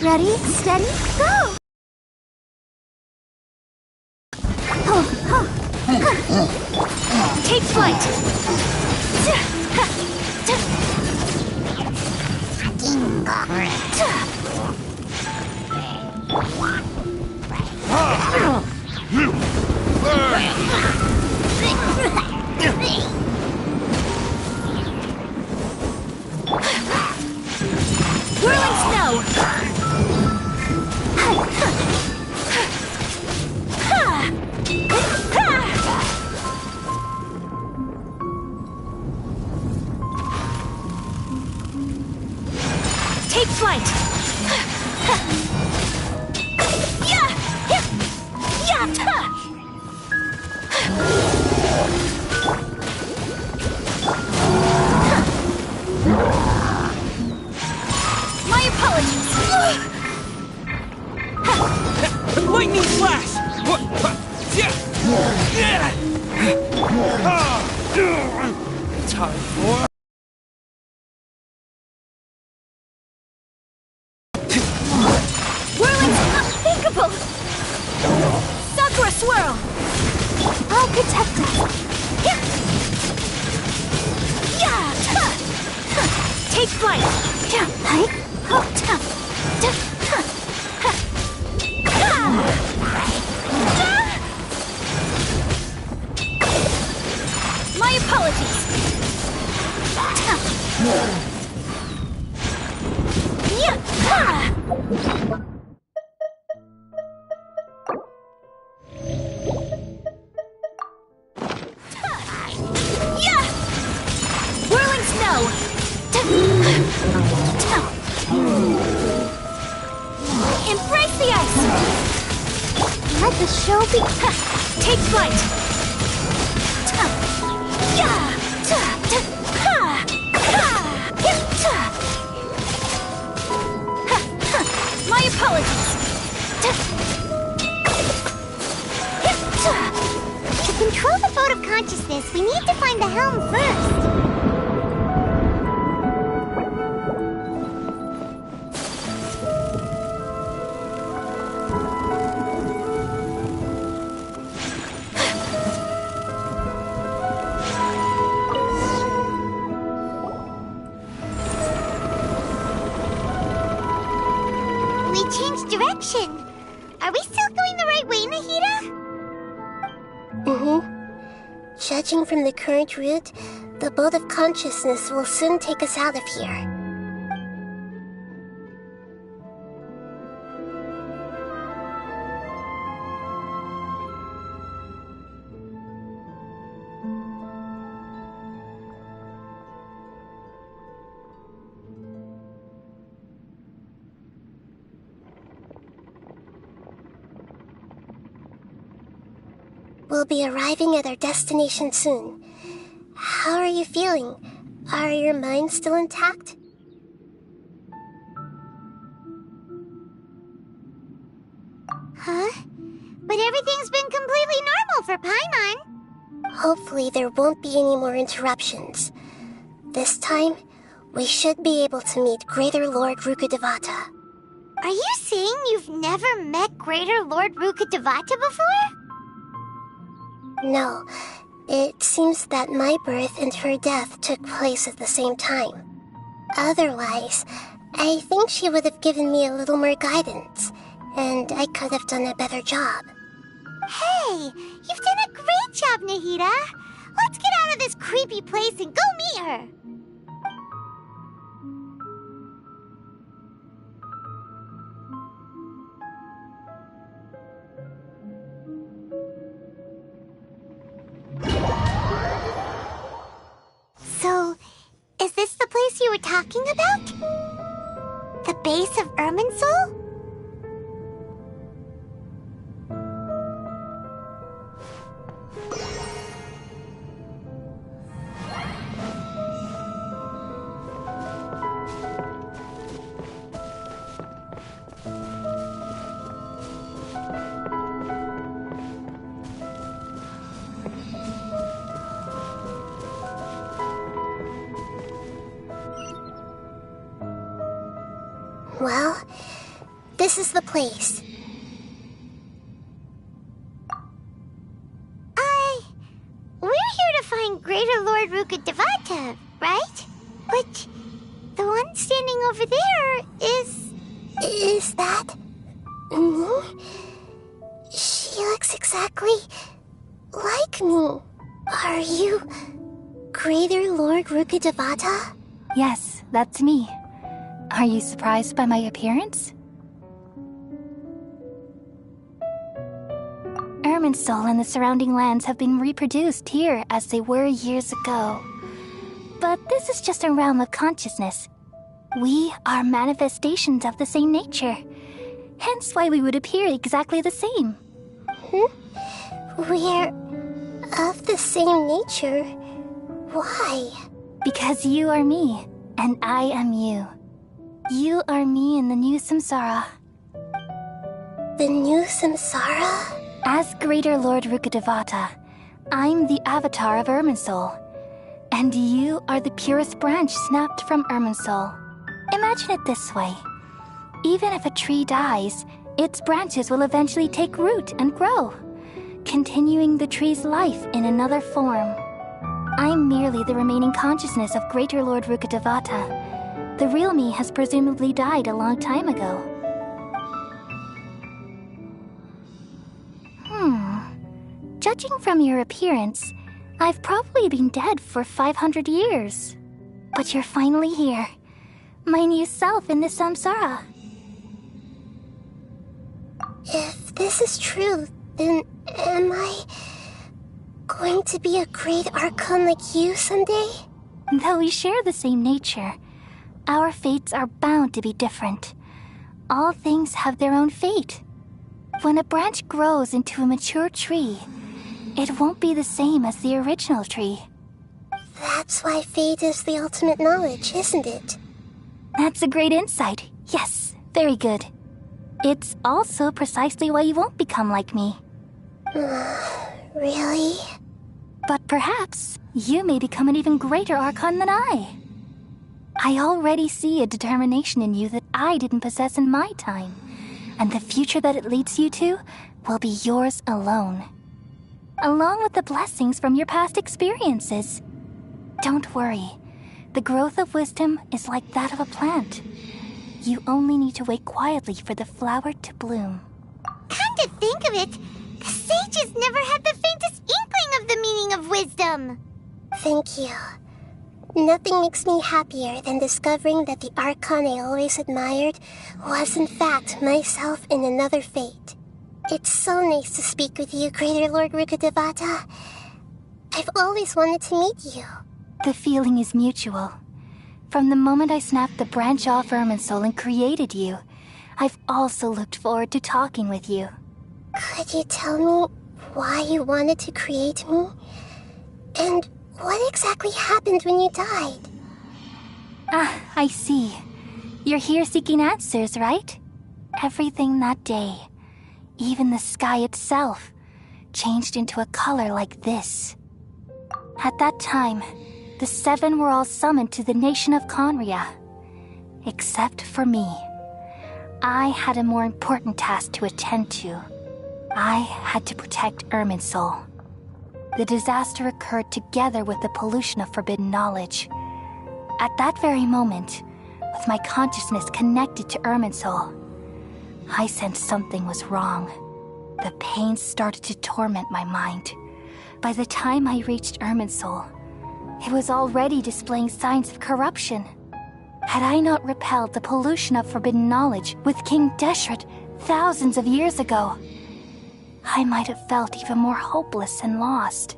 Ready, steady, go! Take flight! Whirling snow! Take flight! My apologies! Lightning flash! Time for... Whirling unthinkable! Sakura swirl! I'll protect us. Take flight! My apologies! Whirling snow! Embrace the ice! Let the show be... Take flight! My apologies! To control the boat of consciousness, we need to find the helm first. We changed direction. Are we still going the right way, Nahida? Judging from the current route, the boat of consciousness will soon take us out of here. We'll be arriving at our destination soon. How are you feeling? Are your minds still intact? Huh? But everything's been completely normal for Paimon. Hopefully there won't be any more interruptions. This time, we should be able to meet Greater Lord Rukkhadevata. Are you saying you've never met Greater Lord Rukkhadevata before? No. It seems that my birth and her death took place at the same time. Otherwise, I think she would have given me a little more guidance, and I could have done a better job. Hey, you've done a great job, Nahida. Let's get out of this creepy place and go meet her. So, is this the place you were talking about? The base of Irminsul? Well, this is the place. We're here to find Greater Lord Rukkhadevata, right? But the one standing over there is... Is that... me? She looks exactly like me. Are you Greater Lord Rukkhadevata? Yes, that's me. Are you surprised by my appearance? Irminsul and the surrounding lands have been reproduced here as they were years ago. But this is just a realm of consciousness. We are manifestations of the same nature. Hence why we would appear exactly the same. We're of the same nature. Why? Because you are me, and I am you. You are me in the new samsara. The new samsara? As Greater Lord Rukkhadevata, I'm the avatar of Irminsul. And you are the purest branch snapped from Irminsul. Imagine it this way. Even if a tree dies, its branches will eventually take root and grow, continuing the tree's life in another form. I'm merely the remaining consciousness of Greater Lord Rukkhadevata. The real me has presumably died a long time ago. Judging from your appearance, I've probably been dead for 500 years. But you're finally here. My new self in the samsara. If this is true, then am I going to be a great Archon like you someday? Though we share the same nature, our fates are bound to be different. All things have their own fate. When a branch grows into a mature tree, it won't be the same as the original tree. That's why fate is the ultimate knowledge, isn't it? That's a great insight. Yes, very good. It's also precisely why you won't become like me. Really? But perhaps you may become an even greater Archon than I. I already see a determination in you that I didn't possess in my time, and the future that it leads you to will be yours alone, along with the blessings from your past experiences. Don't worry. The growth of wisdom is like that of a plant. You only need to wait quietly for the flower to bloom. Come to think of it, the sages never had the faintest inkling of the meaning of wisdom. Thank you. Nothing makes me happier than discovering that the Archon I always admired was in fact myself in another fate. It's so nice to speak with you, Greater Lord Rukkhadevata. I've always wanted to meet you. The feeling is mutual. From the moment I snapped the branch off Irminsul and created you, I've also looked forward to talking with you. Could you tell me why you wanted to create me? And what exactly happened when you died? Ah, I see. You're here seeking answers, right? Everything that day, even the sky itself, changed into a color like this. At that time, the seven were all summoned to the nation of Conria. Except for me. I had a more important task to attend to. I had to protect Irminsul. The disaster occurred together with the pollution of forbidden knowledge. At that very moment, with my consciousness connected to Irminsul, I sensed something was wrong. The pain started to torment my mind. By the time I reached Irminsul, it was already displaying signs of corruption. Had I not repelled the pollution of forbidden knowledge with King Deshret thousands of years ago, I might have felt even more hopeless and lost.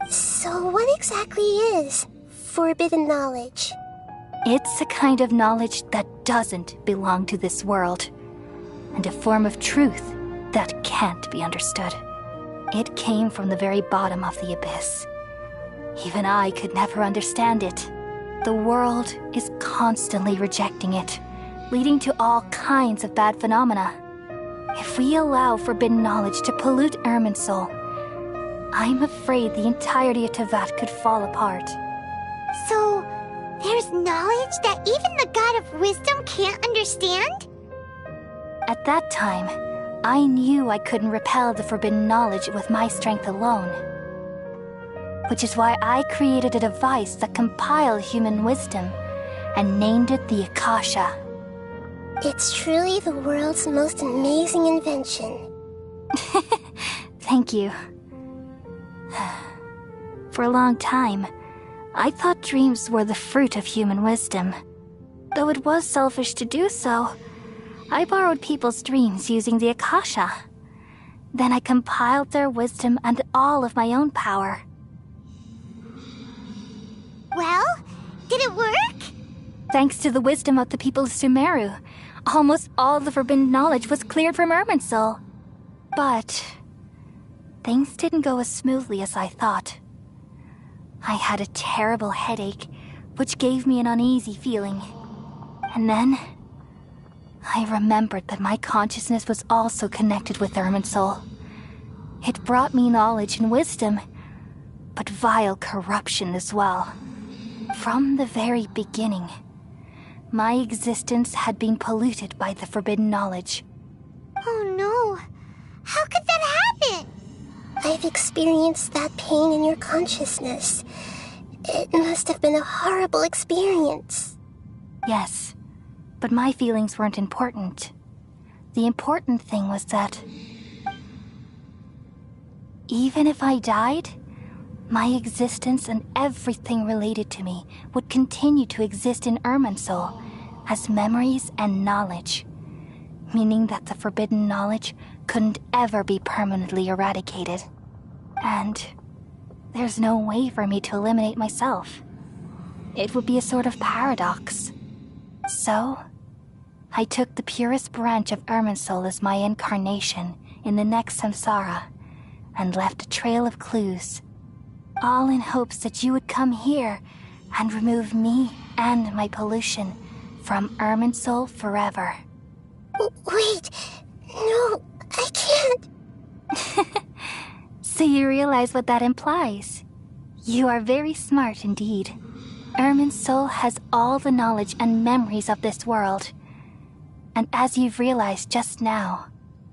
So what exactly is forbidden knowledge? It's a kind of knowledge that doesn't belong to this world, and a form of truth that can't be understood. It came from the very bottom of the abyss. Even I could never understand it. The world is constantly rejecting it, leading to all kinds of bad phenomena. If we allow forbidden knowledge to pollute Irminsul, I'm afraid the entirety of Teyvat could fall apart. So, there's knowledge that even the God of Wisdom can't understand? At that time, I knew I couldn't repel the forbidden knowledge with my strength alone. Which is why I created a device that compiled human wisdom and named it the Akasha. It's truly the world's most amazing invention. Thank you. For a long time, I thought dreams were the fruit of human wisdom. Though it was selfish to do so, I borrowed people's dreams using the Akasha. Then I compiled their wisdom and all of my own power. Well, did it work? Thanks to the wisdom of the people of Sumeru, almost all the forbidden knowledge was cleared from Irminsul. But things didn't go as smoothly as I thought. I had a terrible headache, which gave me an uneasy feeling. And then I remembered that my consciousness was also connected with Irminsul. It brought me knowledge and wisdom, but vile corruption as well. From the very beginning, my existence had been polluted by the forbidden knowledge. Oh no! How could that happen? I've experienced that pain in your consciousness. It must have been a horrible experience. Yes, but my feelings weren't important. The important thing was that even if I died, my existence and everything related to me would continue to exist in Irminsul as memories and knowledge, meaning that the forbidden knowledge couldn't ever be permanently eradicated. And there's no way for me to eliminate myself. It would be a sort of paradox. So, I took the purest branch of Irminsul as my incarnation in the next samsara and left a trail of clues, all in hopes that you would come here and remove me and my pollution from Irminsul forever. Wait, no, I can't. So you realize what that implies? You are very smart indeed. Irminsul has all the knowledge and memories of this world. And as you've realized just now,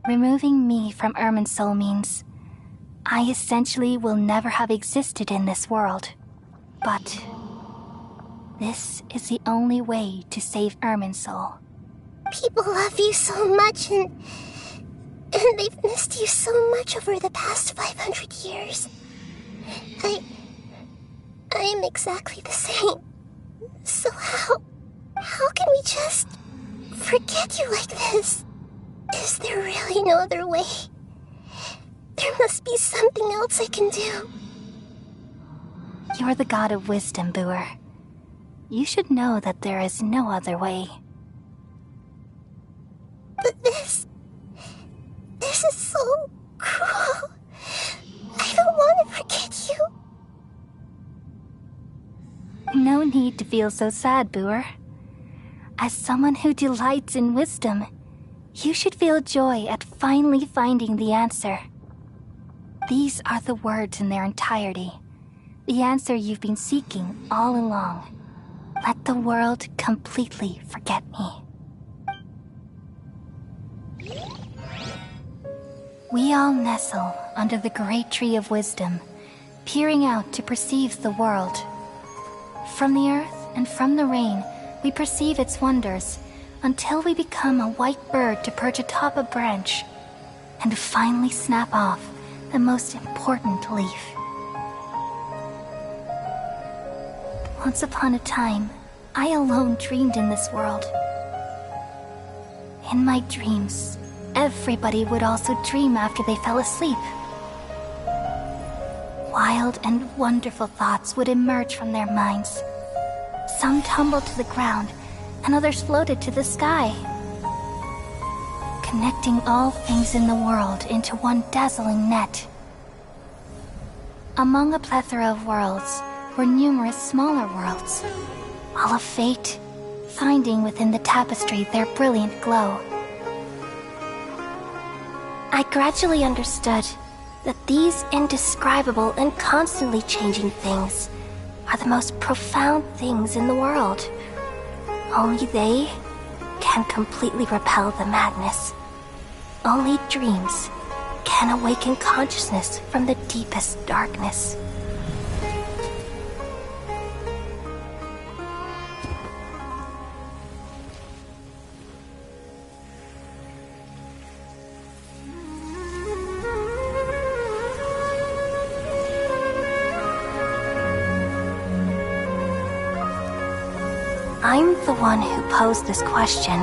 removing me from Irminsul means I essentially will never have existed in this world. But this is the only way to save Irminsul. People love you so much and they've missed you so much over the past 500 years. I am exactly the same. So how can we just forget you like this? Is there really no other way? There must be something else I can do. You're the god of wisdom, Boer. You should know that there is no other way. But this is so cruel. I don't want to forget you. No need to feel so sad, Boer. As someone who delights in wisdom, you should feel joy at finally finding the answer. These are the words in their entirety. The answer you've been seeking all along. Let the world completely forget me. We all nestle under the great tree of wisdom, peering out to perceive the world. From the earth and from the rain, we perceive its wonders, until we become a white bird to perch atop a branch, and finally snap off the most important leaf. Once upon a time, I alone dreamed in this world. In my dreams, everybody would also dream after they fell asleep. Wild and wonderful thoughts would emerge from their minds. Some tumbled to the ground, and others floated to the sky, connecting all things in the world into one dazzling net. Among a plethora of worlds were numerous smaller worlds, all of fate, finding within the tapestry their brilliant glow. I gradually understood that these indescribable and constantly changing things are the most profound things in the world. Only they can completely repel the madness. Only dreams can awaken consciousness from the deepest darkness. I'm the one who posed this question,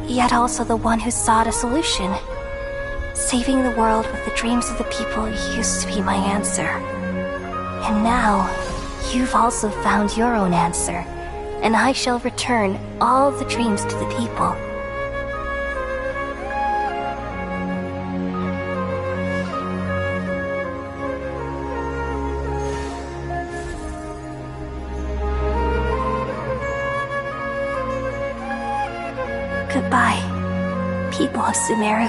yet also the one who sought a solution. Saving the world with the dreams of the people used to be my answer. And now, you've also found your own answer, and I shall return all the dreams to the people. Goodbye, people of Sumeru.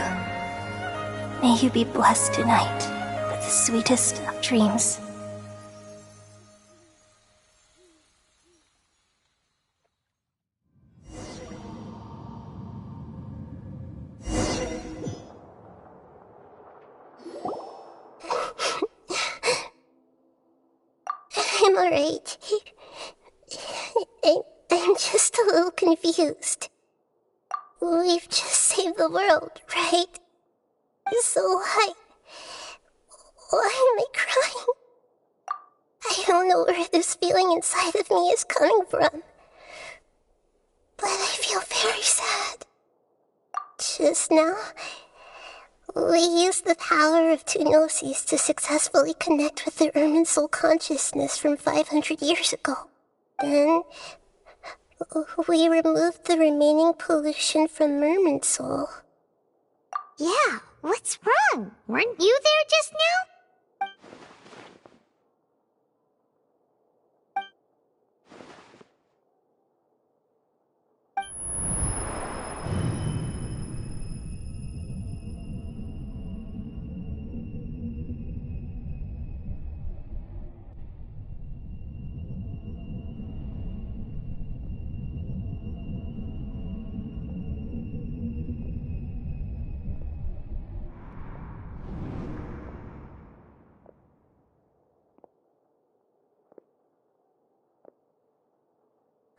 May you be blessed tonight with the sweetest of dreams. I'm alright. I'm just a little confused. We've just saved the world, right? So why am I crying? I don't know where this feeling inside of me is coming from, but I feel very sad. Just now, we used the power of two gnosis to successfully connect with the Irminsul consciousness from 500 years ago. Then, we removed the remaining pollution from Irminsul. Yeah, what's wrong? Weren't you there just now?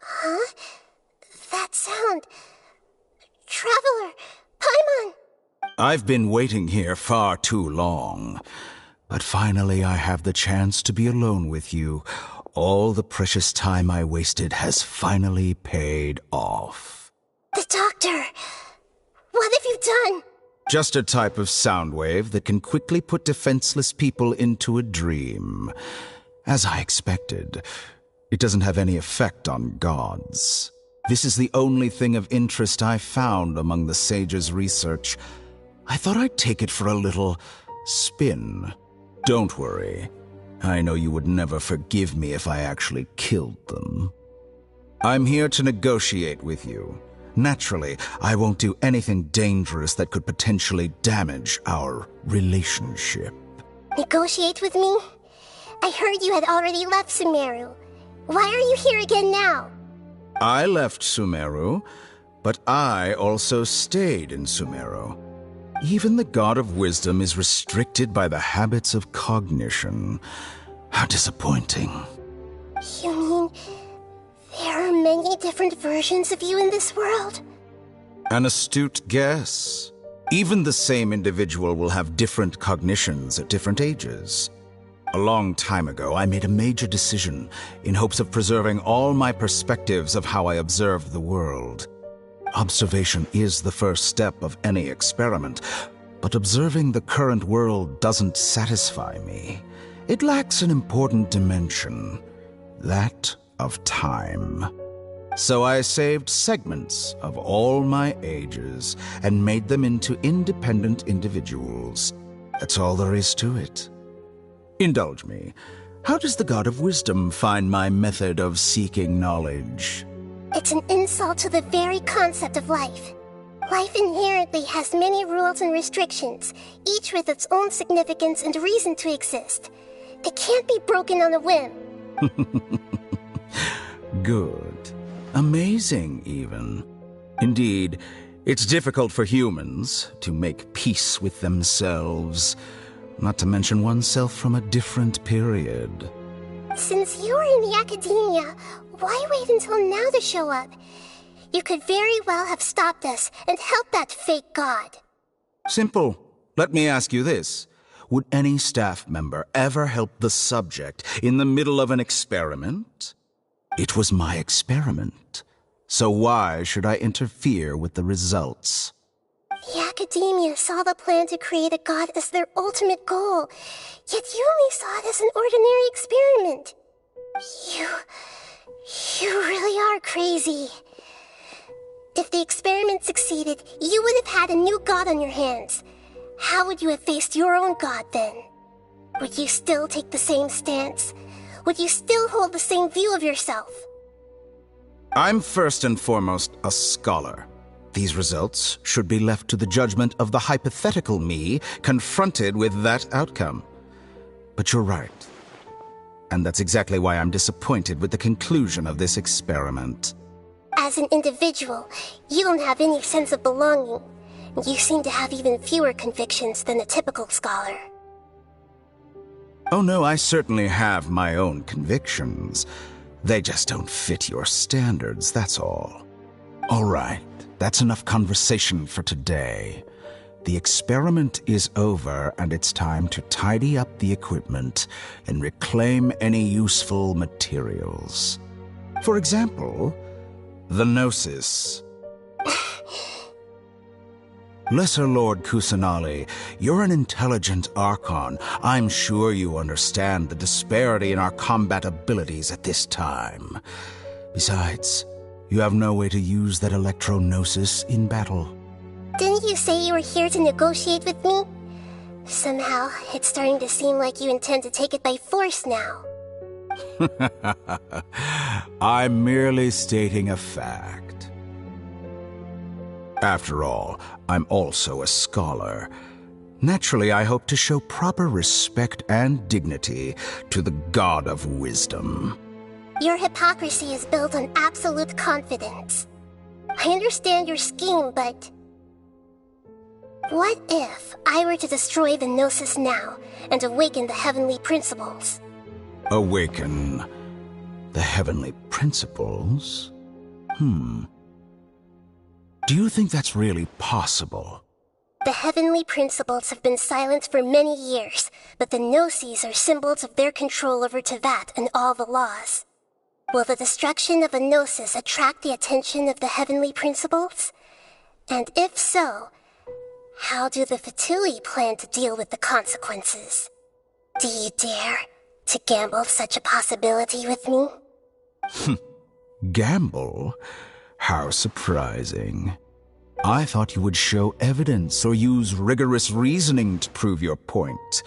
Huh? That sound. Traveler! Paimon! I've been waiting here far too long. But finally I have the chance to be alone with you. All the precious time I wasted has finally paid off. The doctor! What have you done? Just a type of sound wave that can quickly put defenseless people into a dream. As I expected, it doesn't have any effect on gods. This is the only thing of interest I found among the sage's research. I thought I'd take it for a little spin. Don't worry. I know you would never forgive me if I actually killed them. I'm here to negotiate with you. Naturally, I won't do anything dangerous that could potentially damage our relationship. Negotiate with me? I heard you had already left Sumeru. Why are you here again now? I left Sumeru, But I also stayed in Sumero. Even the God of Wisdom is restricted by the habits of cognition. How disappointing. You mean there are many different versions of you in this world? An astute guess. Even the same individual will have different cognitions at different ages. A long time ago, I made a major decision in hopes of preserving all my perspectives of how I observed the world. Observation is the first step of any experiment, but observing the current world doesn't satisfy me. It lacks an important dimension, that of time. So I saved segments of all my ages and made them into independent individuals. That's all there is to it. Indulge me. How does the God of Wisdom find my method of seeking knowledge? It's an insult to the very concept of life. Life inherently has many rules and restrictions, each with its own significance and reason to exist. It can't be broken on a whim. Good. Amazing, even. Indeed, it's difficult for humans to make peace with themselves, not to mention oneself from a different period. Since you were in the academia, why wait until now to show up? You could very well have stopped us and helped that fake god. Simple. Let me ask you this. Would any staff member ever help the subject in the middle of an experiment? It was my experiment. So why should I interfere with the results? The academia saw the plan to create a god as their ultimate goal, yet you only saw it as an ordinary experiment. You really are crazy. If the experiment succeeded, you would have had a new god on your hands. How would you have faced your own god then? Would you still take the same stance? Would you still hold the same view of yourself? I'm first and foremost a scholar. These results should be left to the judgment of the hypothetical me confronted with that outcome. But you're right. And that's exactly why I'm disappointed with the conclusion of this experiment. As an individual, you don't have any sense of belonging. You seem to have even fewer convictions than a typical scholar. Oh no, I certainly have my own convictions. They just don't fit your standards, that's all. All right, that's enough conversation for today. The experiment is over, and it's time to tidy up the equipment and reclaim any useful materials. For example, the Gnosis. Lesser Lord Kusanali, you're an intelligent Archon. I'm sure you understand the disparity in our combat abilities at this time. Besides, you have no way to use that Electro-Gnosis in battle. Didn't you say you were here to negotiate with me? Somehow, it's starting to seem like you intend to take it by force now. I'm merely stating a fact. After all, I'm also a scholar. Naturally, I hope to show proper respect and dignity to the God of Wisdom. Your hypocrisy is built on absolute confidence. I understand your scheme, but... what if I were to destroy the Gnosis now and awaken the heavenly principles? Awaken the heavenly principles? Do you think that's really possible? The heavenly principles have been silent for many years, but the Gnosis are symbols of their control over Tevat and all the laws. Will the destruction of a Gnosis attract the attention of the heavenly principles? And if so, how do the Fatui plan to deal with the consequences? Do you dare to gamble such a possibility with me? Gamble? How surprising. I thought you would show evidence or use rigorous reasoning to prove your point.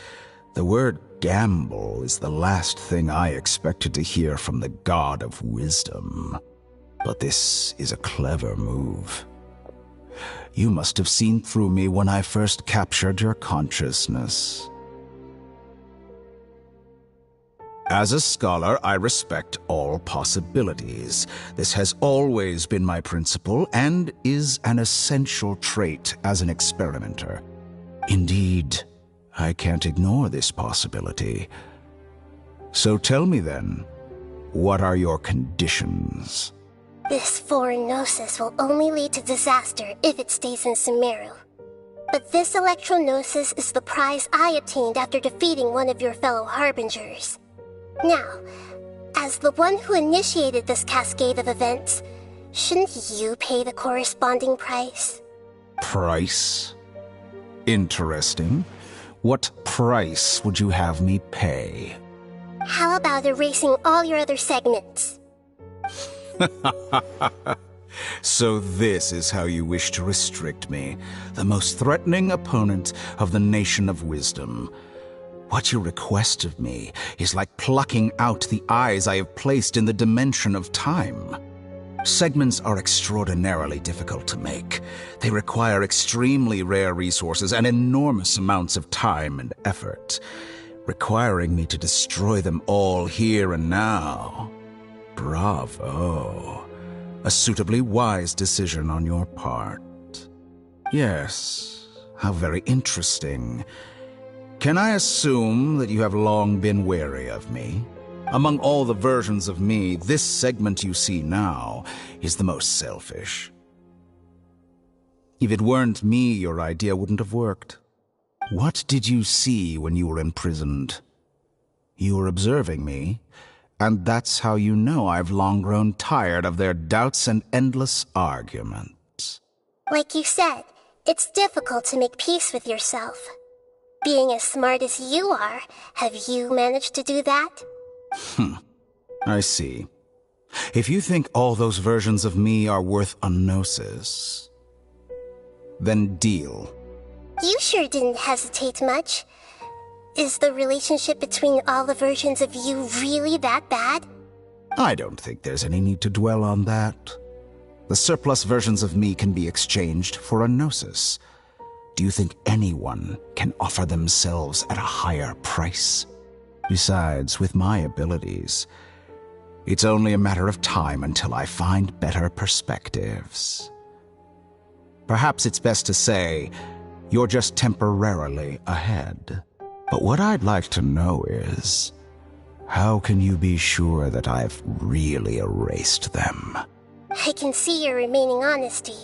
The word gamble is the last thing I expected to hear from the God of Wisdom. But this is a clever move. You must have seen through me when I first captured your consciousness. As a scholar, I respect all possibilities. This has always been my principle and is an essential trait as an experimenter. Indeed, I can't ignore this possibility. So tell me then, what are your conditions? This foreign gnosis will only lead to disaster if it stays in Sumeru. But this electro-gnosis is the prize I obtained after defeating one of your fellow harbingers. Now, as the one who initiated this cascade of events, shouldn't you pay the corresponding price? Price? Interesting. What price would you have me pay? How about erasing all your other segments? So this is how you wish to restrict me, the most threatening opponent of the Nation of Wisdom. What you request of me is like plucking out the eyes I have placed in the dimension of time. Segments are extraordinarily difficult to make. They require extremely rare resources and enormous amounts of time and effort, requiring me to destroy them all here and now. Bravo. A suitably wise decision on your part. Yes, how very interesting. Can I assume that you have long been wary of me? Among all the versions of me, this segment you see now is the most selfish. If it weren't me, your idea wouldn't have worked. What did you see when you were imprisoned? You were observing me, and that's how you know I've long grown tired of their doubts and endless arguments. Like you said, it's difficult to make peace with yourself. Being as smart as you are, have you managed to do that? I see. If you think all those versions of me are worth a gnosis, then deal. You sure didn't hesitate much. Is the relationship between all the versions of you really that bad? I don't think there's any need to dwell on that. The surplus versions of me can be exchanged for a gnosis. Do you think anyone can offer themselves at a higher price? Besides, with my abilities, it's only a matter of time until I find better perspectives. Perhaps it's best to say, you're just temporarily ahead. But what I'd like to know is, how can you be sure that I've really erased them? I can see your remaining honesty.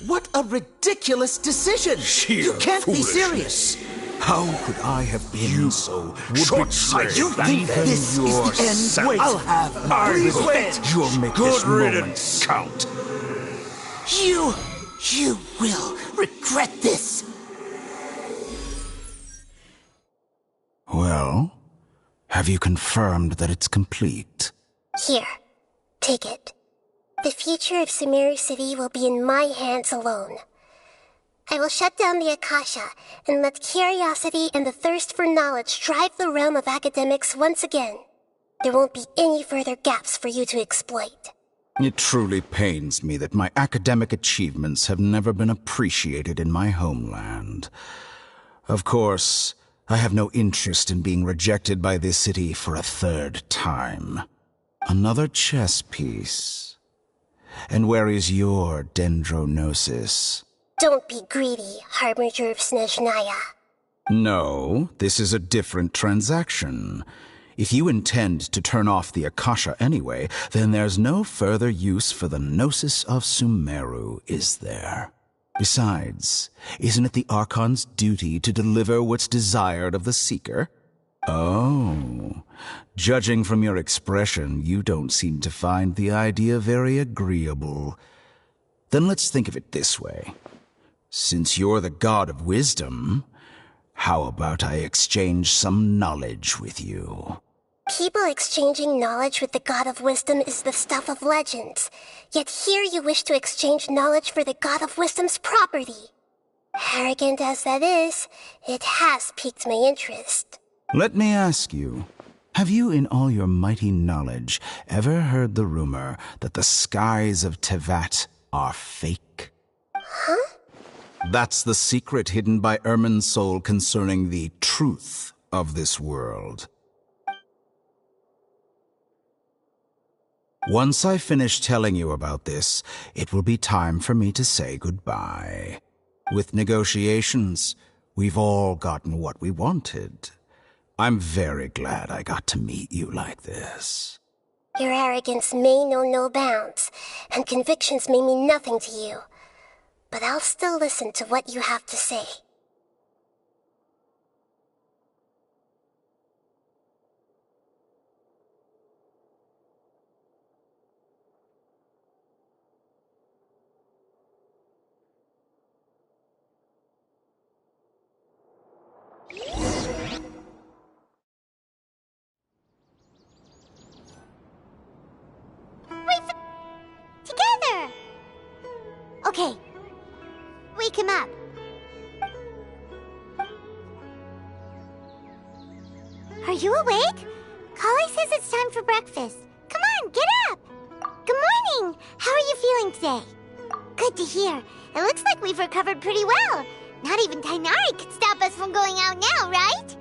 What a ridiculous decision! You can't be serious! How could I have been so short-sighted? You think this is the end? Wait, I'll have Please wait! You'll make this moment count. You will regret this! Well, have you confirmed that it's complete? Here, take it. The future of Sumeru City will be in my hands alone. I will shut down the Akasha and let curiosity and the thirst for knowledge drive the realm of academics once again. There won't be any further gaps for you to exploit. It truly pains me that my academic achievements have never been appreciated in my homeland. Of course, I have no interest in being rejected by this city for a third time. Another chess piece. And where is your dendrognosis? Don't be greedy, Harbinger of Snezhnaya. No, this is a different transaction. If you intend to turn off the Akasha anyway, then there's no further use for the Gnosis of Sumeru, is there? Besides, isn't it the Archon's duty to deliver what's desired of the Seeker? Oh, judging from your expression, you don't seem to find the idea very agreeable. Then let's think of it this way. Since you're the God of Wisdom, how about I exchange some knowledge with you? People exchanging knowledge with the God of Wisdom is the stuff of legends. Yet here you wish to exchange knowledge for the God of Wisdom's property. Arrogant as that is, it has piqued my interest. Let me ask you, have you in all your mighty knowledge ever heard the rumor that the skies of Tevat are fake? Huh? That's the secret hidden by Ermin's soul concerning the truth of this world. Once I finish telling you about this, it will be time for me to say goodbye. With negotiations, we've all gotten what we wanted. I'm very glad I got to meet you like this. Your arrogance may know no bounds, and convictions may mean nothing to you. But I'll still listen to what you have to say. Together! Okay. Wake him up. Are you awake? Kale says it's time for breakfast. Come on, get up! Good morning! How are you feeling today? Good to hear. It looks like we've recovered pretty well. Not even Tainari could stop us from going out now, right?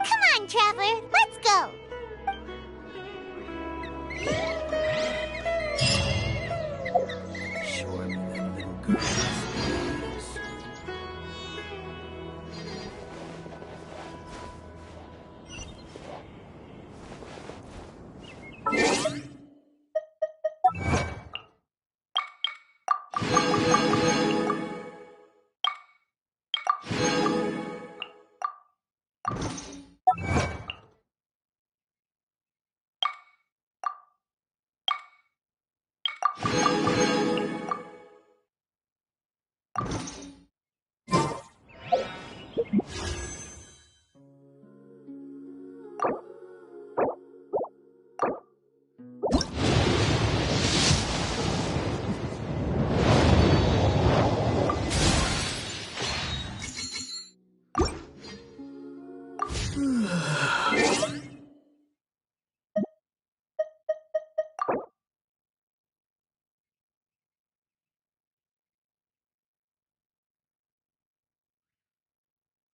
Come on, Traveler, let's go!